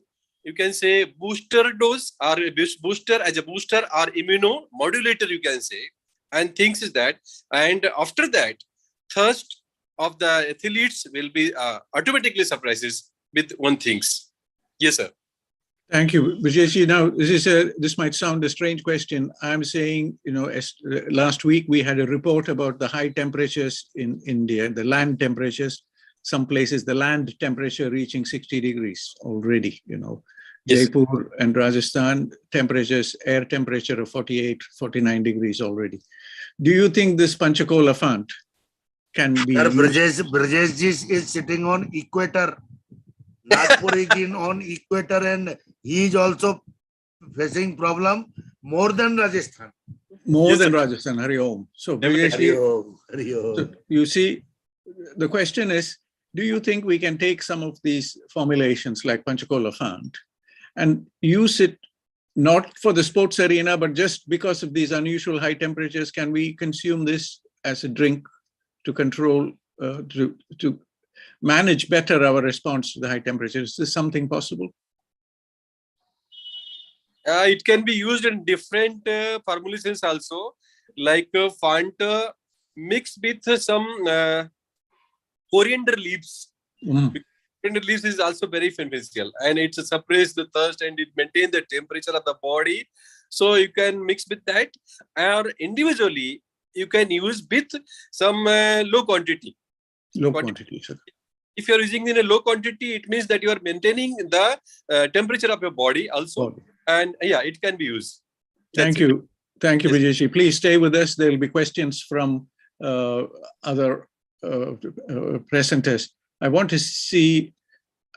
you can say, booster dose or booster as a booster or immunomodulator, you can say, and things is that. And after that, thirst of the athletes will be automatically suppresses with one things. Yes, sir. Thank you, Brijesh. Now, this might sound a strange question. I'm saying, last week we had a report about the high temperatures in India, the land temperatures. Some places, the land temperature reaching 60 degrees already. Yes, Jaipur and Rajasthan temperatures, air temperature of 48, 49 degrees already. Do you think this Panchakola font can be? Brijesh is sitting on equator. Nagpur is on equator, and he is also facing problem more than Rajasthan. More than Rajasthan, Hari Om. So, so you see, the question is, do you think we can take some of these formulations like Panchakola font and use it not for the sports arena, but just because of these unusual high temperatures? Can we consume this as a drink to control, to manage better our response to the high temperatures? Is this something possible? It can be used in different formulations also, like Fanta mixed with some coriander leaves. Coriander leaves is also very beneficial, and it suppresses the thirst and it maintains the temperature of the body. So you can mix with that, or individually you can use with some low quantity. Low quantity, sir. If you are using in a low quantity, it means that you are maintaining the temperature of your body also. And yeah, it can be used. Thank you. Thank you, Brijesh. Please stay with us. There will be questions from other presenters. I want to see,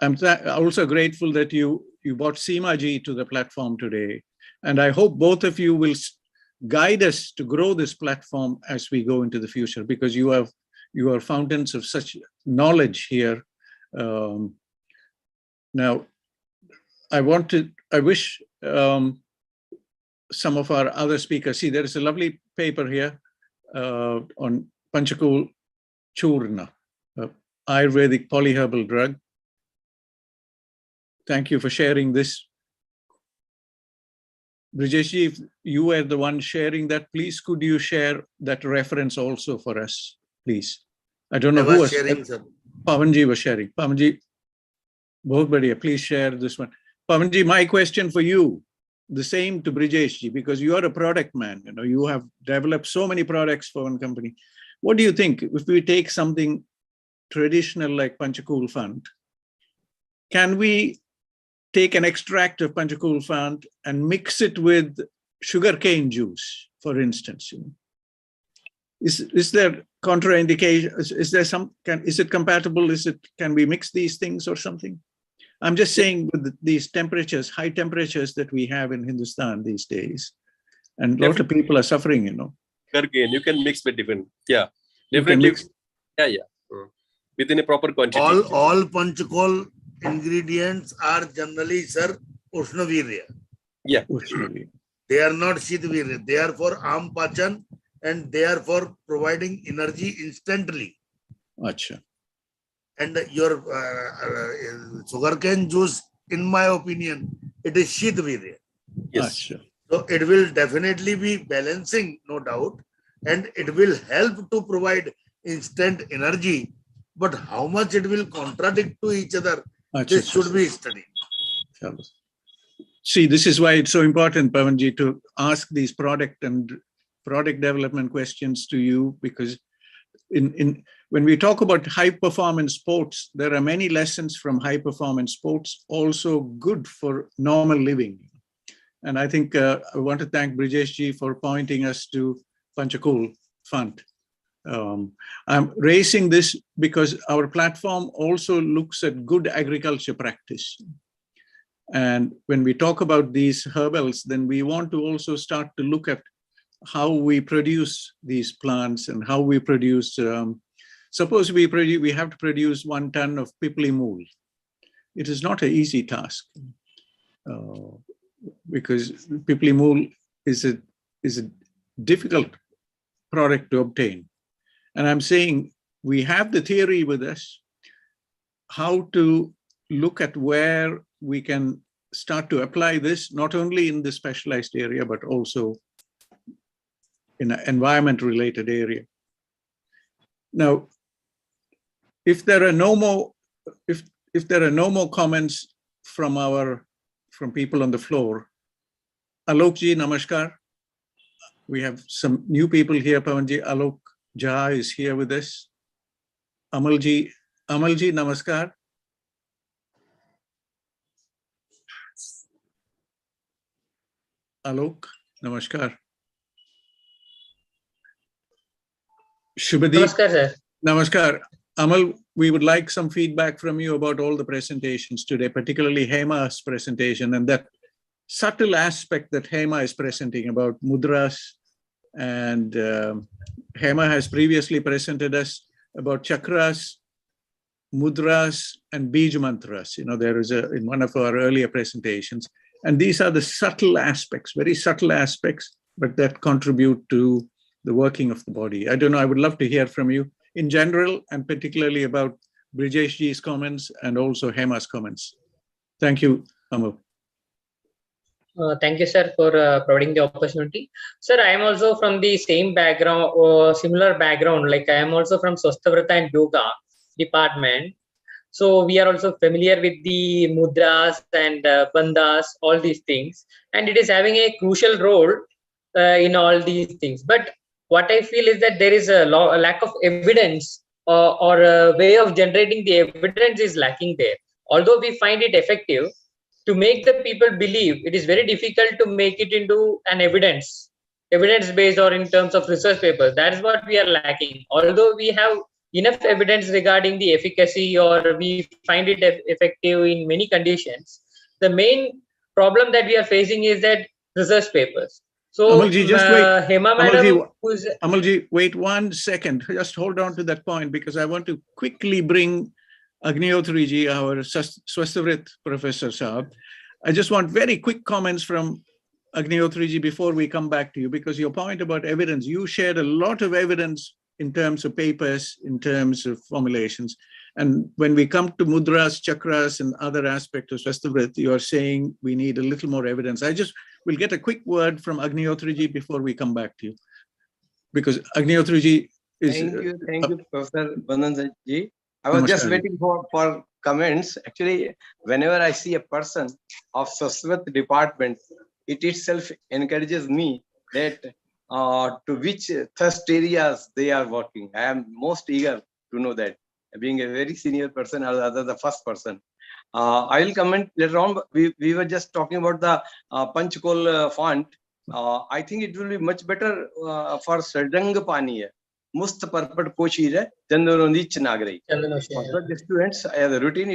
I'm also grateful that you brought Seema ji to the platform today. And I hope both of you will guide us to grow this platform as we go into the future, because you are fountains of such knowledge here. Now, I wish some of our other speakers, see, there is a lovely paper here on Panchakul Churna, Ayurvedic polyherbal drug. Thank you for sharing this. Brijesh, if you were the one sharing that, please could you share that reference also for us, please? I don't know who was sharing, sir. Pavanji was sharing. Pavanji. Bahut badhiya. Please share this one. Pavanji, my question for you, the same to Brijesh ji, because you are a product man. You know, you have developed so many products for one company. What do you think if we take something traditional like Panchakul Fund? Can we take an extract of Panchakul Fund and mix it with sugarcane juice, for instance? You know? Is there contraindication? Is there some? Is it compatible? Can we mix these things or something? I'm just saying with these temperatures, high temperatures that we have in Hindustan these days, and a lot of people are suffering, you know. Sugarcane, you can mix with different, You can definitely. mix. Yeah. Within a proper quantity. All Panchakul ingredients are generally, sir, Ushnavirya. Yeah. Ushnavirya. They are not Shidvirya. They are for Am Pachan and they are for providing energy instantly. Acha. And your sugarcane juice, in my opinion, it is Shidvirya. Yes. Acha. So it will definitely be balancing, no doubt, and it will help to provide instant energy. But how much it will contradict to each other, this should be studied. See, this is why it's so important, Pavanji, to ask these product development questions to you, because when we talk about high performance sports, there are many lessons from high performance sports also good for normal living. And I think I want to thank Brijesh ji for pointing us to Panchakul Fund. I'm raising this because our platform also looks at good agriculture practice. And when we talk about these herbals, then we want to also start to look at how we produce these plants and how we produce. Suppose we have to produce 1 ton of pipli mool. It is not an easy task because pipli mool is a difficult product to obtain. And I'm saying we have the theory with us, how to look at where we can start to apply this, not only in the specialized area, but also in an environment-related area. Now, if there are no more comments from people on the floor, Alok ji, namaskar. We have some new people here, Pavanji. Alok Jha is here with us. Amal ji, namaskar. Alok, namaskar. Shubhadeep. Namaskar, sir. Namaskar. Amal, we would like some feedback from you about all the presentations today, particularly Hema's presentation and that subtle aspect that Hema is presenting about mudras. And Hema has previously presented us about chakras, mudras, and bij mantras. You know, there is in one of our earlier presentations. And these are the subtle aspects, very subtle aspects, but that contribute to the working of the body. I don't know, I would love to hear from you in general, and particularly about Brijesh ji's comments and also Hema's comments. Thank you, Amal. Thank you, sir, for providing the opportunity. Sir, I am also from the same background or similar background. Like I am also from Swastavrata and Yoga department. So we are also familiar with the mudras and bandhas, all these things. And it is having a crucial role in all these things. But what I feel is that there is a lack of evidence or a way of generating the evidence is lacking there. Although we find it effective, to make the people believe, it is very difficult to make it into an evidence-based or in terms of research papers. That is what we are lacking. Although we have enough evidence regarding the efficacy or we find it effective in many conditions, the main problem that we are facing is that research papers. So Amalji, just wait. Hema madam, Amalji, wait 1 second. Just hold on to that point because I want to quickly bring Agnihotri ji, our Swastavrit Professor Saab. I just want very quick comments from Agnihotri ji before we come back to you, because your point about evidence, you shared a lot of evidence in terms of papers, in terms of formulations. And when we come to mudras, chakras, and other aspects of Swastavrit, you are saying we need a little more evidence. I just will get a quick word from Agnihotri ji before we come back to you. Because Agnihotri ji is... Thank you, Professor Bananji. I was just waiting for comments. Actually, whenever I see a person of Sanskrit department, it itself encourages me that to which thirst areas they are working. I am most eager to know that, being a very senior person or rather the first person. I will comment later on. We were just talking about the Panchkol font. I think it will be much better for Sardang Pani. Must Parpat Koshir, Chandran Nagari. For the students, the routine,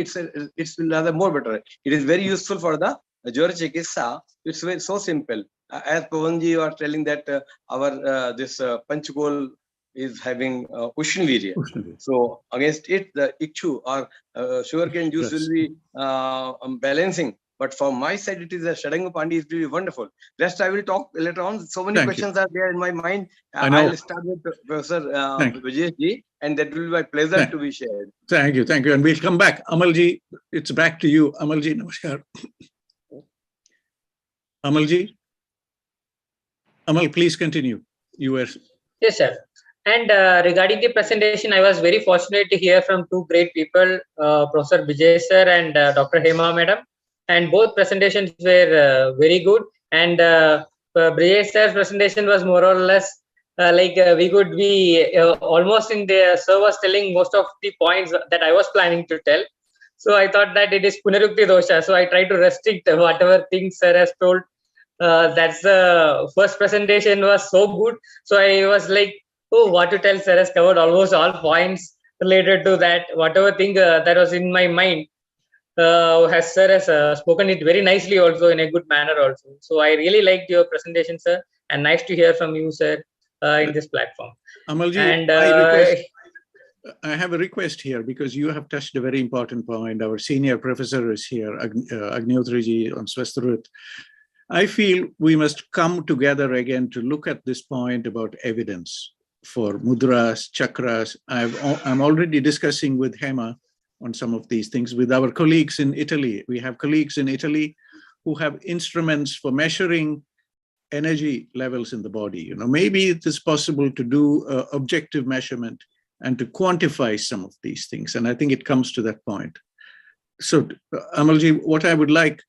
it's rather more better. It is very useful for the Jor Chikitsa. It's very so simple. As Pavanji, you are telling that our this Panchkol is having Ushnvirya. So against it, the Ikshu or sugarcane juice will be balancing. But from my side, it is a Shadangapandi. It will be wonderful. Rest I will talk later on. So many questions are there in my mind. I'll start with Professor Brijesh ji, and that will be my pleasure to be shared. Thank you. Thank you. And we'll come back. Amal ji, it's back to you. Amal ji, namaskar. Amal ji. Amal, please continue. You were... Yes, sir. And regarding the presentation, I was very fortunate to hear from two great people, Professor Brijesh sir and Dr. Hema madam. And both presentations were very good. And Brijesh sir's presentation was more or less we could be almost in the sir was telling most of the points that I was planning to tell. So I thought that it is Punarukti dosha. So I try to restrict whatever things sir has told. That's the first presentation was so good. So I was like, oh, what to tell, sir has covered almost all points related to that. Whatever thing that was in my mind, sir has spoken it very nicely also in a good manner also. So I really liked your presentation, sir, and nice to hear from you, sir, in this platform. Amalji, and I have a request here because you have touched a very important point. Our senior professor is here, Agnihotriji on Swastarut. I feel we must come together again to look at this point about evidence for mudras, chakras. I'm already discussing with Hema on some of these things with our colleagues in Italy. We have colleagues in Italy who have instruments for measuring energy levels in the body. You know, maybe it is possible to do objective measurement and to quantify some of these things. And I think it comes to that point. So Amalji, what I would like,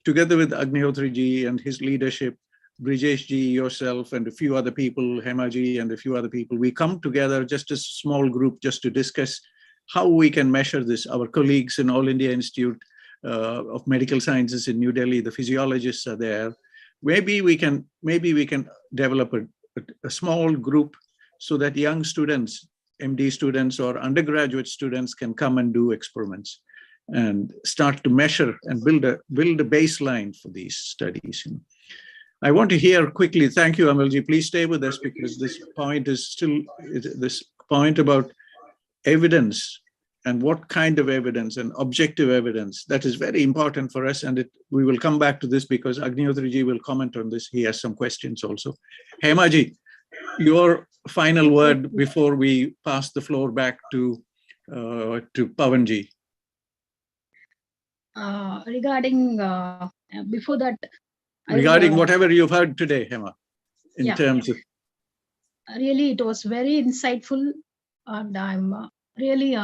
together with Agnihotriji and his leadership, Brijesh ji, yourself, and a few other people, Hema ji and a few other people, we come together just as a small group just to discuss how we can measure this. Our colleagues in All India Institute of Medical Sciences in New Delhi, the physiologists are there. Maybe we can develop a small group so that young students, MD students or undergraduate students can come and do experiments and start to measure and build a baseline for these studies. I want to hear quickly, thank you, Amalji, please stay with us because this point is still, this point about evidence and what kind of evidence and objective evidence, that is very important for us. And we will come back to this because Agnihotriji will comment on this. He has some questions also. Hema ji, your final word before we pass the floor back to Pavanji. Regarding, before that, regarding whatever you've heard today, Hema, in terms of... Really, it was very insightful, and I'm really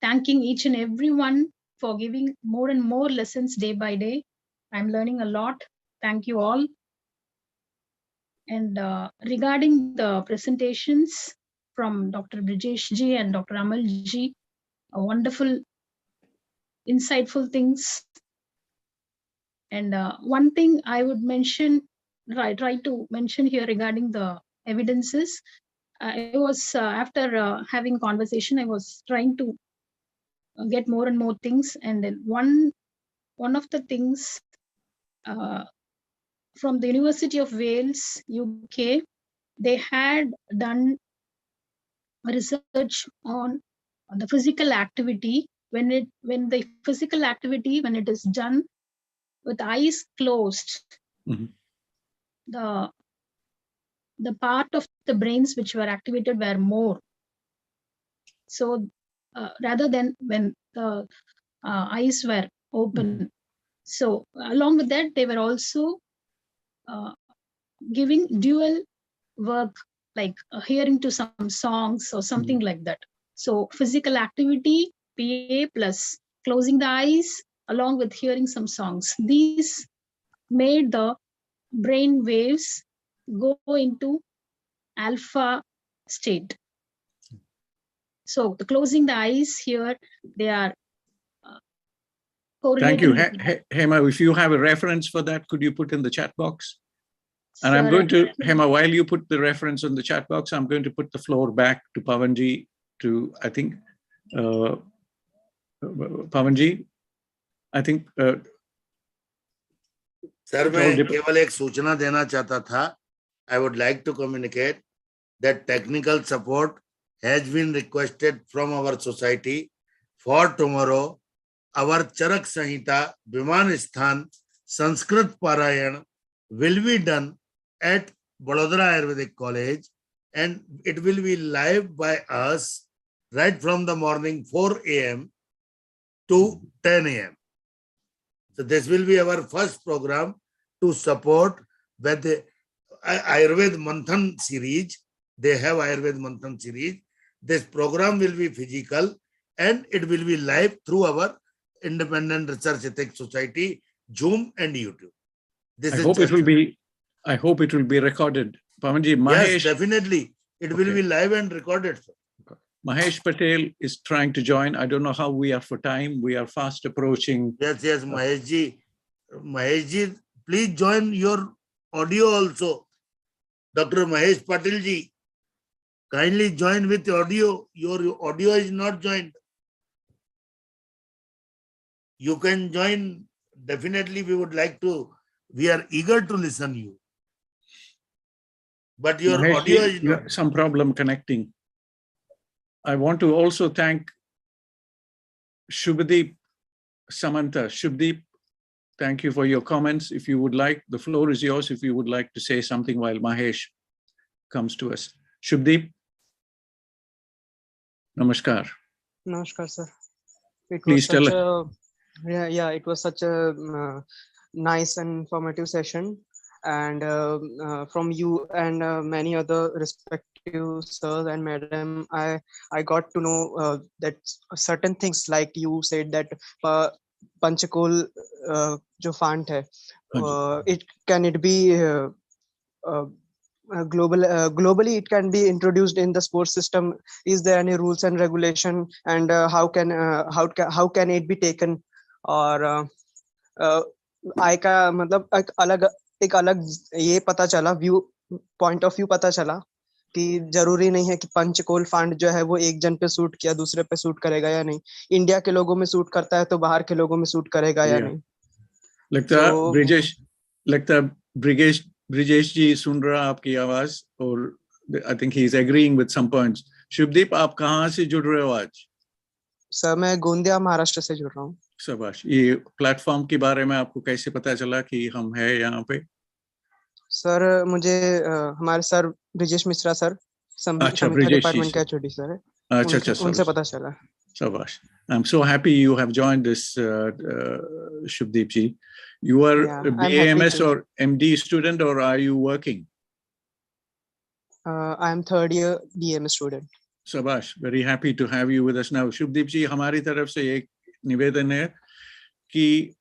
thanking each and everyone for giving more and more lessons day by day. I'm learning a lot. Thank you all. And regarding the presentations from Dr. Brijesh ji and Dr. Amal ji, wonderful, insightful things. And one thing I would mention, try to mention here regarding the evidences. I was, after having conversation, I was trying to get more and more things. And then one of the things from the University of Wales, UK, they had done research on the physical activity. When the physical activity, when it is done with eyes closed, the part of the brains which were activated were more. So rather than when the eyes were open. So along with that, they were also giving dual work, like hearing to some songs or something like that. So physical activity, PA plus closing the eyes along with hearing some songs. These made the brain waves go into alpha state. So the closing the eyes here, they are Thank you. correlating. Hema, if you have a reference for that, could you put in the chat box? And I'm Sir, going to, Hema, while you put the reference on the chat box, I'm going to put the floor back to Pavanji to, I think, Pavanji, I think. Sir, मैं केवल एक सूचना देना चाहता था. I would like to communicate that technical support has been requested from our society for tomorrow. Our Charak Sanhita Viman Sthan Sanskrit Parayan will be done at Vadodara Ayurvedic College, and it will be live by us right from the morning 4 a.m. to 10 a.m. So this will be our first program to support with the Ayurveda Manthan series. They have Ayurveda Manthan series. This program will be physical and it will be live through our Independent Research Ethics Society, Zoom and YouTube. This I hope it will be recorded. Pavanji, Mahesh. Yes, definitely. It will be live and recorded. Mahesh Patel is trying to join. I don't know how we are for time. We are fast approaching. Yes, Mahesh ji. Mahesh ji, please join your audio also. Dr. Mahesh Patel ji, kindly join with audio. Your audio is not joined. You can join. Definitely, we would like to. We are eager to listen you. But your Mahesh audio ji, is not. some problem connecting. I want to also thank Shubhadeep Samantha. Shubhadeep, thank you for your comments. If you would like, the floor is yours if you would like to say something while Mahesh comes to us. Shubhadeep. Namaskar. Namaskar, sir. Please tell us. It was such a nice and informative session, and from you and many other respective sirs and madam, I got to know that certain things, like you said that Panchakul jo font hai, it be globally it can be introduced in the sports system. Is there any rules and regulation, and how can it be taken? और आई का मतलब एक अलग ये पता चला, view point of view पता चला कि जरूरी नहीं है कि पंचकोल फंड जो है वो एक जन पे सूट किया दूसरे पे सूट करेगा या नहीं. इंडिया के लोगों में सूट करता है तो बाहर के लोगों में सूट करेगा या नहीं. लगता ब्रिजेश जी सुन रहा आपकी आवाज, और I think he is agreeing with some points. Shubhdeep, आप कहाँ से जुड़ रहे हो आज? सर, मैं गोंदिया महाराष्ट्र से जुड़ रहा हूँ. शाबाश. ये प्लेटफॉर्म के बारे में आपको कैसे पता चला कि हम है यहाँ पे? सर, मुझे हमारे सर ब्रिजेश मिश्रा सर समीक्षा डिपार्टमेंट के एचओडी सर है, उनसे पता चला. शाबाश. I'm so happy you have joined this, Shubdeep ji. You are a BAMS or MD student, or are you working? I am third year BAMS student. Shabash. Very happy to have you with us now. Shubdeep ji, हमारी तरफ से एक निवेदन है कि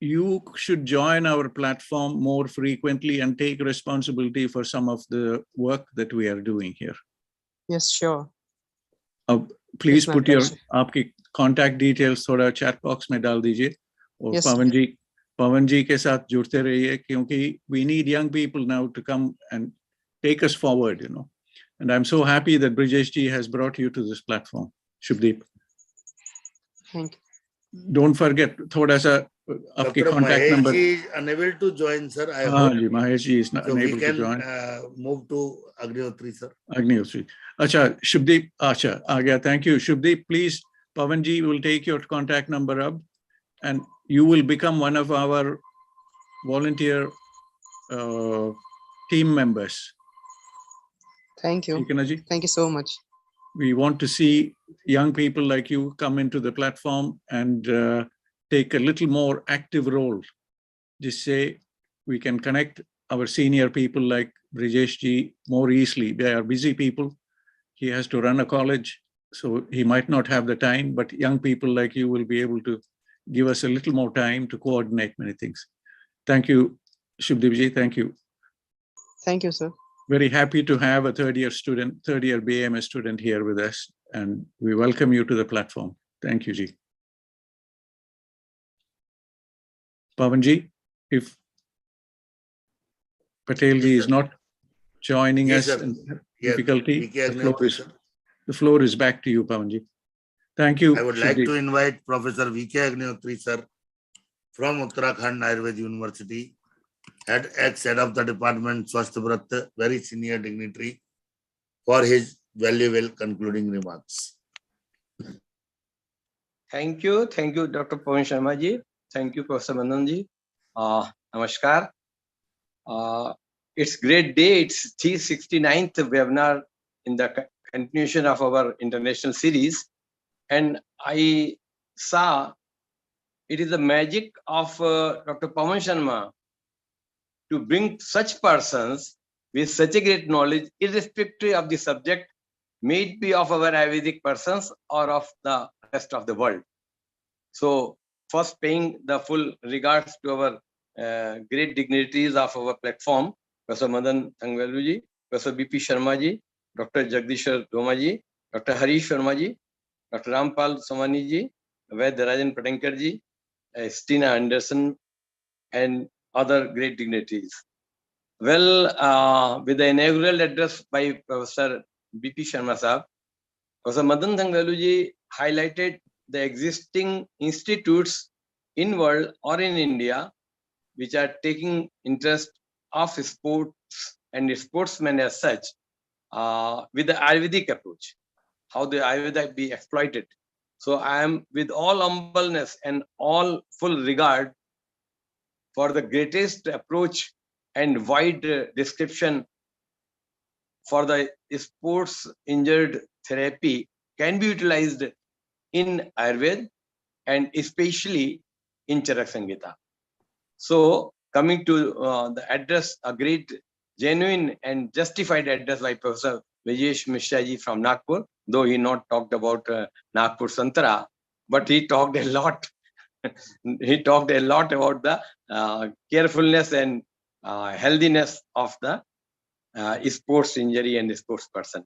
you should join our platform more frequently and take responsibility for some of the work that we are doing here. Yes, sure. Please put your आपकी contact details थोड़ा chat box में डाल दीजिए, और पवन जी के साथ जुड़ते रहिए, क्योंकि we need young people now to come and take us forward, you know. And I'm so happy that Brijesh ji has brought you to this platform, Shubdeep. Thank you. Don't forget, थोड़ा सा आपकी contact number. Mahesh ji is unable to join, sir. I हाँ hope. Ji, Mahesh ji is not unable to join. Move to Agnihotri, sir. Agnihotri. अच्छा, Shubdeep, अच्छा, आ गया. Thank you, Shubdeep. Please, Pavan ji will take your contact number up, and you will become one of our volunteer team members. Thank you. Thank you so much. We want to see young people like you come into the platform and take a little more active role. Just say we can connect our senior people like Brijesh ji more easily. They are busy people. He has to run a college. So he might not have the time, but young people like you will be able to give us a little more time to coordinate many things. Thank you, Shubhdipji. Thank you. Thank you, sir. Very happy to have a third year BAMS student here with us, and we welcome you to the platform. Thank you, Ji. Pavanji, if Patelji is not joining us in difficulty, the floor is back to you, Pavanji. Thank you. I would like to invite Professor V.K. Agnihotri, sir, from Uttarakhand Ayurveda University, ex-head of the department, Swasthya, very senior dignitary, for his valuable concluding remarks. Thank you, Dr. Pawan Sharma ji. Thank you, Professor Manan ji. Namaskar. It's great day. It's 369th webinar in the continuation of our international series. And I saw it is the magic of Dr. Pawan Sharma to bring such persons with such a great knowledge, irrespective of the subject, may it be of our Ayurvedic persons or of the rest of the world. So, first paying the full regards to our great dignitaries of our platform, Professor Madan Thangvelu ji, Professor B.P. Sharma ji, Dr. Jagdishwar Doma ji, Dr. Harish Sharma ji, Dr. Rampal Somani ji, Vaidarajan Patankar ji, Stina Anderson, and other great dignitaries. Well, with the inaugural address by Professor B.P. Sharma Sahab, Professor Madan Thangvelu ji highlighted the existing institutes in world or in India which are taking interest of sports and sportsmen as such with the Ayurvedic approach, how the Ayurveda be exploited. So I am with all humbleness and all full regard for the greatest approach and wide description for the sports injured therapy can be utilized in Ayurveda and especially in Charak Samhita. So coming to the address, a great, genuine and justified address by Professor Brijesh Mishra ji from Nagpur, though he not talked about Nagpur Santara, but he talked a lot. He talked a lot about the carefulness and healthiness of the sports injury and sports person.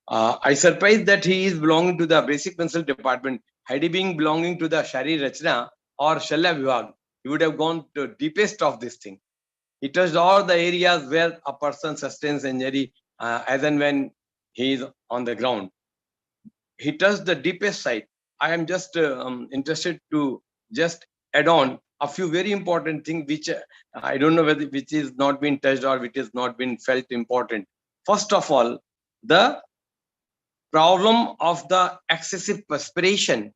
I surprised that he is belonging to the basic consult department. Had he been belonging to the Shari Rachna or Shalya Vivag, he would have gone to deepest of this thing. He touched all the areas where a person sustains injury as and when he is on the ground. He touched the deepest side. I am just interested to just add on a few very important things which I don't know whether which is not been touched or which is not been felt important. First of all, the problem of the excessive perspiration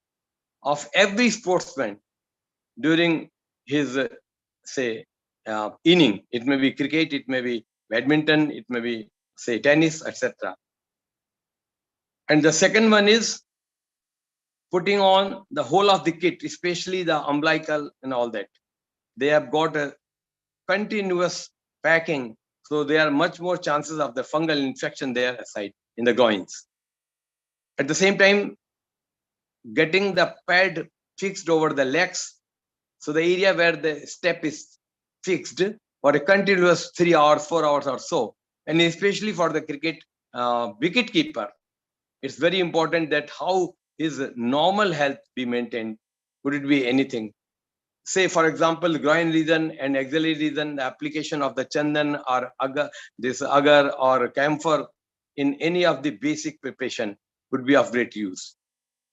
of every sportsman during his say inning. It may be cricket, it may be badminton, it may be say tennis, etc. And the second one is putting on the whole of the kit, especially the umbilical and all that. They have got a continuous packing, so there are much more chances of the fungal infection there aside in the groins. At the same time, getting the pad fixed over the legs, so the area where the step is fixed for a continuous 3 hours, 4 hours or so, and especially for the cricket wicket keeper, it's very important that how his normal health be maintained. Could it be anything? Say, for example, groin region and axillary region, the application of the Chandran or agar or camphor in any of the basic preparation would be of great use.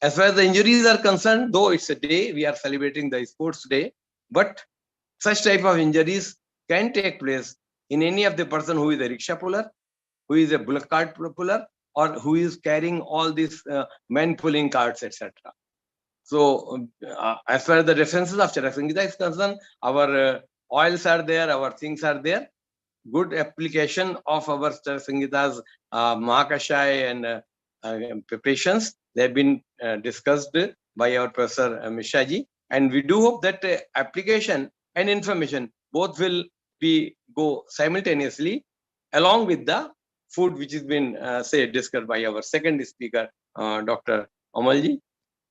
As far as the injuries are concerned, though it's a day, we are celebrating the sports day, but such type of injuries can take place in any of the person who is a rickshaw puller, who is a bullock cart puller, or who is carrying all these men pulling carts, etc. So, as far as the references of Charak Samhita is concerned, our oils are there, our things are there. Good application of our Charak Samhita's Mahakashai and preparations. They have been discussed by our Professor Mishra ji, and we do hope that application and information both will be go simultaneously along with the food which has been say discussed by our second speaker, Dr. Amalji.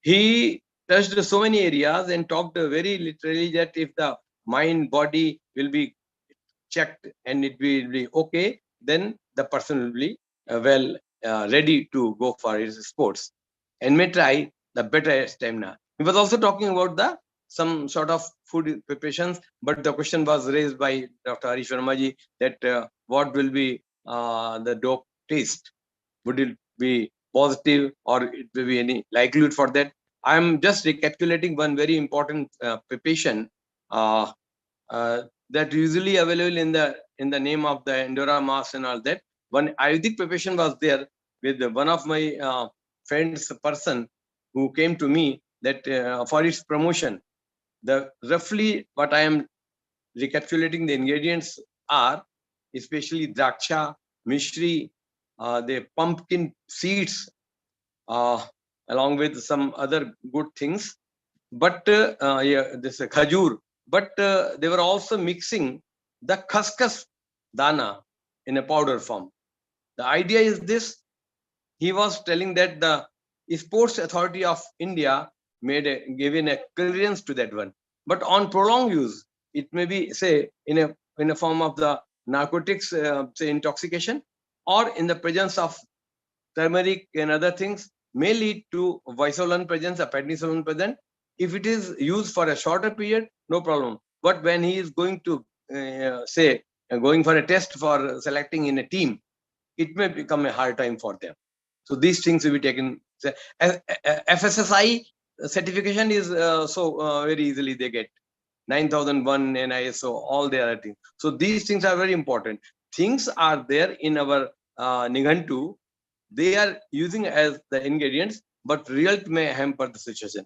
He touched so many areas and talked very literally that if the mind, body will be checked and it will be okay, then the person will be ready to go for his sports and may try the better stamina. He was also talking about some sort of food preparations, but the question was raised by Dr. Harish Vermaji that what will be the dope taste? Would it be positive or it will be any likelihood for that? I'm just recapitulating one very important preparation that usually available in the name of the Endora mass and all that. One Ayurvedic preparation was there with one of my friends, person who came to me that for its promotion, the roughly what I am recapitulating the ingredients are especially draksha, mishri, the pumpkin seeds, along with some other good things. But this khajur. But they were also mixing the khaskhas dana in a powder form. The idea is this: he was telling that the Sports Authority of India given a clearance to that one. But on prolonged use, it may be, say, in a form of the narcotics, say intoxication, or in the presence of turmeric and other things, may lead to visolin presence or prednisolone present. If it is used for a shorter period, no problem. But when he is going to going for a test for selecting in a team, it may become a hard time for them. So these things will be taken. FSSI certification is very easily they get 9001 and ISO, all the other things. So these things are very important. Things are there in our Nighantu. They are using as the ingredients, but result may hamper the situation.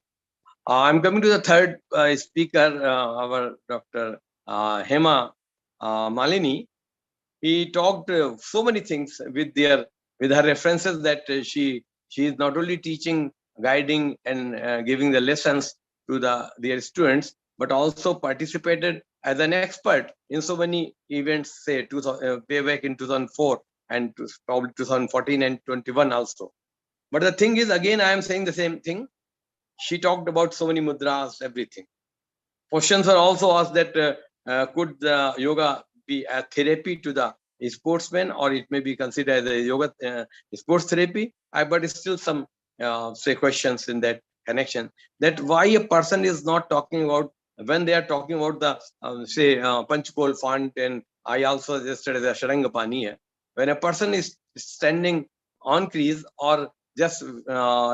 I'm coming to the third speaker, our Dr. Hema Malini. He talked so many things with her references that she is not only teaching, guiding, and giving the lessons to their students, but also participated as an expert in so many events, say way back in 2004 and probably 2014 and 21 also. But the thing is, again, I am saying the same thing. She talked about so many mudras, everything. Questions are also asked that could the yoga be a therapy to the sportsman, or it may be considered as a yoga sports therapy? But it's still some say questions in that connection. That why a person is not talking about when they are talking about the say Panchkol font, and I also suggested the Sharangapani. When a person is standing on crease or just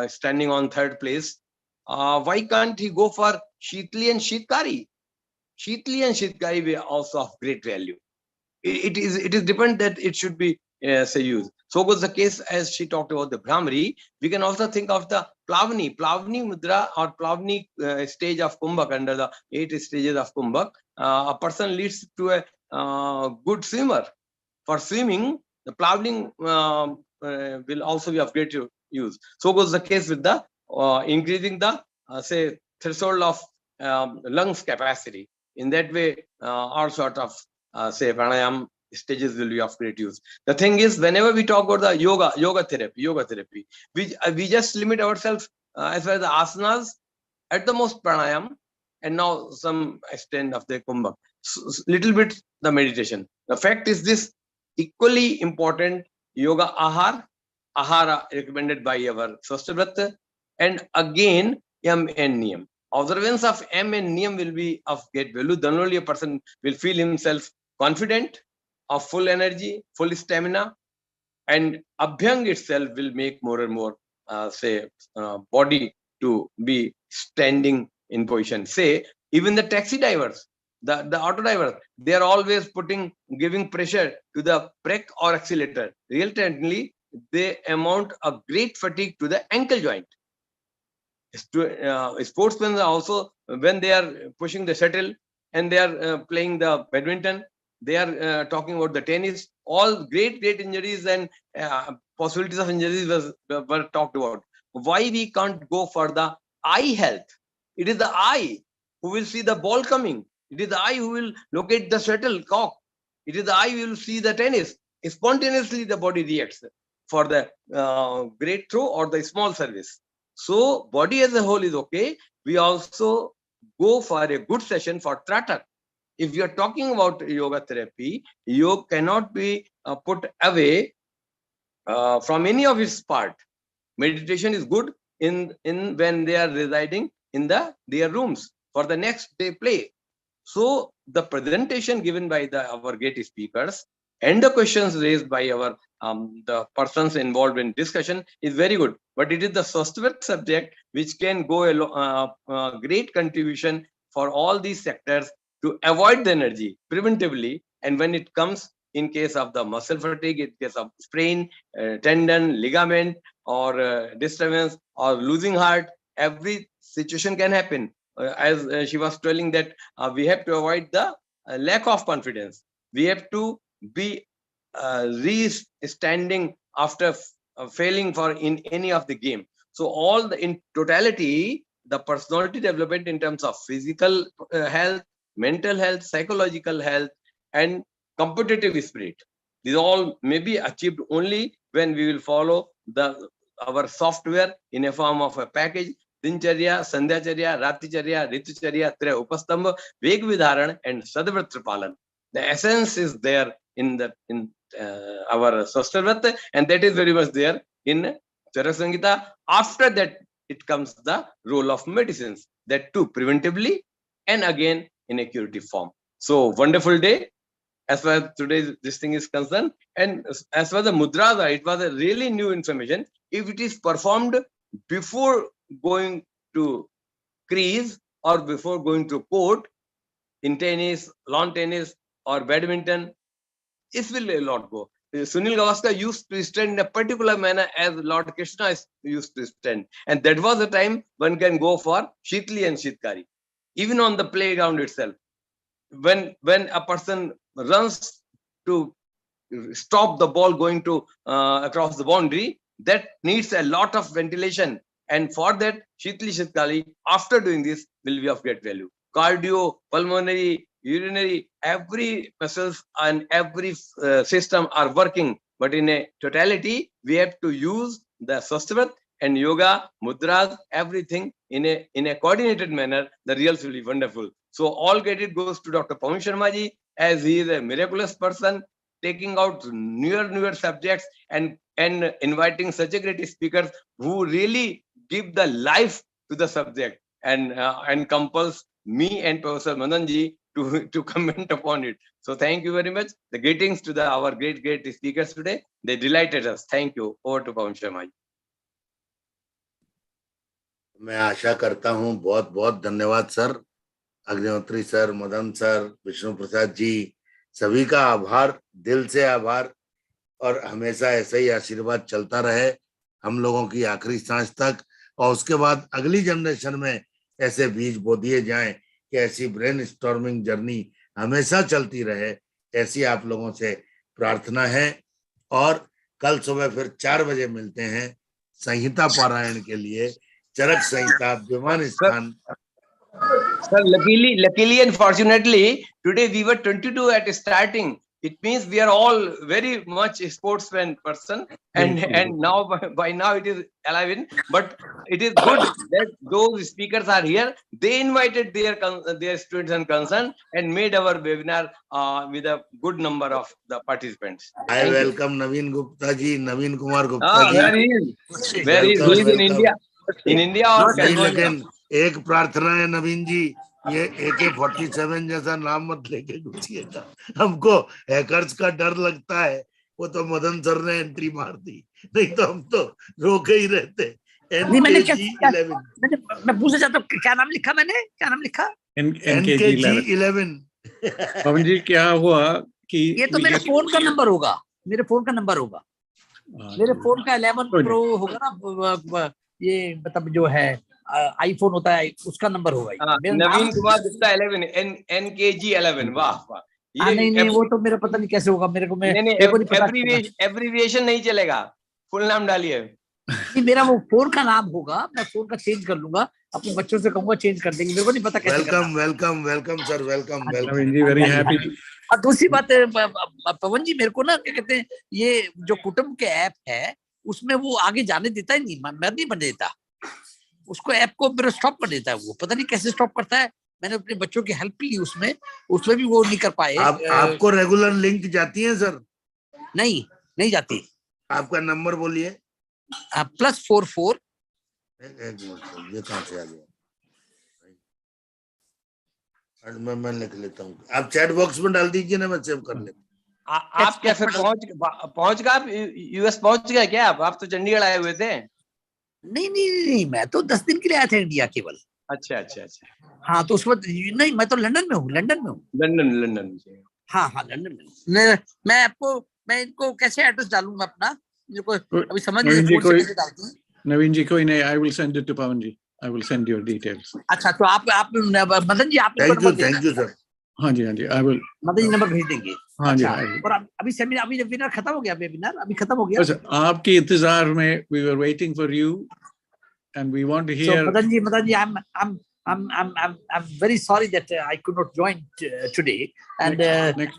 standing on third place, why can't he go for Shitli and Shitkari? Shitli and Shitkari were also of great value. It is dependent that it should be say used. So was the case as she talked about the Brahmari. We can also think of the Plavani Mudra or Plavani stage of Kumbhak. Under the 8 stages of Kumbhak, a person leads to a good swimmer. For swimming, the Plavani will also be of great use. So was the case with the increasing the say threshold of lungs capacity. In that way, all sort of say pranayam stages will be of great use. The thing is, whenever we talk about the yoga therapy, we just limit ourselves as far as the asanas, at the most pranayam, and now some extent of the kumbhak, little bit the meditation. The fact is this: equally important yoga ahara recommended by our Swasthya, and again yam and niyam. Observance of M and niyam will be of great value. Then only a person will feel himself confident, of full energy, full stamina, and abhyang itself will make more and more body to be standing in position. Say even the taxi drivers, the auto drivers, they are always giving pressure to the brake or accelerator. Resultantly, they amount a great fatigue to the ankle joint. Sportsmen also, when they are pushing the shuttle and they are playing the badminton, they are talking about the tennis. All great injuries and possibilities of injuries were talked about. Why we can't go for the eye health? It is the eye who will see the ball coming. It is the eye who will locate the shuttlecock. It is the eye who will see the tennis. Spontaneously, the body reacts. for the great throw or the small service. So body as a whole is okay. We also go for a good session for Tratak. If you are talking about yoga therapy, yoga cannot be put away from any of its part. Meditation is good in when they are residing in their rooms for the next day play. So the presentation given by our great speakers and the questions raised by our the persons involved in discussion is very good. But it is the Swasthvat subject which can go a great contribution for all these sectors to avoid the energy preventively. And when it comes in case of the muscle fatigue, in case of sprain, tendon, ligament, or disturbance, or losing heart, every situation can happen. As she was telling that we have to avoid the lack of confidence. We have to be re-standing after failing for in any of the game. So all in totality, the personality development in terms of physical health, mental health, psychological health, and competitive spirit. These all may be achieved only when we will follow our software in a form of a package. Dincharya, Sandhyacharya, Raticharya, Ritucharya, Tre Upastambha, Veg Vidharan, and Sadvratra Palan. The essence is there in our Swasthvat, and that is very much there in Charasangita. After that, it comes the role of medicines, that too preventively and again in a curative form. So wonderful day as far as today's this thing is concerned. And as far as the mudras are, it was a really new information. If it is performed before going to crease or before going to court in tennis, lawn tennis, or badminton, it will not go. Sunil Gavaskar used to stand in a particular manner as Lord Krishna used to stand. And that was the time one can go for Shitli and Shitkari. Even on the playground itself. When a person runs to stop the ball going to across the boundary, that needs a lot of ventilation. And for that, Shitli Shitkari, after doing this, will be of great value. Cardio, pulmonary, urinary, every muscles and every system are working. But in a totality, we have to use the Swasthvat and yoga, mudras, everything in a coordinated manner. The results will be wonderful. So all credit goes to Dr. Pawan Sharma ji, as he is a miraculous person, taking out newer subjects and inviting such a great speakers who really give the life to the subject and compels me and Professor Madan ji to comment upon it. So thank you very much. The greetings to our great speakers today. They delighted us. Thank you. Over to Pawan Sharma ji. मैं आशा करता हूं, बहुत बहुत धन्यवाद sir, Agnihotri sir, Madan sir, Vishnu Prasad ji, सभी का आभार, दिल से आभार। और हमेशा ऐसा ही आशीर्वाद चलता रहे हम लोगों की आखिरी सांस तक, और उसके बाद अगली जनरेशन में ऐसे बीज बो दिए जाएं कि ऐसी ब्रेन स्टॉर्मिंग जर्नी हमेशा चलती रहे, ऐसी आप लोगों से प्रार्थना है। और कल सुबह फिर 4 बजे मिलते हैं संहिता पारायण के लिए, चरक संहिता, विमान स्थान। Sir, luckily and fortunately, today we were 22 at starting. It means we are all very much sportsman person, and now by now it is 11. But it is good that those speakers are here. They invited their students and concerned and made our webinar with a good number of the participants. I welcome Naveen Gupta ji, Naveen Kumar Gupta ji. Where is he? In India. In India or लेकिन एक प्रार्थना है नवीन जी, ये AK-47 जैसा नाम मत लेके घुसिएगा, हमको हैकर्स का डर लगता है। वो तो मदन सर ने एंट्री मार दी, नहीं तो हम तो रोके ही रहते। NKG11 मैं पूछना चाहता हूँ, क्या नाम लिखा मैंने? क्या नाम लिखा? NKG11। पवन जी क्या हुआ कि ये तो मेरे फोन का नंबर होगा, मेरे फोन का नंबर होगा, मेरे फोन का 11 प्रो होगा ना, ये मतलब जो है आईफोन होता है उसका नंबर होगा। नवीन कुमार गुप्ता 11 NKG11। वाह वाह। नहीं वो तो मेरा पता नहीं कैसे होगा, मेरे को एब्रीविएशन नहीं चलेगा, फुल नाम डालिए। मेरा वो फोन का नाम होगा, मैं फोन का चेंज कर लूंगा, अपने बच्चों से कहूंगा चेंज कर देंगे, मेरे को नहीं पता कैसे। Welcome welcome welcome sir, welcome welcome. Very happy और दूसरी बात पवन जी, मेरे को ना क्या कहते हैं, ये जो कुटुंब के ऐप है उसमें वो आगे जाने देता ही नहीं, मैं नहीं बन देता उसको, ऐप को मेरा स्टॉप कर देता है वो, पता नहीं कैसे स्टॉप करता है। मैंने अपने बच्चों की हेल्प ली उसमें भी वो नहीं कर पाए। आपको रेगुलर लिंक जाती है सर? नहीं जाती। आपका नंबर बोलिए। +44। एक मिनट, ये कहाँ से आ गया? मैं लिख लेता हूँ, आप चैट बॉक्स में डाल दीजिए ना, मैं सेव कर लेता हूँ। आप क्या फिर पहुंच गए? आप यूएस पहुंच गए क्या? आप तो चंडीगढ़ आए हुए थे। नहीं, मैं तो 10 दिन के लिए आया था इंडिया केवल। अच्छा। हाँ, तो उसमें नहीं, मैं तो लंदन में हूँ। लंदन। हाँ, लंदन में। मैं इनको कैसे एड्रेस डालूंगा अपना, अभी समझ नहीं। नवीन जी कोई नहीं, I will send it to Pawan ji. I will send your details. अच्छा, तो आप मदन जी, आप थैंक यू सर। हाँ जी, I will. मदन जी नंबर भेज देंगे। हाँ जी। और अभी सेमिनार, अभी वेबिनार खत्म हो गया, अभी खत्म हो गया। बस आपके इंतजार में we were waiting for you and we want to hear. So Madan ji, I'm very sorry that I could not join today, and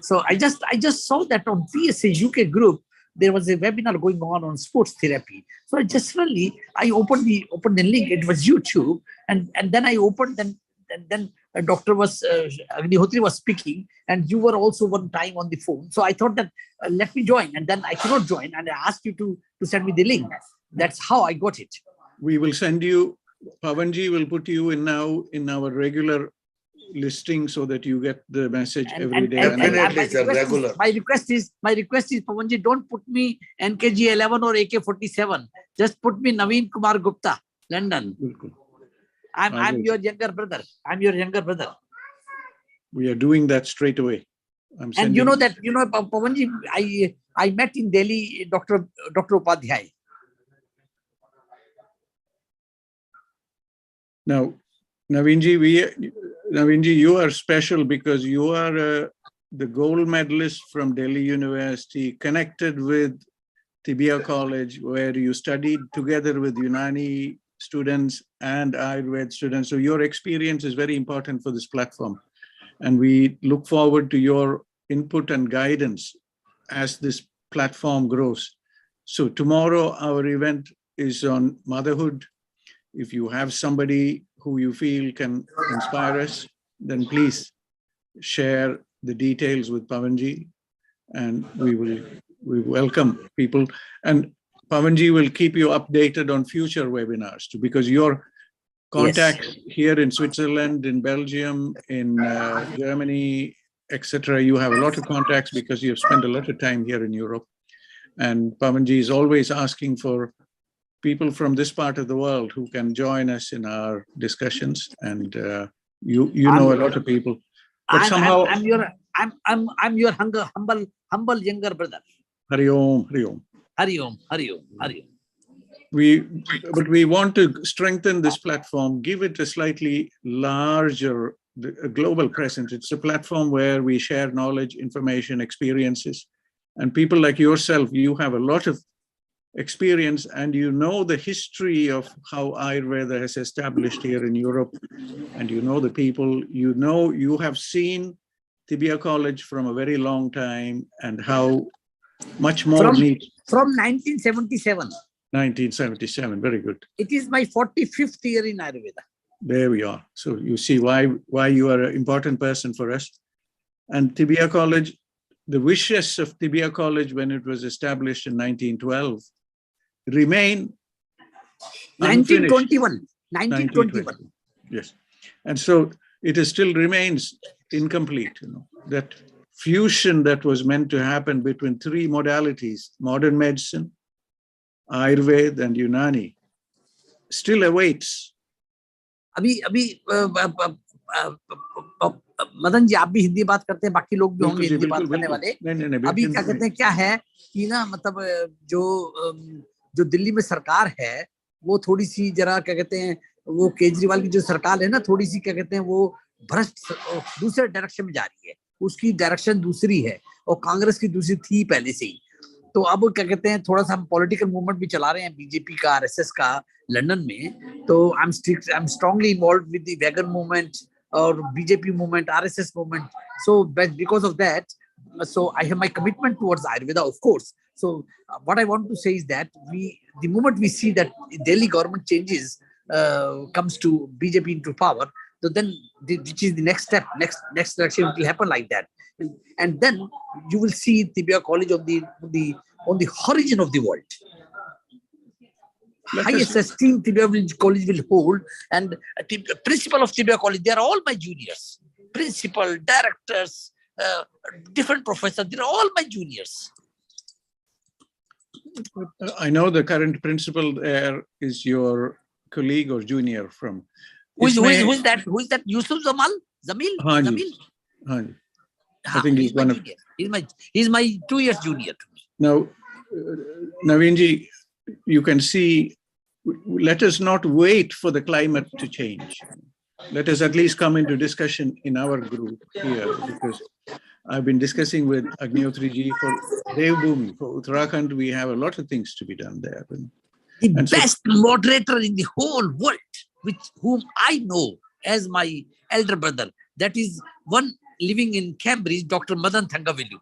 so I just saw that on PSA UK group there was a webinar going on sports therapy. So I opened the link. It was YouTube, and then I opened, then Dr. Agnihotri was speaking, and you were also one time on the phone. So I thought that let me join, and then I cannot join, and I asked you to send me the link. That's how I got it. We will send you. Pawanji will put you in now in our regular listing so that you get the message every day. My request is Pawanji, don't put me NKG 11 or AK-47. Just put me Naveen Kumar Gupta, London. I'm your younger brother. We are doing that straight away. And you know Pawanji, I met in Delhi Dr. Upadhyay. Now, Naveenji, you are special because you are the gold medalist from Delhi University, connected with Tibia College, where you studied together with Unani students and Ayurveda students. So your experience is very important for this platform. And we look forward to your input and guidance as this platform grows. So tomorrow, our event is on motherhood. If you have somebody who you feel can inspire us, then please share the details with Pawanji, and we welcome people. And Pawanji will keep you updated on future webinars too, because your contacts here in Switzerland, in Belgium, in Germany, etc. You have a lot of contacts because you have spent a lot of time here in Europe. And Pawanji is always asking for people from this part of the world who can join us in our discussions, and you know a lot of people. But somehow I'm your humble younger brother. Hari Om, Hari Om. Hari Om, Hari Om, Hari Om. But we want to strengthen this platform, give it a slightly larger global presence. It's a platform where we share knowledge, information, experiences, and people like yourself, you have a lot of experience, and you know the history of how Ayurveda has established here in Europe, and you know the people, you have seen Tibia College from a very long time, and how much more needs. From 1977. 1977, very good. It is my 45th year in Ayurveda. There we are. So you see why you are an important person for us. And Tibia College, the wishes of Tibia College when it was established in 1912 remain 1921. Yes. And so it still remains incomplete. That fusion that was meant to happen between three modalities, modern medicine, Ayurveda and Unani, still awaits. अभी मदन जी, आप भी हिंदी बात करते हैं, बाकी लोग भी होंगे हिंदी बात करने वाले। अभी क्या कहते हैं, क्या है कि ना, मतलब जो दिल्ली में सरकार है वो थोड़ी सी जरा क्या कहते हैं, वो केजरीवाल की जो सरकार है ना, थोड़ी सी क्या कहते हैं, वो भ्रष्ट दूसरे डायरेक्शन में जा रही है। उसकी डायरेक्शन दूसरी है और कांग्रेस की दूसरी थी पहले से ही। तो अब क्या कहते हैं, थोड़ा सा हम पॉलिटिकल मूवमेंट भी चला रहे हैं, बीजेपी का, आरएसएस का लंदन में। तो I am strongly involve with the vegan movement और BJP movement, RSS movement. So because of that So I have my commitment towards Ayurveda, of course. So what I want to say is that the moment we see that Delhi government changes, comes to BJP into power, so then which is the next step, next election will happen like that, and then you will see Tibia College on the horizon of the world. Highest esteem Tibia College will hold, and principal of Tibia College, they are all my juniors, principal, directors, different professors, they are all my juniors. I know the current principal there is your colleague or junior from. Who is that? Who is that? Yusuf Zamal? Zamil? Zamil? I think he's one of. He's my 2 years junior. Now, Naveenji, you can see. Let us not wait for the climate to change. Let us at least come into discussion in our group here, because I've been discussing with Agnihotriji for Devbhoomi, for Uttarakhand. We have a lot of things to be done there. The best moderator in the whole world, whom I know as my elder brother, that is one living in Cambridge, Dr. Madan Thangavelu.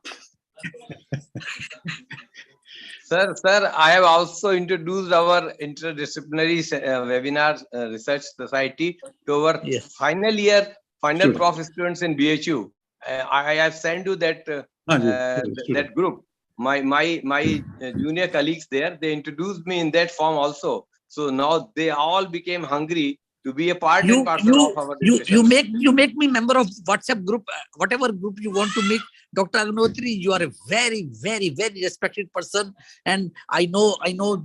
Sir, I have also introduced our interdisciplinary webinar research society to our final prof students in BHU. I have sent you that that group. My junior colleagues there, they introduced me in that form also. So now they all became hungry to be a part and parcel of our discussion. You make me member of WhatsApp group, whatever group you want to make. Dr. Agnihotriji, you are a very, very, very respected person, and I know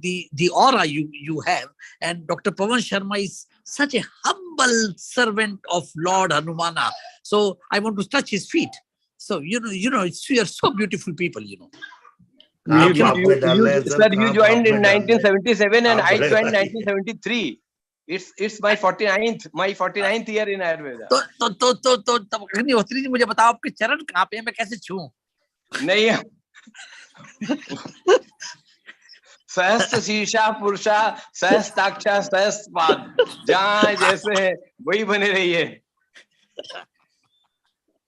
the aura you have. And Dr. Pawan Sharma is such a humble servant of Lord Hanumana. So I want to touch his feet. So you are so beautiful people, Sir, you joined in 1977 and I joined in 1973. It's my 49th year in Ayurveda. तो अग्निहोत्री जी मुझे बताओ आपके चरण कहाँ पे हैं, मैं कैसे छूऊं? नहीं, सहस्त्र शीर्षा पुरुषा सहस्ताक्षा सहस्त्रपाद, जहाँ जैसे है वही बने रहिए.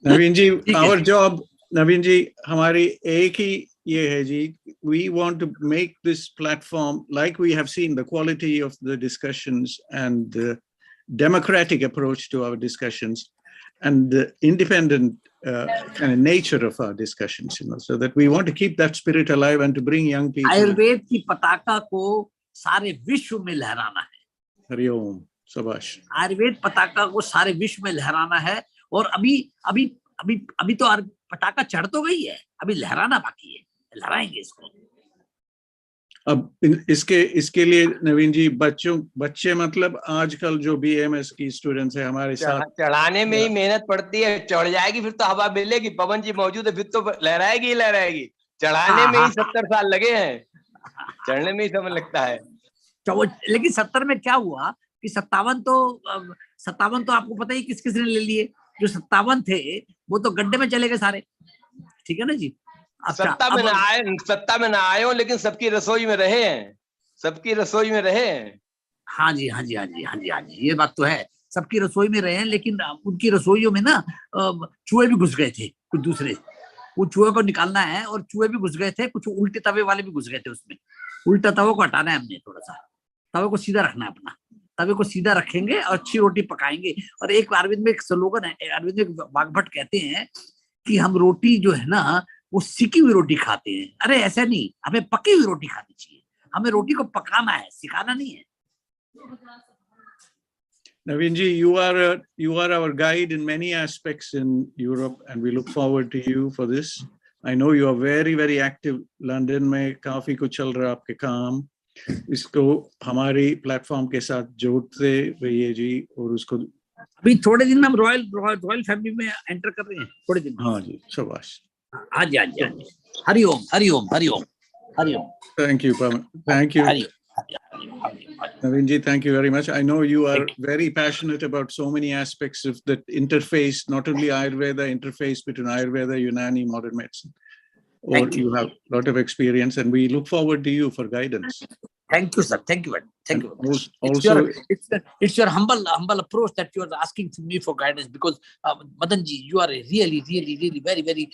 नवीन जी, our job, नवीन जी, हमारी एक ही ये है जी, we want to make this platform, like we have seen the quality of the discussions and the democratic approach to our discussions and the independent kind of nature of our discussions, so that we want to keep that spirit alive and to bring young people. Ayurveda की पताका को सारे विश्व में लहराना है. हरि ओम, शाबाश. आयुर्वेद पताका को सारे विश्व में लहराना है, और अभी तो पताका चढ़ तो गई है, अभी लहराना बाकी है, लहराएंगे इसको. अब इसके लिए नवीन जी, बच्चे मतलब आजकल जो BMS की स्टूडेंट्स है हमारे साथ, चढ़ाने में ही मेहनत पड़ती है. चढ़ जाएगी फिर तो हवा मिलेगी, पवन जी मौजूद है फिर तो लहराएगी. चढ़ाने में ही 70 साल लगे हैं, चढ़ने में ही समय लगता है. लेकिन 70 में क्या हुआ कि 57 तो आपको पता ही किस ने ले लिए. जो 57 थे वो तो गड्ढे में चले गए सारे. ठीक है ना जी. सत्ता में ना आए हो, लेकिन सबकी रसोई में रहे हैं. हाँ जी, ये बात तो है. सबकी रसोई में रहे हैं, लेकिन उनकी रसोइयों में ना चूहे भी घुस गए थे, कुछ दूसरे. वो चूहे को निकालना है, और चूहे भी घुस गए थे, कुछ उल्टे तवे वाले भी घुस गए थे उसमें. उल्टा तवे को हटाना है हमने, थोड़ा सा तवे को सीधा रखना है अपना. तवे को सीधा रखेंगे और अच्छी रोटी पकाएंगे. और एक आयुर्वेद में एक स्लोगन है, आयुर्वेद में वाग्भट कहते हैं कि हम रोटी जो है ना वो सिकी हुई रोटी खाते हैं. अरे ऐसा नहीं, हमें पकी हुई रोटी खानी चाहिए. हमें रोटी को पकाना है, सिखाना नहीं है. Naveen ji, you are our guide in many aspects in Europe, and we look forward to you for this. I know you are very, very active. London में काफी कुछ चल रहा आपके काम. इसको हमारी प्लेटफॉर्म के साथ जोड़ते रहिए जी, और उसको अभी थोड़े दिन में हम रॉयल फैमिली में एंटर कर रहे हैं. थोड़े दिन. हाँ जी, शाबाश. हाँ जी. हरि ओम. Thank you, Pawan. Thank you. Naveen ji, thank you very much. I know you are very passionate about so many aspects of the interface, not only Ayurveda, interface between Ayurveda, Unani, modern medicine. Or you have a lot of experience, and we look forward to you for guidance. Thank you, sir. Thank you very much. Thank you. Also, It's your humble approach that you are asking for me for guidance, because Madanji, you are a really very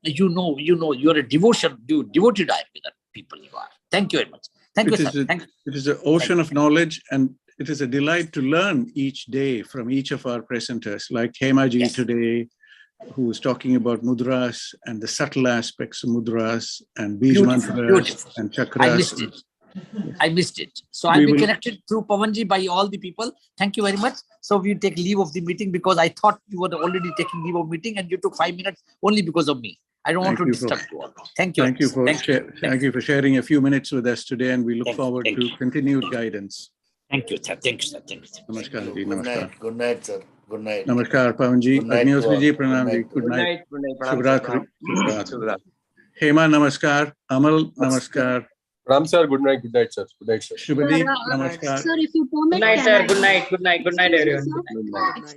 you are a devoted Ayurveda people you are. Thank you very much. Thank you, sir. It is an ocean of knowledge, and it is a delight to learn each day from each of our presenters, like Hema ji today, who is talking about mudras and the subtle aspects of mudras and bij mantras and chakras. I missed it. So I'll be connected through Pavanji by all the people. Thank you very much. So we take leave of the meeting, because I thought you were already taking leave of meeting and you took 5 minutes only because of me. I don't want to disturb you all. Thank you. Thank you for sharing a few minutes with us today, and we look forward to continued guidance. Thank you, sir. Thank you, sir. Thank you, sir. Namaskar ji. Namaskar. Good night, sir. Good night. Namaskar, Pavanji. Agnihotra ji, pranam ji. Good night. Good night. Shubhratri. Hema, namaskar. Amal, namaskar. Ram sir, good night, sir. Good night, sir. Shubhadeep, namaskar. Sir, if you permit, Good night, sir. Good night, everyone. Good night.